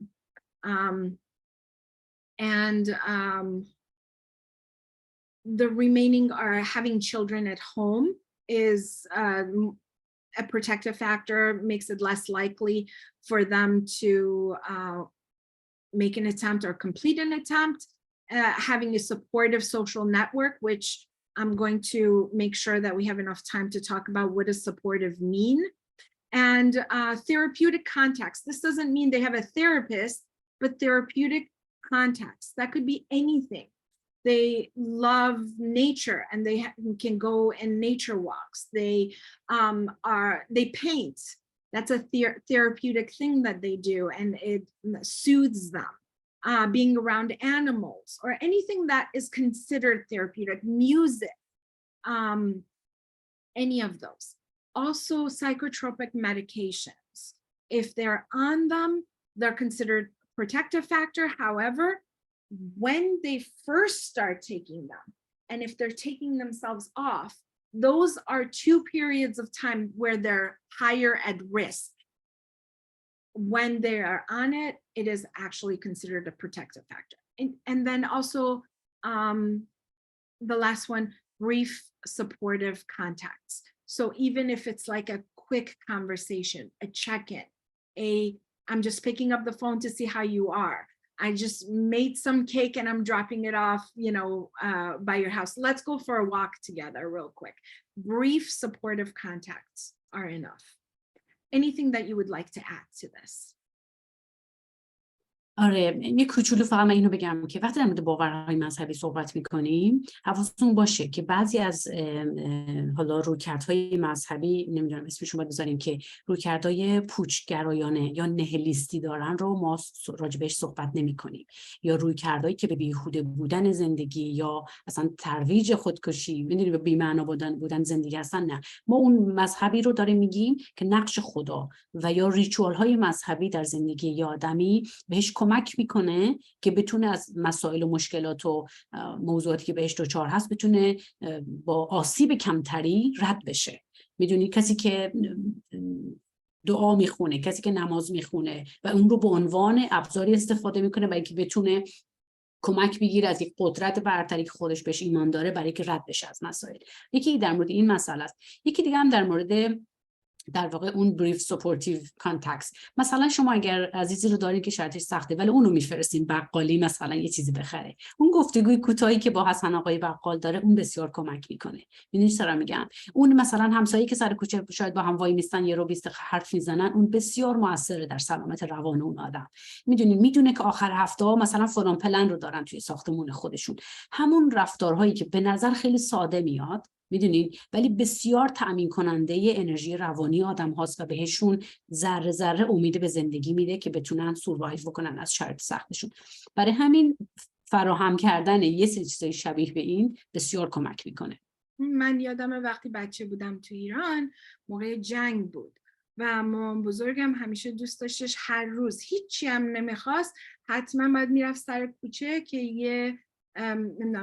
The remaining are having children at home is a protective factor, makes it less likely for them to make an attempt or complete an attempt. Having a supportive social network, which I'm going to make sure that we have enough time to talk about what does supportive mean. And therapeutic contacts. This doesn't mean they have a therapist, but therapeutic contacts. That could be anything. They love nature and they can go in nature walks. They paint. That's a therapeutic thing that they do, and it soothes them. Being around animals or anything that is considered therapeutic, music, any of those. Also psychotropic medications. If they're on them, they're considered protective factor. However, when they first start taking them, and if they're taking themselves off, those are 2 periods of time where they're higher at risk. when they are on it, it is actually considered a protective factor. And then also the last one, brief supportive contacts. So even if it's like a quick conversation, a check-in, I'm just picking up the phone to see how you are. I just made some cake and I'm dropping it off, by your house. Let's go for a walk together real quick. Brief supportive contacts are enough. Anything that you would like to add to this? آره، یه کوچولو فقط من اینو بگم که وقتی در مورد باورهای مذهبی صحبت میکنیم حواستون باشه که بعضی از حالا رویکردهای مذهبی، نمیدونم اسمشون باید بذاریم، که رویکردهای پوچگرایانه یا نهلیستی دارن رو ما راجبش صحبت نمی کنیم، یا رویکردهایی که به بیهوده بودن زندگی یا اصلا ترویج خودکشی، میدونی، به بی‌معنا بودن زندگی هستن. نه، ما اون مذهبی رو داریم میگیم که نقش خدا و یا ریچوال های مذهبی در زندگی یه آدمی بهش کمک میکنه که بتونه از مسائل و مشکلات و موضوعاتی که بهش دچار هست بتونه با آسیب کمتری رد بشه. میدونی، کسی که دعا میخونه، کسی که نماز میخونه و اون رو به عنوان ابزاری استفاده میکنه برای اینکه بتونه کمک بگیره از یک قدرت برتری که خودش بهش ایمان داره برای که رد بشه از مسائل. یکی در مورد این مسئله است. یکی دیگه هم در مورد در واقع اون brief supportive contacts. مثلا شما اگر عزیزی رو دارین که شرطش سخته ولی اونو میفرستین بقالی مثلا یه چیزی بخره، اون گفتگوی کوتاهی که با حسن آقای بقال داره اون بسیار کمک میکنه. میدونی چرا میگم؟ اون مثلا همسایه‌ای که سر کوچه شاید با هم وای میستن یه رو 20 حرف میزنن، اون بسیار موثره در سلامت روان اون آدم. میدونه که آخر هفته ها مثلا فلان پلن رو دارن توی ساختمون خودشون. همون رفتارهایی که به نظر خیلی ساده میاد، میدونین، ولی بسیار تأمین کننده انرژی روانی آدم هاست و بهشون ذره ذره امید به زندگی میده که بتونن سوروایو بکنن از شرایط سختشون. برای همین فراهم کردن یه سری چیزای شبیه به این بسیار کمک میکنه. من یادم وقتی بچه بودم تو ایران موقع جنگ بود و مامان بزرگم همیشه دوست داشتش هر روز هیچی هم نمیخواست حتما باید میرفت سر کوچه که یه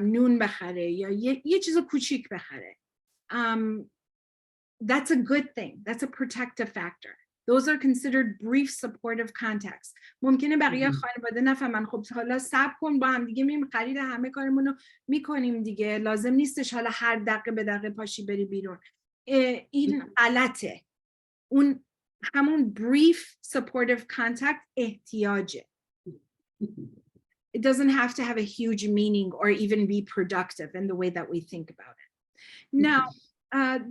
نون بخره یا یه چیز کوچیک بخره. That's a good thing. That's a protective factor. Those are considered brief supportive contacts. ممکنه بقیه خانواده نفهمن خب حالا صبر کن با هم دیگه میریم خرید همه کارمون رو میکنیم دیگه، لازم نیستش حالا هر دقیقه به دقیقه پاشی بری بیرون. این غلطه. اون همون brief supportive contact احتیاجه. It doesn't have to have a huge meaning or even be productive in the way that we think about it. Now,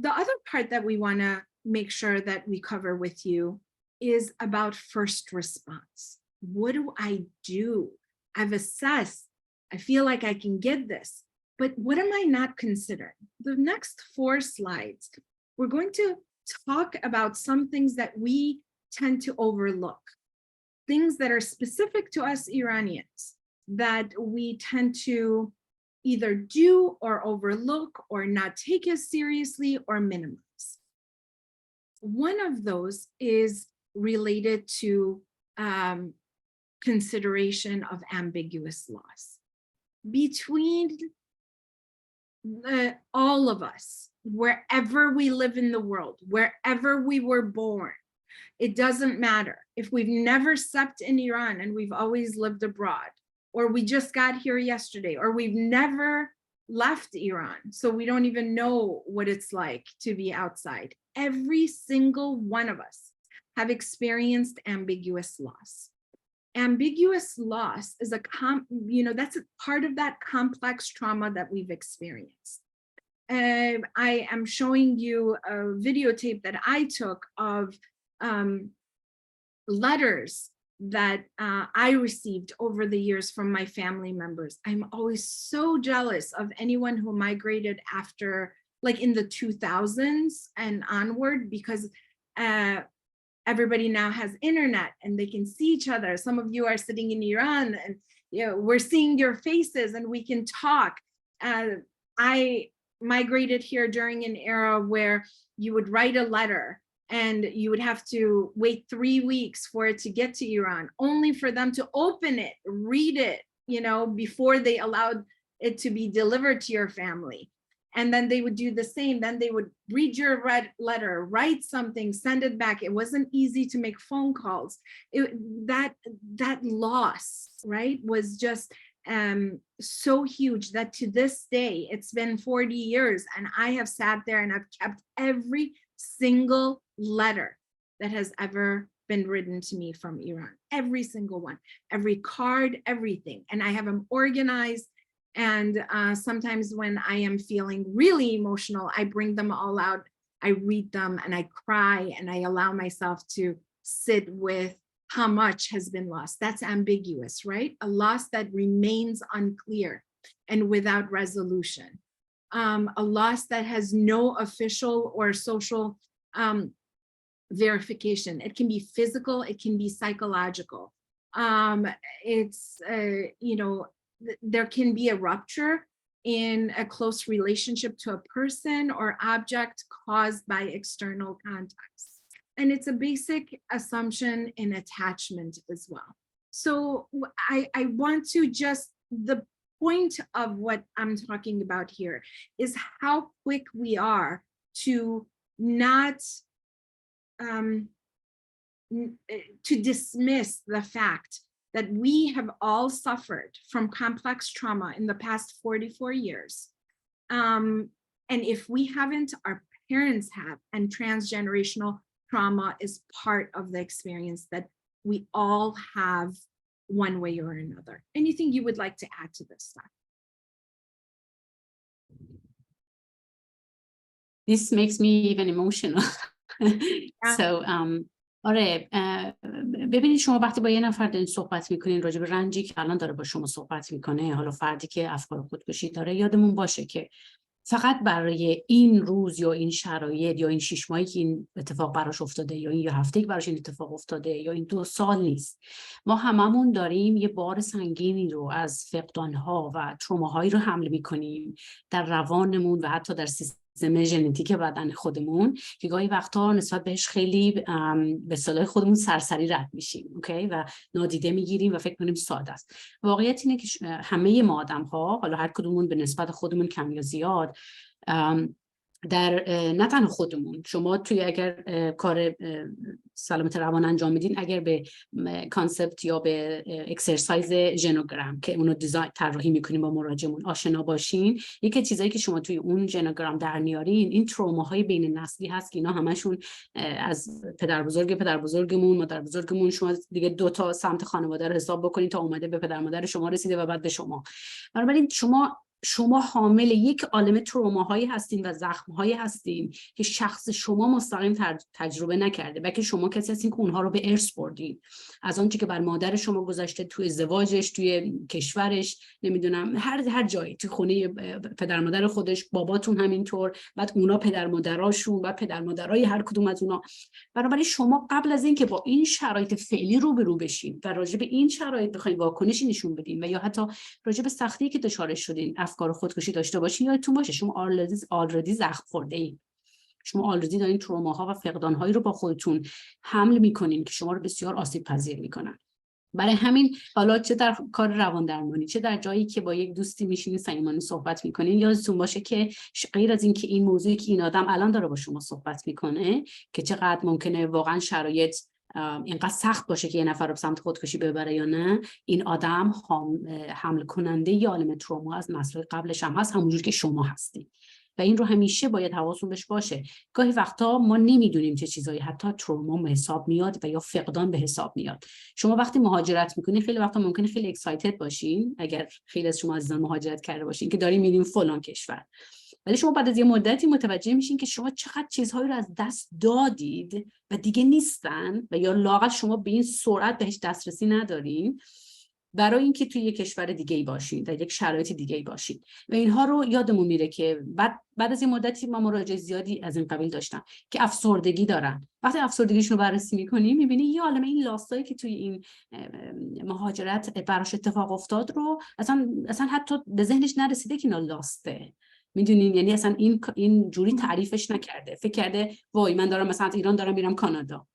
the other part that we want to make sure that we cover with you is about first response. What do I do? I've assessed. I feel like I can get this, but what am I not considering? The next 4 slides, we're going to talk about some things that we tend to overlook, things that are specific to us Iranians, that we tend to either do or overlook or not take as seriously or minimize. One of those is related to consideration of ambiguous loss. Between all of us, wherever we live in the world, wherever we were born, it doesn't matter. If we've never stepped in Iran and we've always lived abroad, or we just got here yesterday, or we've never left Iran, so we don't even know what it's like to be outside. Every single one of us have experienced ambiguous loss. Ambiguous loss is that's a part of that complex trauma that we've experienced. I am showing you a videotape that I took of letters that I received over the years from my family members. I'm always so jealous of anyone who migrated after, like in the 2000s and onward, because everybody now has internet and they can see each other. Some of you are sitting in Iran and we're seeing your faces and we can talk. I migrated here during an era where you would write a letter and you would have to wait 3 weeks for it to get to Iran, only for them to open it, read it, before they allowed it to be delivered to your family. And then they would do the same. Then they would read your letter, write something, send it back. It wasn't easy to make phone calls. That loss, right, was just so huge that to this day, it's been 40 years, and I have sat there and I've kept every single letter that has ever been written to me from Iran, every single one, every card, everything. And I have them organized. And sometimes when I am feeling really emotional, I bring them all out, I read them, and I cry, and I allow myself to sit with how much has been lost. That's ambiguous, right? A loss that remains unclear and without resolution. A loss that has no official or social verification. It can be physical, it can be psychological. It's, you know, there can be a rupture in a close relationship to a person or object caused by external contexts. And it's a basic assumption in attachment as well. So I want to just, the point of what I'm talking about here is how quick we are to not, to dismiss the fact that we have all suffered from complex trauma in the past 44 years. And if we haven't, our parents have, and transgenerational trauma is part of the experience that we all have one way or another. Anything you would like to add to this stuff? This makes me even emotional. So آره ببینید شما وقتی با یه نفر دارین صحبت میکنین راجع به رنجی که الان داره با شما صحبت میکنه، حالا فردی که افکار خودکشی داره، یادمون باشه که فقط برای این روز یا این شرایط یا این 6 ماهی که این اتفاق براش افتاده یا این هفته‌ای که براش این اتفاق افتاده یا این 2 سال نیست. ما هممون داریم یه بار سنگینی رو از فقدان‌ها و تروماهایی رو حمل میکنیم در روانمون و حتی در سیستم ژنتیک بدن خودمون که گاهی وقتا نسبت بهش خیلی به اصطلاح خودمون سرسری رد میشیم، اوکی، و نادیده میگیریم و فکر کنیم ساده است. واقعیت اینه که همه ما آدم‌ها، حالا هر کدومون به نسبت خودمون کم یا زیاد، در نه تنها خودمون، شما توی اگر کار سلامت روان انجام میدین، اگر به کانسپت یا به اکسرسایز ژنوگرام که اونو دیزاین طراحی میکنیم با مراجعمون آشنا باشین، یکی چیزایی که شما توی اون ژنوگرام در میارین این تروماهای بین نسلی هست که اینا همشون از پدر بزرگمون، مادر بزرگمون، شما دیگه 2 تا سمت خانواده رو حساب بکنین تا اومده به پدر مادر شما رسیده و بعد به شما. بنابراین شما حامل یک عالمه تروماهایی هستین و زخم‌هایی هستین که شخص شما مستقیم تجربه نکرده، بلکه شما کسی هستین که اونها رو به ارث بردین از آنچه که بر مادر شما گذشته، توی ازدواجش، توی کشورش، نمیدونم هر جایی، توی خونه پدر مادر خودش، باباتون همینطور، بعد اونا پدر مادراشون، بعد پدر مادرای هر کدوم از اونا. بنابراین شما قبل از اینکه با این شرایط فعلی روبرو بشین و راجع به این شرایط بخواید واکنشی نشون بدین و یا حتی راجع به سختی که دچارش شدین افکار خودکشی داشته باشین، یادتون باشه شما آلردی زخم خورده اید. شما آلردی دارین تروماها و فقدانهایی رو با خودتون حمل میکنین که شما رو بسیار آسیب پذیر میکنن. برای همین حالا چه در کار روان درمانی، چه در جایی که با یک دوستی میشینین صمیمانه صحبت میکنین، یادتون باشه که غیر از این که این موضوعی که این آدم الان داره با شما صحبت میکنه که چقدر ممکنه واقعا شرایط اینقدر سخت باشه که یه نفر رو به سمت خودکشی ببره یا نه، این آدم حمل کننده یه عالمه تروما از نسل قبلش هم هست، همونجور که شما هستی و این رو همیشه باید حواسون بهش باشه. گاهی وقتا ما نمیدونیم چه چیزایی حتی تروما به حساب میاد و یا فقدان به حساب میاد. شما وقتی مهاجرت میکنین خیلی وقتا ممکنه خیلی اکسایتد باشین، اگر خیلی از شما عزیزان مهاجرت کرده باشین که داریم میریم فلان کشور، ولی شما بعد از یه مدتی متوجه میشین که شما چقدر چیزهایی رو از دست دادید و دیگه نیستن و یا لااقل شما به این سرعت بهش دسترسی ندارین برای اینکه توی یک کشور دیگه‌ای باشین، در یک شرایط دیگه‌ای باشین و اینها رو یادمون میره که بعد از این مدتی ما مراجعه زیادی از این قبیل داشتم که افسردگی دارن. وقتی افسردگیشون رو بررسی می‌کنی می‌بینی یه عالمه این لاستایی که توی این مهاجرت براش اتفاق افتاد رو اصلا حتی به ذهنش نرسیده که اینا لاسته. میدونین، یعنی اصلا این جوری تعریفش نکرده، فکر کرده وای من دارم مثلا از ایران دارم میرم کانادا.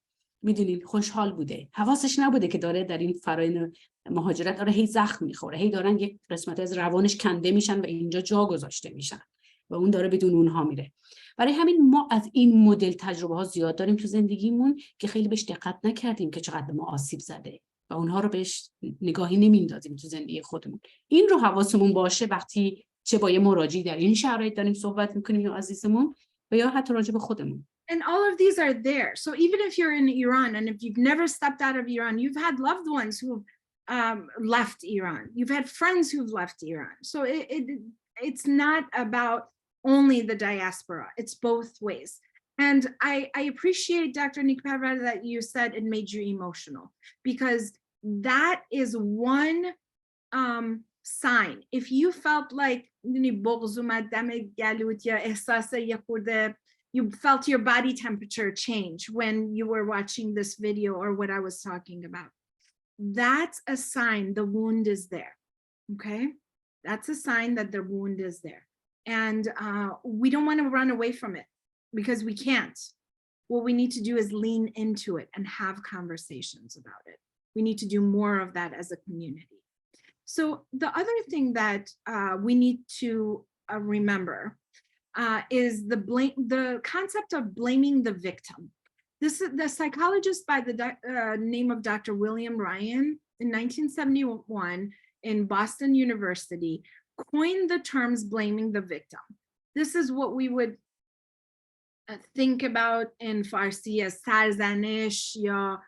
میدونین خوشحال بوده، حواسش نبوده که داره در این فرآیند مهاجرت داره هی زخم میخوره، هی دارن یک قسمت از روانش کنده میشن و اینجا جا گذاشته میشن و اون داره بدون اونها میره. برای همین ما از این مدل تجربه ها زیاد داریم تو زندگیمون که خیلی بهش دقت نکردیم که چقدر به ما آسیب زده و اونها رو بهش نگاهی نمیندازیم تو زندگی خودمون. این رو حواسمون باشه وقتی چه با یه مراجعی در این شرایط داریم صحبت میکنیم یا عزیزمون و یا حتی راجع به خودمون. And all of these are there. So even if you're in Iran and if you've never stepped out of Iran, you've had loved ones who've left Iran. You've had friends who've left Iran. So it's not about only the diaspora. It's both ways. And I appreciate, Dr. Nikparvar, that you said it made you emotional, because that is one sign. If you felt like you felt your body temperature change when you were watching this video or what I was talking about, that's a sign the wound is there. Okay, that's a sign that the wound is there. And we don't want to run away from it because we can't. What we need to do is lean into it and have conversations about it. We need to do more of that as a community. So the other thing that we need to remember is the concept of blaming the victim. This is the psychologist by the name of Dr. William Ryan in 1971 in Boston University coined the terms blaming the victim. This is what we would think about in Farsi as سرزنش یا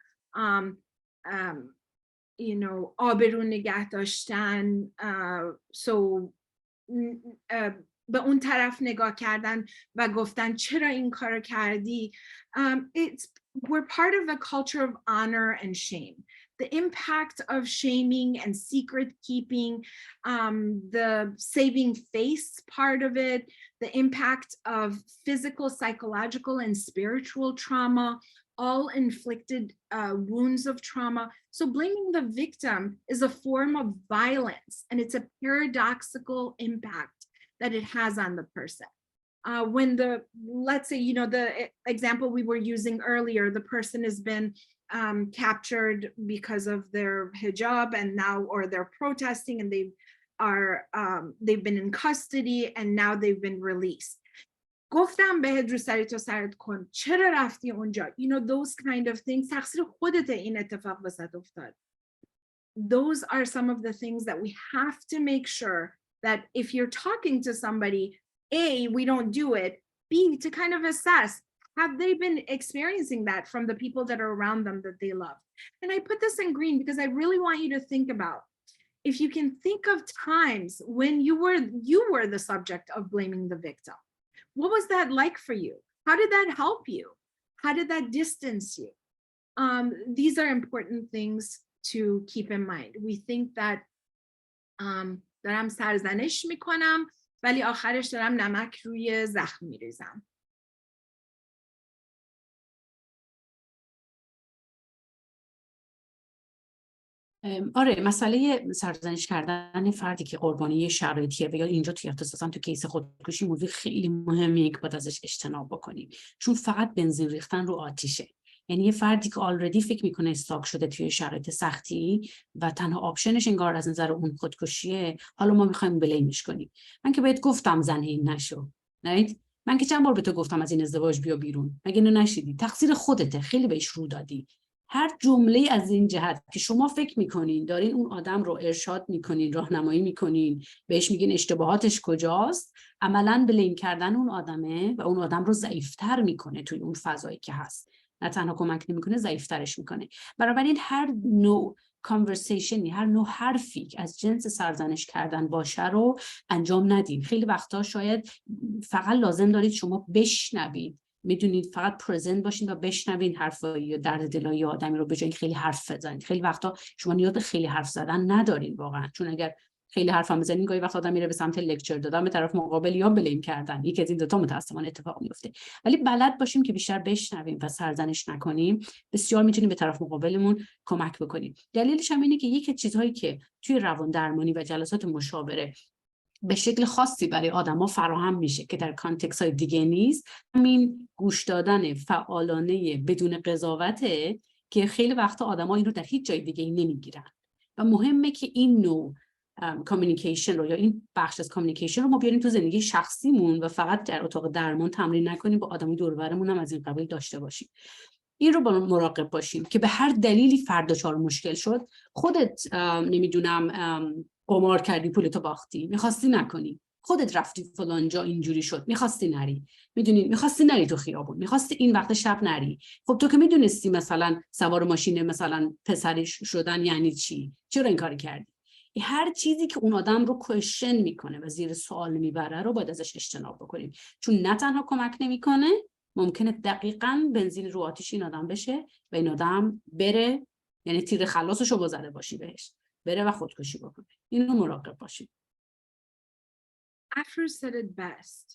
you know, آبرو نگه داشتن. So به اون طرف نگاه کردن و گفتن چرا این کارو کردی. We're part of a culture of honor and shame. The impact of shaming and secret keeping, the saving face part of it, the impact of physical, psychological, and spiritual trauma, all inflicted wounds of trauma. So blaming the victim is a form of violence, and it's a paradoxical impact that it has on the person. When let's say, you know, the example we were using earlier, the person has been captured because of their hijab and now, or they're protesting and they've been in custody and now they've been released. گفتم بهت رو سری تو سرت کن، چرا رفتی اونجا؟ You know, those kind of things. تقصیر خودته این اتفاق واسط افتاد. Those are some of the things that we have to make sure that if you're talking to somebody, A, we don't do it, B, to kind of assess, have they been experiencing that from the people that are around them that they love? And I put this in green because I really want you to think about, if you can think of times when you were the subject of blaming the victim. What was that like for you? How did that help you? How did that distance you? These are important things to keep in mind. We think that دارم سرزنش میکنم ولی آخرش دارم نمک روی زخم میریزم. آره، مسئله سرزنش کردن فردی که قربانی شرایطیه و یا اینجا توی اختصاصا تو کیس خودکشی موضوع خیلی مهمیه که باید ازش اجتناب بکنیم، چون فقط بنزین ریختن رو آتیشه. یعنی یه فردی که آلردی فکر میکنه استاک شده توی شرایط سختی و تنها آپشنش انگار از نظر اون خودکشیه، حالا ما میخوایم بلیمش کنیم. من که بهت گفتم زن این نشو، نه؟ من که چند بار به تو گفتم از این ازدواج بیا بیرون، مگه اینو نشیدی؟ تقصیر خودته، خیلی بهش رو دادی. هر جمله از این جهت که شما فکر میکنین دارین اون آدم رو ارشاد میکنین، راهنمایی میکنین، بهش میگین اشتباهاتش کجاست، عملاً بلیم کردن اون آدمه و اون آدم رو ضعیفتر میکنه توی اون فضایی که هست. نه تنها کمک نمیکنه، ضعیفترش میکنه. بنابراین هر نوع کانورسیشنی، هر نوع حرفی از جنس سرزنش کردن باشه رو انجام ندین. خیلی وقتا شاید فقط لازم دارید شما بشنوید، میدونید، فقط پرزنت باشین و بشنوین حرفایی یا درد دلای آدمی رو، به جای خیلی حرف بزنید. خیلی وقتا شما نیاز خیلی حرف زدن ندارین واقعا، چون اگر خیلی حرف هم بزنین گاهی وقت آدم میره به سمت لکچر دادن به طرف مقابل یا بلیم کردن. یکی از این دو تا متأسفانه اتفاق میفته. ولی بلد باشیم که بیشتر بشنویم و سرزنش نکنیم، بسیار میتونیم به طرف مقابلمون کمک بکنیم. دلیلش هم اینه که یک چیزهایی که توی روان درمانی و جلسات مشاوره به شکل خاصی برای آدما فراهم میشه که در کانتکست های دیگه نیست، همین گوش دادن فعالانه بدون قضاوته که خیلی وقتا آدما این رو در هیچ جای دیگه نمیگیرن و مهمه که این نوع کامیونیکیشن رو یا این بخش از کامیونیکیشن رو ما بیاریم تو زندگی شخصیمون و فقط در اتاق درمان تمرین نکنیم، با آدمی دور و برمون هم از این قبیل داشته باشیم. این رو با مراقب باشیم که به هر دلیلی فردا چهار مشکل شد، خودت نمیدونم قمار کردی پولتو باختی، میخواستی نکنی، خودت رفتی فلان جا اینجوری شد، میخواستی نری، میدونی میخواستی نری تو خیابون، میخواستی این وقت شب نری. خب تو که میدونستی مثلا سوار ماشین مثلا پسری شدن یعنی چی، چرا این کاری کردی؟ هر چیزی که اون آدم رو کوئشن میکنه و زیر سوال میبره رو باید ازش اجتناب بکنیم، چون نه تنها کمک نمیکنه، ممکنه دقیقاً بنزین رو آتیش این آدم بشه و این آدم بره، یعنی تیر خلاصش رو بزنه باشی بهش، بره و خودکشی بکنه. این رو مراقب باشیم. Afro said it best.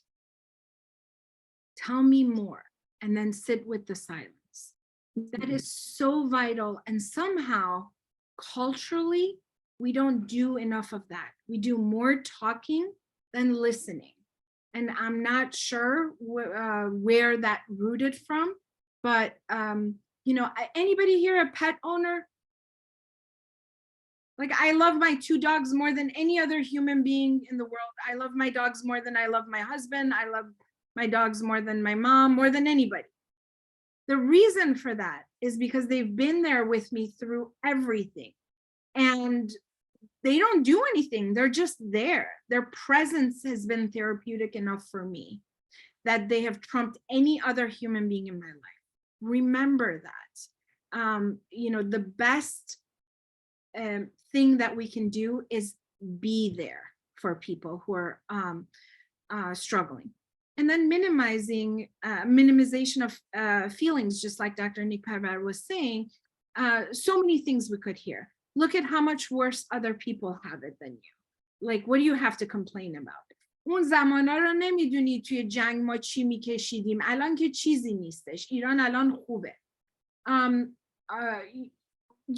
Tell me more, and then sit with the silence. That is so vital, and somehow, culturally, we don't do enough of that. We do more talking than listening. And I'm not sure where that rooted from, but you know, anybody here a pet owner? Like, I love my 2 dogs more than any other human being in the world. I love my dogs more than I love my husband. I love my dogs more than my mom, more than anybody. The reason for that is because they've been there with me through everything. And they don't do anything. They're just there. Their presence has been therapeutic enough for me that they have trumped any other human being in my life. Remember that. You know, the best thing that we can do is be there for people who are struggling. And then minimization of feelings, just like Dr. Nick Parvar was saying, so many things we could hear. Look at how much worse other people have it than you. Like, what do you have to complain about? اون زمانا رو نمیدونی توی جنگ ما چی میکشیدیم، الان که چیزی نیستش، ایران الان خوبه.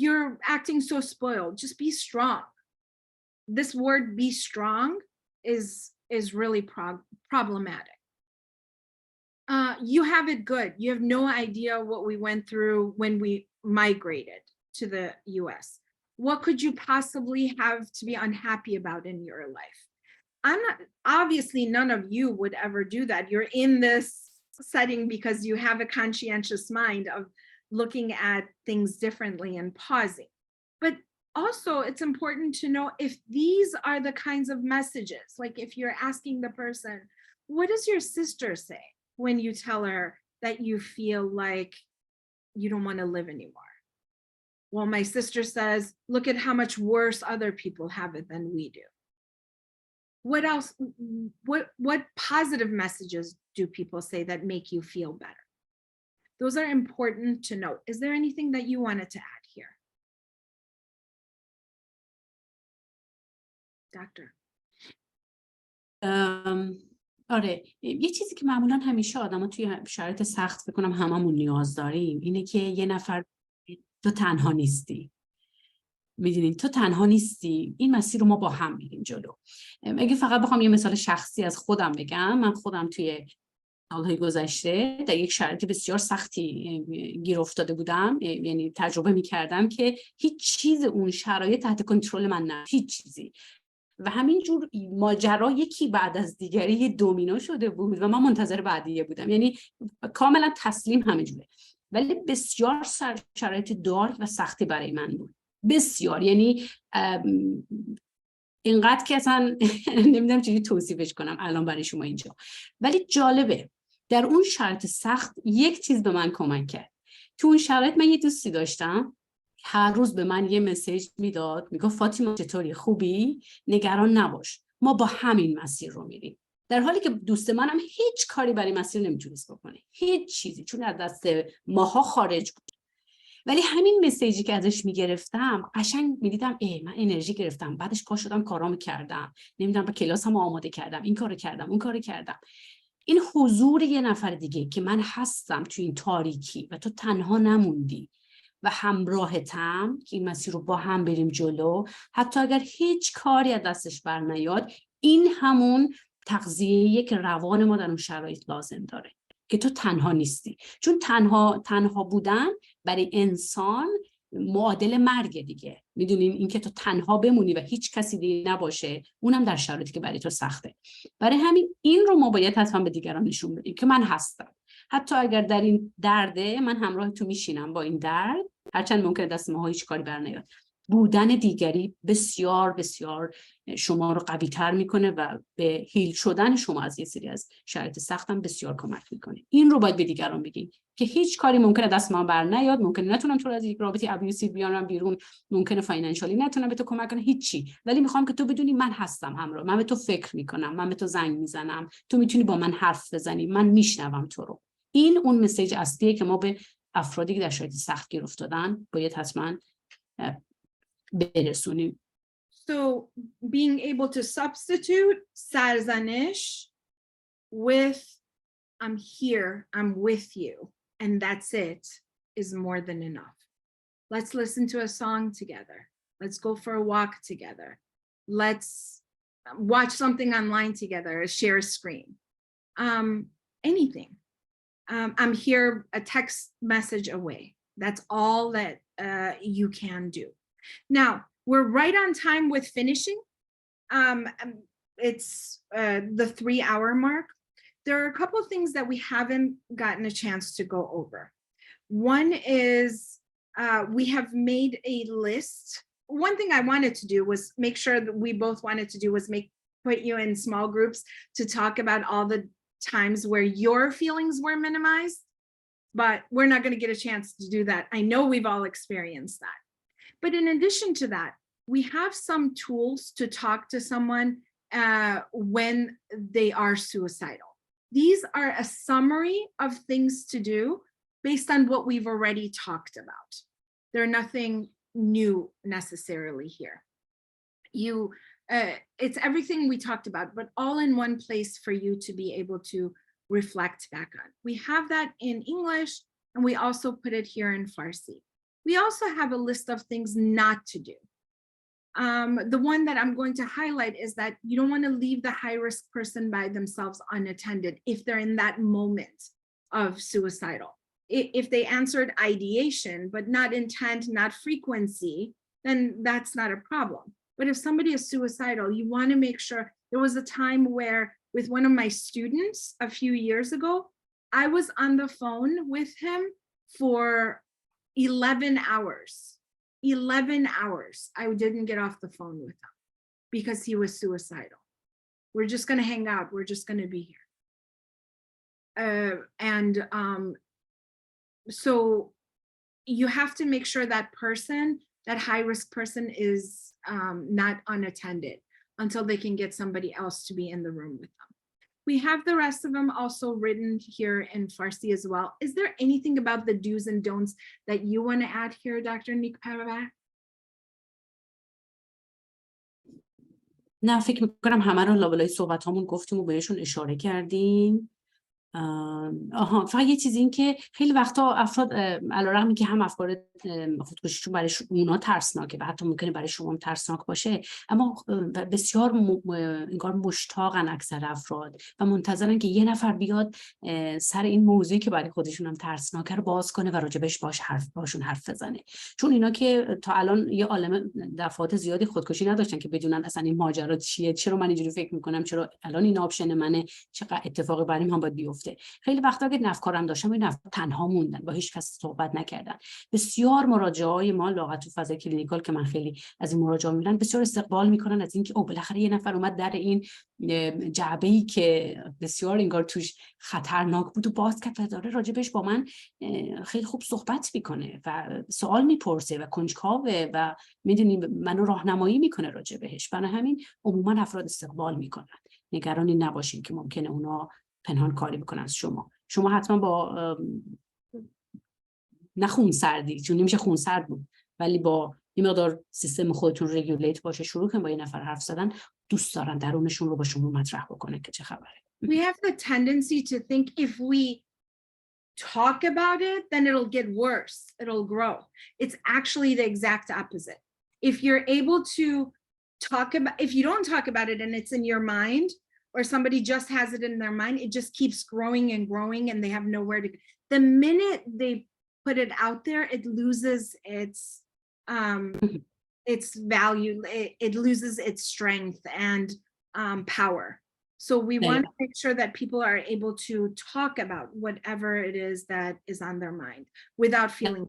You're acting so spoiled. Just be strong. This word "be strong" is really problematic. You have it good. You have no idea what we went through when we migrated to the US. What could you possibly have to be unhappy about in your life? I'm not, obviously none of you would ever do that. You're in this setting because you have a conscientious mind of looking at things differently and pausing. But also it's important to know if these are the kinds of messages, like if you're asking the person, what does your sister say when you tell her that you feel like you don't want to live anymore? Well, my sister says, look at how much worse other people have it than we do. What else? What positive messages do people say that make you feel better? Those are important to note. Is there anything that you wanted to add here? Doctor. آره، یه چیزی که معمولا همیشه آدم ها توی شرایط سخت فکر کنم هممون نیاز داریم اینه که یه نفر تو تنها نیستی. میدونین تو تنها نیستی، این مسیر رو ما با هم میریم جلو. اگه فقط بخوام یه مثال شخصی از خودم بگم، من خودم توی سالهای گذشته در یک شرایط بسیار سختی گیر افتاده بودم، یعنی تجربه میکردم که هیچ چیز اون شرایط تحت کنترل من نه، هیچ چیزی. و همینجور ماجرا یکی بعد از دیگری یه دومینو شده بود و من منتظر بعدیه بودم، یعنی کاملا تسلیم همینجوره. ولی بسیار شرایط دارک و سختی برای من بود، بسیار، یعنی اینقدر که اصلا نمیدونم چجوری توصیفش کنم الان برای شما اینجا. ولی جالبه در اون شرایط سخت یک چیز به من کمک کرد. تو اون شرایط من یه دوستی داشتم هر روز به من یه مسیج میداد، میگفت فاطیما چطوری، خوبی؟ نگران نباش، ما با همین مسیر رو میریم. در حالی که دوست منم هیچ کاری برای مسیر نمیتونست بکنه، هیچ چیزی، چون از دست ماها خارج بود. ولی همین مسیجی که ازش میگرفتم قشنگ میدیدم من انرژی گرفتم، بعدش پا شدم کارامو کردم، نمیدونم با کلاسمو آماده کردم، این کارو کردم اون کارو کردم. این حضور یه نفر دیگه که من هستم تو این تاریکی و تو تنها نموندی و همراهتم که این مسیر رو با هم بریم جلو، حتی اگر هیچ کاری از دستش بر نیاد، این همون تغذیه‌ایه که روان ما در اون شرایط لازم داره، که تو تنها نیستی. چون تنها بودن برای انسان معادل مرگ دیگه. میدونین این که تو تنها بمونی و هیچ کسی دیگه نباشه، اونم در شرایطی که برای تو سخته. برای همین این رو ما باید حتما به دیگران نشون بدیم که من هستم، حتی اگر در این درده من همراه تو میشینم با این درد، هرچند ممکنه دست ما هیچ کاری بر نیاد. بودن دیگری بسیار بسیار شما رو قوی تر میکنه و به هیل شدن شما از یه سری از شرایط سختم بسیار کمک میکنه. این رو باید به دیگران بگیم که هیچ کاری ممکنه دست ما بر نیاد، ممکنه نتونم تو از یک رابطه ابیوسیو بیارم بیرون، ممکنه فاینانشالی نتونم به تو کمک کنم، هیچی، ولی میخوام که تو بدونی من هستم همراه، من به تو فکر میکنم، من به تو زنگ میزنم، تو میتونی با من حرف بزنی، من میشنوم تو رو. این اون مسیج اصلیه که ما به افرادی که در شرایط سخت گیر افتادن باید حتما برسونیم. So being able to substitute سرزنش with I'm here, I'm with you, and that's it is more than enough. Let's listen to a song together. Let's go for a walk together. Let's watch something online together, share a screen. Anything. I'm here a text message away. That's all that you can do. Now, we're right on time with finishing. It's the 3-hour mark. There are a couple of things that we haven't gotten a chance to go over. One is we have made a list. One thing I wanted to do was make sure that we both wanted to do was put you in small groups to talk about all the times where your feelings were minimized, but we're not going to get a chance to do that. I know we've all experienced that. But in addition to that, we have some tools to talk to someone when they are suicidal. These are a summary of things to do based on what we've already talked about. They're nothing new necessarily here. It's everything we talked about, but all in one place for you to be able to reflect back on. We have that in English, and we also put it here in Farsi. We also have a list of things not to do. The one that I'm going to highlight is that you don't want to leave the high-risk person by themselves unattended if they're in that moment of suicidal. If they answered ideation, but not intent, not frequency, then that's not a problem. But if somebody is suicidal, you want to make sure. There was a time where with one of my students a few years ago, I was on the phone with him for 11 hours. 11 hours. I didn't get off the phone with him because he was suicidal. We're just going to hang out. We're just going to be here. So you have to make sure that person, that high-risk person is not unattended until they can get somebody else to be in the room with them. We have the rest of them also written here in Farsi as well. Is there anything about the do's and don'ts that you want to add here, Dr. Nikparava? نه، فکر میکنم همه رو لابلای صحبت هامون گفتیم و بهشون اشاره کردیم. فقط یه چیزی این که خیلی وقتا افراد علیرغم اینکه هم افکار خودکشیشون برای اونا ترسناکه و حتی ممکنه برای شما هم ترسناک باشه، اما بسیار انگار مشتاقن اکثر افراد و منتظرن که یه نفر بیاد سر این موضوعی که برای خودشون هم ترسناکه رو باز کنه و راجبش باشون حرف بزنه. چون اینا که تا الان یه عالمه دفعات زیادی خودکشی نداشتن که بدونن اصلا این ماجرا چیه، چرا من اینجوری فکر میکنم، چرا الان این آپشن منه، چقدر اتفاقی برای من باید بیفته. خیلی وقتا که نفکارم داشتم این تنها موندن، با هیچ کس صحبت نکردن. بسیار مراجعای ما لاغت تو فضای کلینیکال که من خیلی از این مراجعا میبینم بسیار استقبال میکنن از اینکه بالاخره یه نفر اومد در این جعبه‌ای که بسیار انگار توش خطرناک بود و باز کرد و داره راجبش با من خیلی خوب صحبت میکنه و سوال میپرسه و کنجکاوه و میدونی منو راهنمایی میکنه راجبش. برای همین عموما افراد استقبال میکنن. نگرانی نباشین که ممکنه اونا پنهان کاری بکنن از شما حتما با نه خونسردی، چون نمیشه خونسرد بود، ولی با این مقدار سیستم خودتون رگولیت باشه، شروع کنید با یه نفر حرف زدن. دوست دارن درونشون رو با شما مطرح بکنه که چه خبره. We have the tendency to think if we talk about it, then it'll get worse, it'll grow. It's actually the exact opposite. If you're able to talk about, if you don't talk about it and it's in your mind, or somebody just has it in their mind, it just keeps growing and growing and they have nowhere to. The minute they put it out there, it loses its value, it loses its strength and power. So we want to make sure that people are able to talk about whatever it is that is on their mind without feeling.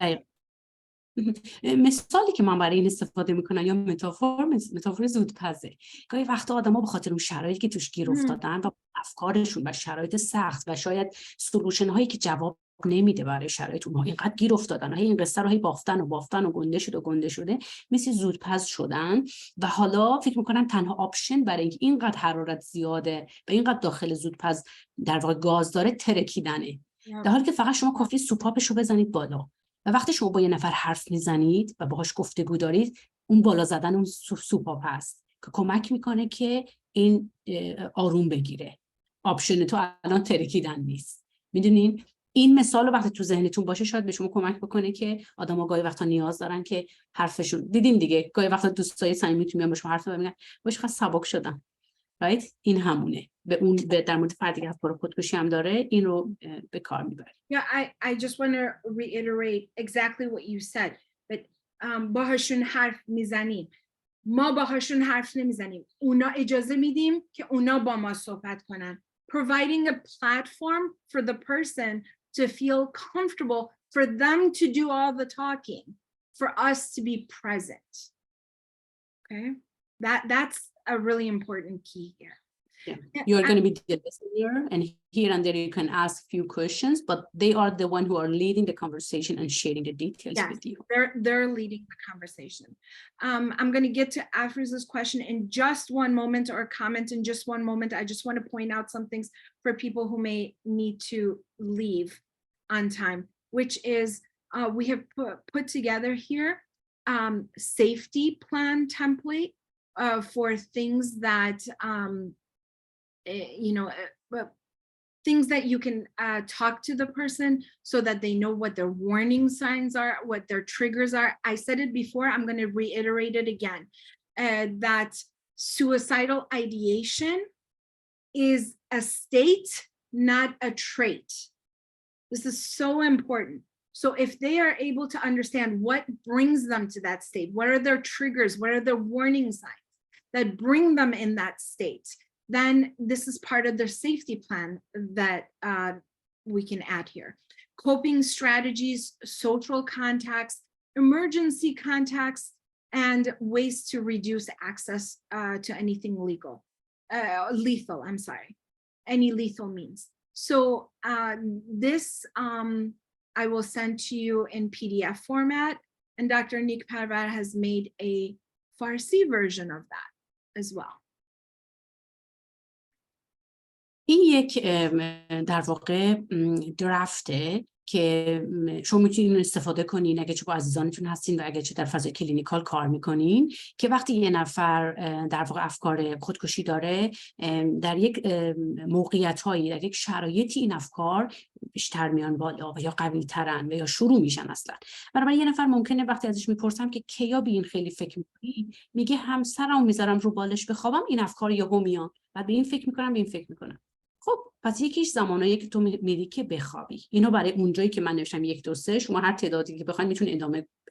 مثالی که من برای این استفاده میکنم یا متافور زودپزه. گاهی وقتا آدما به خاطر اون شرایطی که توش گیر افتادن و افکارشون و شرایط سخت و شاید سولوشن هایی که جواب نمیده برای شرایط اونها اینقدر گیر افتادن، این قصه رو هی بافتن و گنده شده مثل زودپز شدن و حالا فکر میکنن تنها آپشن برای اینکه اینقدر حرارت زیاده و اینقدر داخل زودپز در واقع گاز داره ترکیدنه. در حالی که فقط شما کافی سوپاپشو بزنید بالا و وقتی شما با یه نفر حرف میزنید و باهاش گفتگو دارید، اون بالا زدن اون سوپاپ هست که کمک میکنه که این آروم بگیره. آپشن تو الان ترکیدن نیست. میدونین این مثال وقتی تو ذهنتون باشه شاید به شما کمک بکنه که آدم‌ها گاهی وقتا نیاز دارن که حرفشون دیدین دیگه، گاهی وقتا دوستای صمیمیتون میان بهشون حرف میزنن باش خاص سبک شدن. رایت این همونه. به اون در مورد فردی که افکار خودکشی هم داره این رو به کار میبره. Yeah, I just want to reiterate exactly what you said. But باهاشون حرف میزنیم. ما باهاشون حرف نمیزنیم. اونا اجازه میدیم که اونا با ما صحبت کنن. Providing a platform for the person to feel comfortable, for them to do all the talking, for us to be present. Okay? That's a really important key here. Yeah. You're going to be the listener, and here and there you can ask few questions, but they are the one who are leading the conversation and sharing the details with you. They're leading the conversation. I'm going to get to Afriz's question in just one moment, or comment in just one moment. I just want to point out some things for people who may need to leave on time, which is we have put together here safety plan template for things that things that you can talk to the person so that they know what their warning signs are, what their triggers are. I said it before, I'm going to reiterate it again, that suicidal ideation is a state, not a trait. This is so important. So if they are able to understand what brings them to that state, what are their triggers, what are their warning signs that bring them in that state, then this is part of their safety plan that we can add here. Coping strategies, social contacts, emergency contacts, and ways to reduce access to anything lethal, I'm sorry, any lethal means. So this I will send to you in PDF format, and Dr. Nik Parvar has made a Farsi version of that as well. این یک در واقع درفته که شما میتونین استفاده کنین اگه چه با عزیزانتون هستین و اگه چه در فضای کلینیکال کار میکنین، که وقتی یه نفر در واقع افکار خودکشی داره، در یک موقعیت‌هایی، در یک شرایطی این افکار بیشتر میان بالا و یا قوی ترن و یا شروع میشن اصلا. بنابراین یه نفر ممکنه وقتی ازش میپرسم که کیا به این خیلی فکر میکنی، میگه همسرمو میذارم رو بالش بخوابم این افکار یهو میان، بعد به این فکر میکنم، به این فکر میکنم. خب پس یکیش زمانایی که تو میری که بخوابی. اینو برای اونجایی که من نوشتم 1 2 3 شما هر تعدادی که بخواید میتونید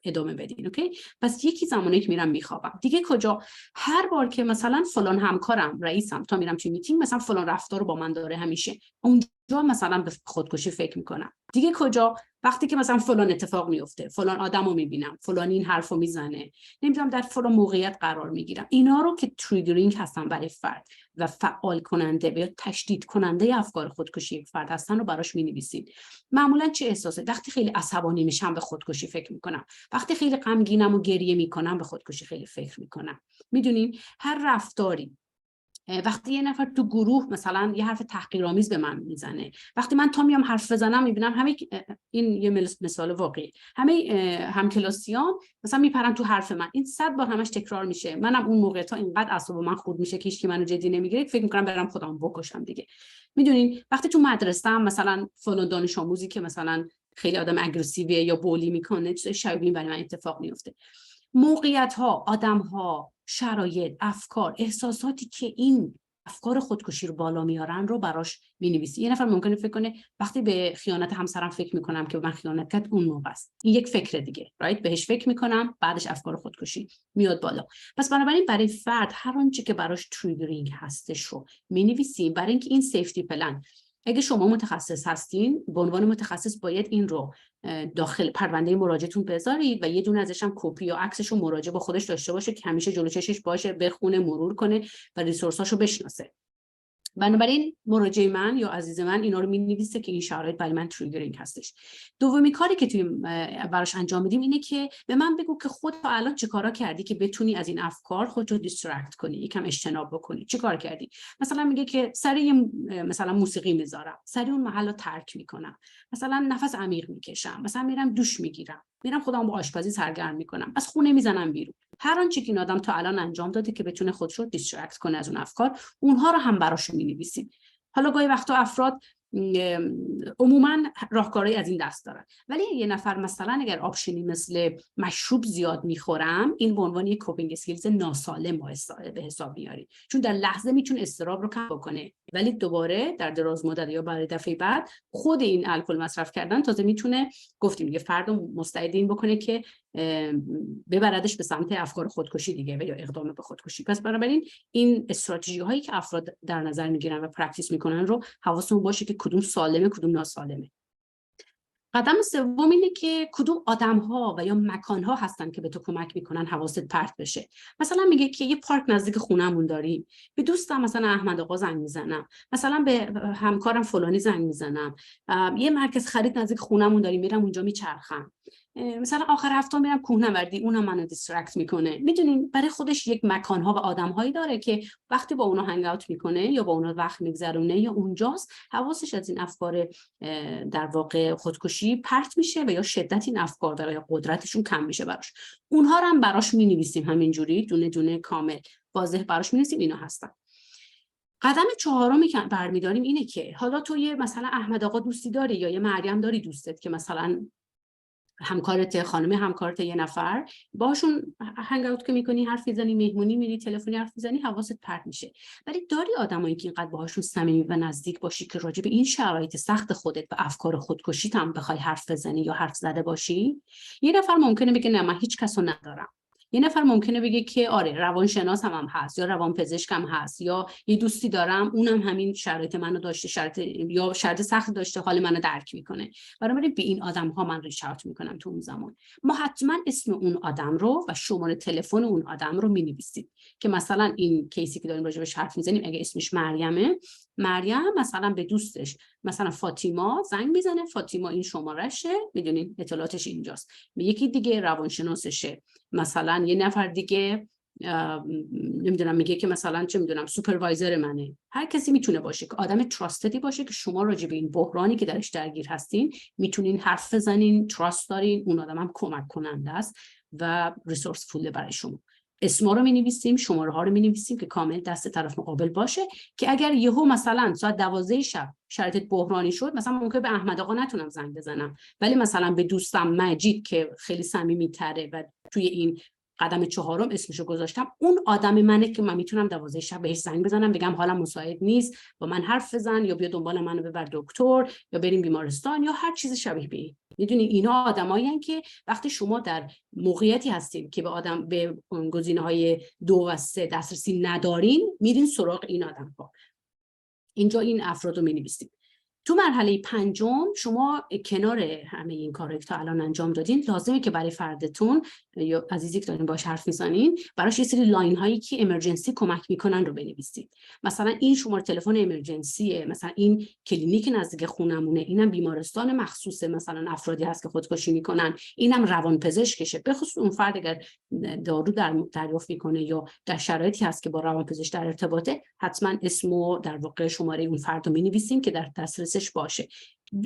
ادامه بدین. اوکی؟ پس یکی زمانی که میرم میخوابم. دیگه کجا؟ هر بار که مثلا فلان همکارم، رئیسم، تا میرم توی میتینگ مثلا فلان رفتار رو با من داره همیشه، اونجا مثلا به خودکشی فکر میکنم. دیگه کجا؟ وقتی که مثلا فلان اتفاق میفته، فلان آدمو میبینم، فلان این حرفو میزنه، نمیدونم در فلان موقعیت قرار میگیرم. اینا رو که تریگرینگ هستن برای فرد و فعال کننده یا تشدید کننده افکار خودکشی یک فرد هستن رو براش مینویسین. معمولا چه احساسه؟ وقتی خیلی عصبانی میشم به خودکشی فکر میکنم، وقتی خیلی غمگینم و گریه میکنم به خودکشی خیلی فکر میکنم. میدونین هر رفتاری، وقتی یه نفر تو گروه مثلا یه حرف تحقیرآمیز به من میزنه، وقتی من تا میام حرف بزنم میبینم همه، این یه مثال واقعی، همه همکلاسیان مثلا میپرن تو حرف من، این 100 بار همش تکرار میشه، منم اون موقع تا اینقدر اعصاب من خورد میشه که هیچ کی منو جدی نمیگیره، فکر میکنم برم خودم بکشم دیگه. میدونین وقتی تو مدرسه هم مثلا فلان دانش آموزی که مثلا خیلی آدم اگریسیویه یا بولی میکنه، چیز شبیه برای من اتفاق میفته. موقعیت ها، آدم ها، شرایط، افکار، احساساتی که این افکار خودکشی رو بالا میارن رو براش می‌نویسی. یه نفر ممکنه فکر کنه وقتی به خیانت همسرم فکر میکنم که به من خیانت کرد اون موقع است. این یک فکر دیگه، رایت؟ بهش فکر میکنم، بعدش افکار خودکشی میاد بالا. پس بنابراین برای فرد هر آنچه که براش تریگرینگ هستش رو می‌نویسیم، برای اینکه این سیفتی پلن. اگه شما متخصص هستین، به عنوان متخصص باید این رو داخل پرونده مراجعتون بذارید و یه دونه ازش هم کپی یا عکسش رو مراجع با خودش داشته باشه که همیشه جلو چشش باشه، بخونه، مرور کنه و ریسورساشو بشناسه. بنابراین مراجع من یا عزیز من اینا رو می‌نویسه که این شرایط برای من تریگرینگ هستش. دومی کاری که توی براش انجام میدیم اینه که به من بگو که خود تا الان چه کارا کردی که بتونی از این افکار خودت رو دیسترکت کنی، یکم اجتناب بکنی. چه کار کردی؟ مثلا میگه که سریع مثلا موسیقی میذارم، سریع اون محل رو ترک میکنم، مثلا نفس عمیق میکشم، مثلا میرم دوش میگیرم، میرم خودم با آشپزی سرگرم میکنم، از خونه میزنم بیرون. هر آنچه که این آدم تا الان انجام داده که بتونه خودش رو دیسترکت کنه از اون افکار، اونها رو هم براش می‌نویسیم. حالا گاهی وقتا افراد عموما راهکارهای از این دست دارن، ولی یه نفر مثلا اگر آپشنی مثل مشروب زیاد میخورم، این به عنوان یک کوپینگ اسکیلز ناسالم به حساب میاری، چون در لحظه میتونه اضطراب رو کم بکنه، ولی دوباره در دراز مدت یا برای دفعه بعد خود این الکل مصرف کردن تازه میتونه، گفتیم یه فرد مستعد این بکنه که ببردش به سمت افکار خودکشی دیگه و یا اقدام به خودکشی. پس بنابراین این استراتژی هایی که افراد در نظر میگیرن و پرکتیس میکنن رو حواسمون باشه که کدوم سالمه کدوم ناسالمه. قدم سوم اینه که کدوم آدم ها و یا مکان ها هستن که به تو کمک میکنن حواست پرت بشه. مثلا میگه که یه پارک نزدیک خونمون داریم، به دوستم مثلا احمد آقا زنگ میزنم، مثلا به همکارم فلانی زنگ میزنم، یه مرکز خرید نزدیک خونمون داریم، میرم اونجا میچرخم، مثلا آخر هفته میرم کوهنوردی، اونم منو دیسترکت میکنه. میدونین برای خودش یک مکان ها و آدم هایی داره که وقتی با اونا هنگ اوت میکنه یا با اونا وقت میگذرونه یا اونجاست، حواسش از این افکار در واقع خودکشی پرت میشه و یا شدت این افکار برای قدرتشون کم میشه براش. اونها رو هم براش مینویسیم، همینجوری دونه دونه کامل واضح براش مینویسیم اینا هستن. قدم چهارمی که برمیداریم اینه که حالا تو یه مثلا احمد آقا دوستی داری یا یه مریم داری دوستت که مثلا همکارت، خانم همکارت، یه نفر باشون هنگ اوت که میکنی، حرف میزنی، مهمونی میری، تلفنی حرف میزنی، حواست پرت میشه. ولی داری آدمایی که اینقدر باهاشون صمیمی و نزدیک باشی که راجع به این شرایط سخت خودت و افکار خودکشیت هم بخوای حرف بزنی یا حرف زده باشی؟ یه نفر ممکنه بگه نه من هیچ کسو ندارم. یه نفر ممکنه بگه که آره روانشناس هم هست یا روانپزشک هم هست یا یه دوستی دارم اونم همین شرایط منو داشته، شرایط سخت داشته، حال منو درک میکنه. بنابراین به این آدم ها من ریچ اوت میکنم تو اون زمان. ما حتما اسم اون آدم رو و شماره تلفن اون آدم رو مینویسیم که مثلا این کیسی که داریم راجع بهش حرف میزنیم، اگه اسمش مریمه، مریم مثلا به دوستش مثلا فاطیما زنگ میزنه، فاطیما این شمارهشه، میدونین اطلاعاتش اینجاست. یکی دیگه روانشناسشه، مثلا یه نفر دیگه نمیدونم میگه که مثلا چه میدونم سوپروایزر منه. هر کسی میتونه باشه که آدم تراستدی باشه که شما راجع به این بحرانی که درش درگیر هستین میتونین حرف بزنین، تراست دارین، اون آدم هم کمک کننده است و ریسورسفول برای شما. اسما رو می‌نویسیم، شماره ها رو می‌نویسیم که کامل دست طرف مقابل باشه که اگر یهو مثلا ساعت 12 شب شرایط بحرانی شد، مثلا ممکنه به احمد آقا نتونم زنگ بزنم، ولی مثلا به دوستم مجید که خیلی صمیمی‌تره و توی این قدم چهارم اسمشو گذاشتم، اون آدم منه که من میتونم 12 شب بهش زنگ بزنم بگم حالم مساعد نیست، با من حرف بزن یا بیا دنبال منو ببر دکتر یا بریم بیمارستان یا هر چیز شبیه به این. میدونی اینا آدمایین که وقتی شما در موقعیتی هستین که به گزینه‌های 2 و 3 دسترسی ندارین، میرین سراغ این آدم‌ها. اینجا این افراد رو می‌نویسید. تو مرحله 5 شما کنار همه این کارا که تا الان انجام دادین، لازمه که برای فردتون یا عزیزی که دارین باهاش حرف میزنین براش یه سری لاین هایی که امرجنسی کمک میکنن رو بنویسید. مثلا این شماره تلفن امرجنسیه، مثلا این کلینیک نزدیک خونمونه، اینم بیمارستان مخصوص مثلا افرادی هست که خودکشی میکنن، اینم روانپزشکشه. به خصوص اون فرد اگر دارو دریافت میکنه یا در شرایطی هست که با روانپزشک در ارتباطه، حتما اسم و در واقع شماره اون فرد رو مینویسیم که در دسترسش باشه.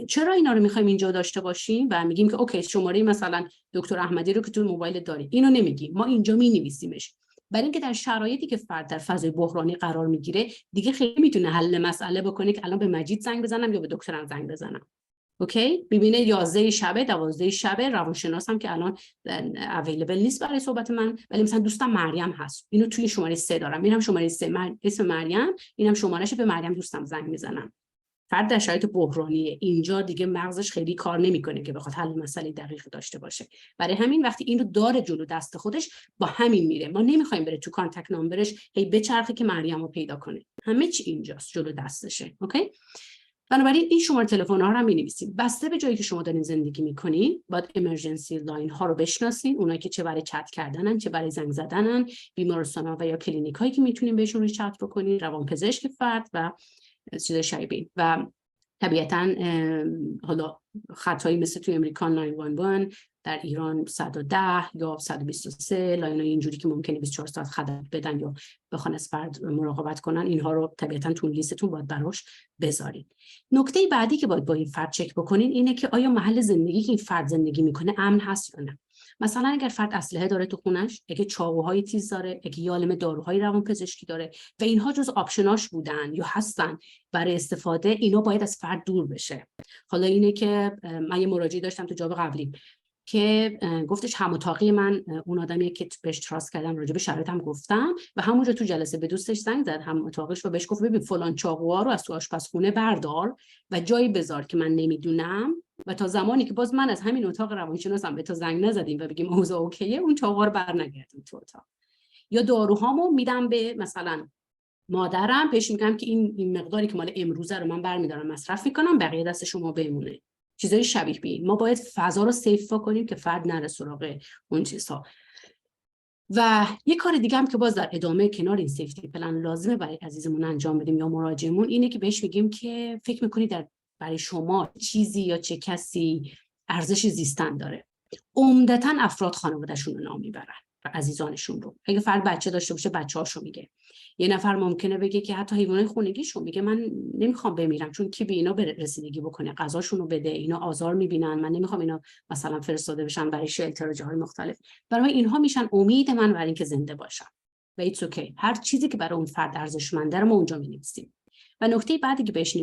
چرا اینا رو میخوایم اینجا داشته باشیم و میگیم که اوکی شماره مثلا دکتر احمدی رو که تو موبایل داری، اینو نمیگیم، ما اینجا مینویسیمش، برای اینکه در شرایطی که فرد در فضای بحرانی قرار میگیره دیگه خیلی میتونه حل مسئله بکنه که الان به مجید زنگ بزنم یا به دکترم زنگ بزنم. اوکی، ببینه 11 شب 12 شب روانشناس هم که الان اویلیبل نیست برای صحبت من، ولی مثلا دوستم مریم هست، اینو توی شماره 3 دارم، میرم شماره 3 اسم مریم، اینم شمارهش، به مریم دوستم زنگ میزنم. فرد در شرایط بحرانیه، اینجا دیگه مغزش خیلی کار نمیکنه که بخواد حل مسئله دقیق داشته باشه. برای همین وقتی اینو داره جلو دست خودش، با همین میره. ما نمیخوایم بره تو کانتکت نامبرش هی بچرخه که مریم رو پیدا کنه، همه چی اینجاست جلو دستشه. اوکی، بنابراین این شماره تلفن ها رو هم می‌نویسید. بسته به جایی که شما دارین زندگی می‌کنین، باید امرجنسی لاین ها رو بشناسین، اونایی که چه برای چت کردنن، چه برای زنگ زدنن، بیمارستان‌ها و یا کلینیکایی که میتونین بهشون رو چت بکنین، روانپزشک فرد و چیزای شایبین. و طبیعتاً حالا خطایی مثل توی امریکا 911، در ایران 110 یا 123 لاینای اینجوری که ممکنه 24 ساعت خدمت بدن یا بخوان از فرد مراقبت کنن، اینها رو طبیعتاً تو لیستتون باید براش بذارید. نکته بعدی که باید با این فرد چک بکنین اینه که آیا محل زندگی که این فرد زندگی میکنه امن هست یا نه. مثلا اگر فرد اسلحه داره تو خونش، اگه چاقوهای تیز داره، اگه یه عالمه داروهای روانپزشکی داره و اینها جز آپشناش بودن یا هستن برای استفاده، اینا باید از فرد دور بشه. حالا اینه که من یه مراجعه داشتم تو جاب قبلی که گفتش هم اتاقی من اون آدمیه که بهش تراست کردم، راجع به شرایطم گفتم و همونجا تو جلسه به دوستش زنگ زد هم اتاقش و بهش گفت ببین فلان چاقوها رو از تو آشپزخونه بردار و جایی بذار که من نمیدونم و تا زمانی که باز من از همین اتاق روانشناسم به تو زنگ نزدیم و بگیم اوضاع اوکیه، اون چاقوها رو برنگردون تو اتاق. یا داروهامو میدم به مثلا مادرم، بهش میگم که این مقداری که مال امروزه رو من برمیدارم مصرف میکنم، بقیه دست شما بمونه. چیزای شبیه به این. ما باید فضا رو سیف کنیم که فرد نره سراغ اون چیزها. و یه کار دیگه هم که باز در ادامه کنار این سیفتی پلن لازمه برای عزیزمون انجام بدیم یا مراجعمون، اینه که بهش میگیم که فکر میکنید برای شما چیزی یا چه کسی ارزش زیستن داره. عمدتاً افراد خانواده‌شون رو نام میبرن و عزیزانشون رو. اگه فرد بچه داشته باشه بچه‌هاشو میگه. یه نفر ممکنه بگه که حتی حیوانات خونگیشو میگه من نمیخوام بمیرم چون کی به اینا رسیدگی بکنه، غذاشون رو بده، اینا آزار میبینن، من نمیخوام اینا مثلا فرستاده بشن برای شلتر جاهای مختلف. برای اینها میشن امید من برای اینکه زنده باشم. و ایتس اوکی. هر چیزی که برای اون فرد ارزشمنده رو ما اونجا می‌نویسیم. و نکته بعدی که بهش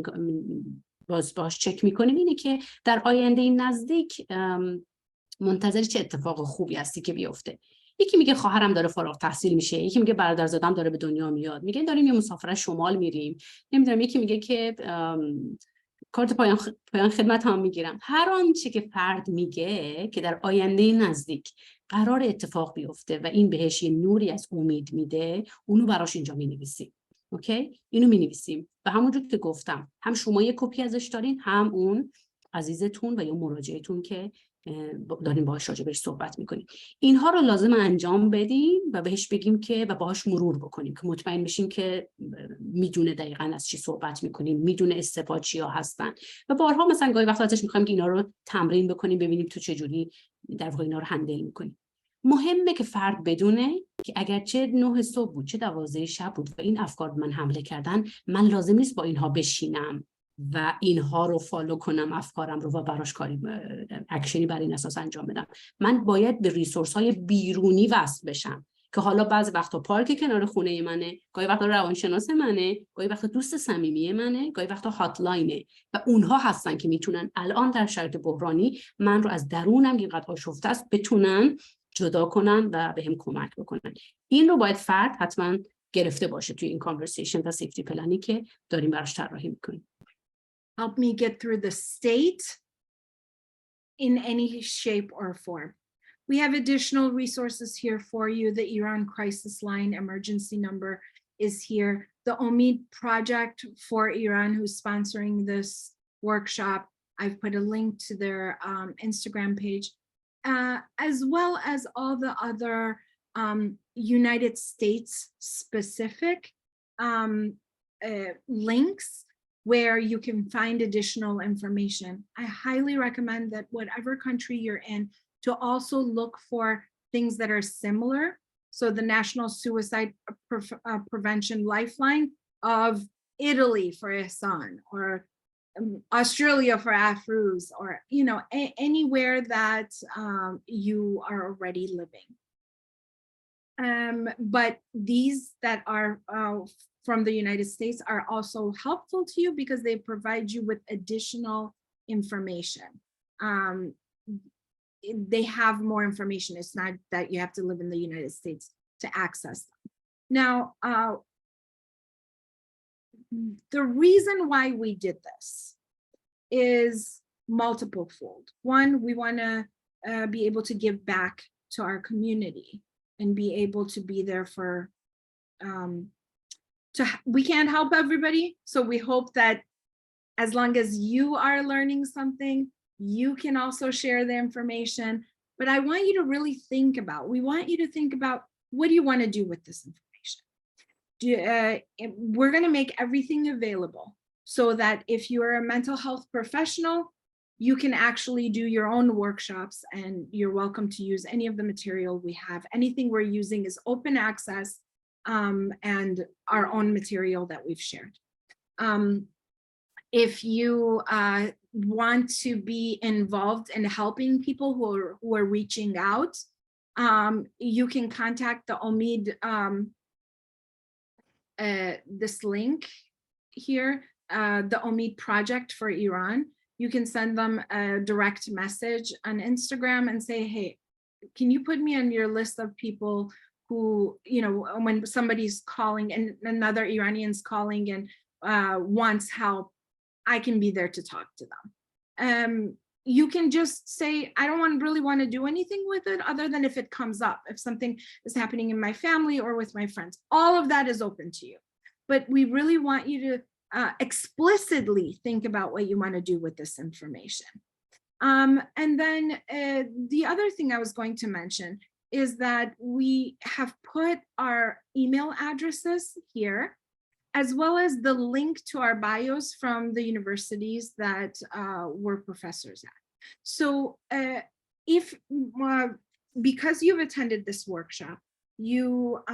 باش چک میکنیم اینه که در آینده نزدیک منتظر چه اتفاق خوبی هستی که بیفته. یکی میگه خواهرم داره فارغ التحصیل میشه، یکی میگه برادرزادم داره به دنیا میاد، میگه داریم یه مسافرت شمال میریم، نمیدونم، یکی میگه که کارت پایان خدمت هم میگیرم. هر آنچه که فرد میگه که در آینده نزدیک قرار اتفاق بیفته و این بهش یه نوری از امید میده، اونو براش اینجا مینویسیم. اوکی، اینو مینویسیم و همونجور که گفتم هم شما یه کپی ازش دارین، هم اون عزیزتون و یا مراجعتون که داریم باهاش راجع بهش صحبت میکنیم. اینها رو لازم انجام بدیم و بهش بگیم که و باهاش مرور بکنیم که مطمئن بشیم که میدونه دقیقاً از چی صحبت میکنیم، میدونه استفاده چیا هستن و بارها مثلا گاهی وقتا ازش میخوایم که اینا رو تمرین بکنیم، ببینیم تو چه جوری در واقع اینا رو هندل میکنیم. مهمه که فرد بدونه که اگر چه 9 صبح بود چه 12 شب بود و این افکار به من حمله کردن، من لازم نیست با اینها بشینم و اینها رو فالو کنم، افکارم رو و براش کاری اکشنی بر این اساس انجام بدم. من باید به ریسورس های بیرونی وصل بشم که حالا بعضی وقتا پارک کنار خونه منه، گاهی وقتا روانشناس منه، گاهی وقتا دوست صمیمی منه، گاهی وقتا هاتلاینه و اونها هستن که میتونن الان در شرایط بحرانی من رو از درونم که اینقدر آشفته است بتونن جدا کنن و بهم کمک بکنن. این رو باید فرد حتما گرفته باشه توی این کانورسیشن و سیفتی پلنی که داریم براش طراحی میکنیم. Help me get through the state in any shape or form. We have additional resources here for you. The Iran Crisis Line emergency number is here. The Omid Project for Iran, who's sponsoring this workshop, I've put a link to their Instagram page, as well as all the other United States specific links where you can find additional information. I highly recommend that whatever country you're in, to also look for things that are similar. So the National Suicide Prevention Lifeline of Italy for Ihsan, or Australia for Afruz, or anywhere that you are already living. But these that are from the United States are also helpful to you because they provide you with additional information. They have more information. It's not that you have to live in the United States to access them. Now, the reason why we did this is multiple fold. One, we want to be able to give back to our community and be able to be there for, we can't help everybody. So we hope that as long as you are learning something, you can also share the information. But I want you to really think about, we want you to think about, what do you want to do with this information? We're going to make everything available so that if you're a mental health professional, you can actually do your own workshops, and you're welcome to use any of the material we have. Anything we're using is open access, and our own material that we've shared. If you want to be involved in helping people who are reaching out, you can contact the OMID, this link here, the OMID project for Iran. You can send them a direct message on Instagram and say, hey, can you put me on your list of people who, you know, when somebody's calling and another Iranian's calling and wants help, I can be there to talk to them. You can just say, I don't really want to do anything with it other than if it comes up, if something is happening in my family or with my friends. All of that is open to you. But we really want you to explicitly think about what you want to do with this information. And then the other thing I was going to mention is that we have put our email addresses here, as well as the link to our bios from the universities that we're professors at. So if, because you've attended this workshop, you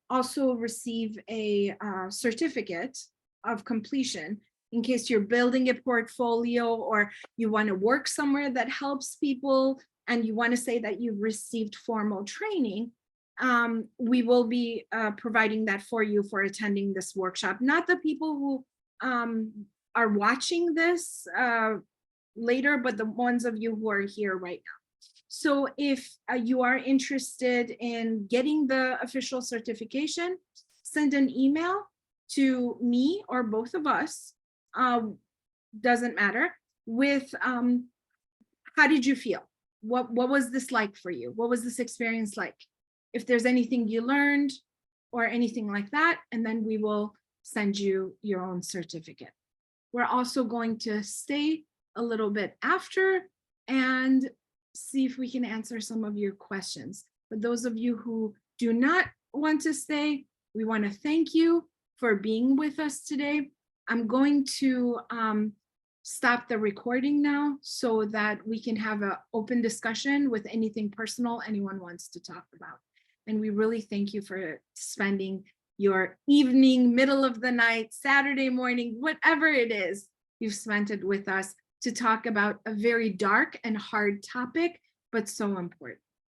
also receive a certificate of completion in case you're building a portfolio or you want to work somewhere that helps people and you want to say that you've received formal training. We will be providing that for you for attending this workshop. Not the people who are watching this later, but the ones of you who are here right now. So if you are interested in getting the official certification, send an email to me or both of us, doesn't matter, with how did you feel? What was this like for you? What was this experience like? If there's anything you learned or anything like that, and then we will send you your own certificate. We're also going to stay a little bit after and see if we can answer some of your questions. For those of you who do not want to stay, we want to thank you for being with us today. I'm going to stop the recording now so that we can have an open discussion with anything personal anyone wants to talk about. And we really thank you for spending your evening, middle of the night, Saturday morning, whatever it is, you've spent it with us to talk about a very dark and hard topic, but so important.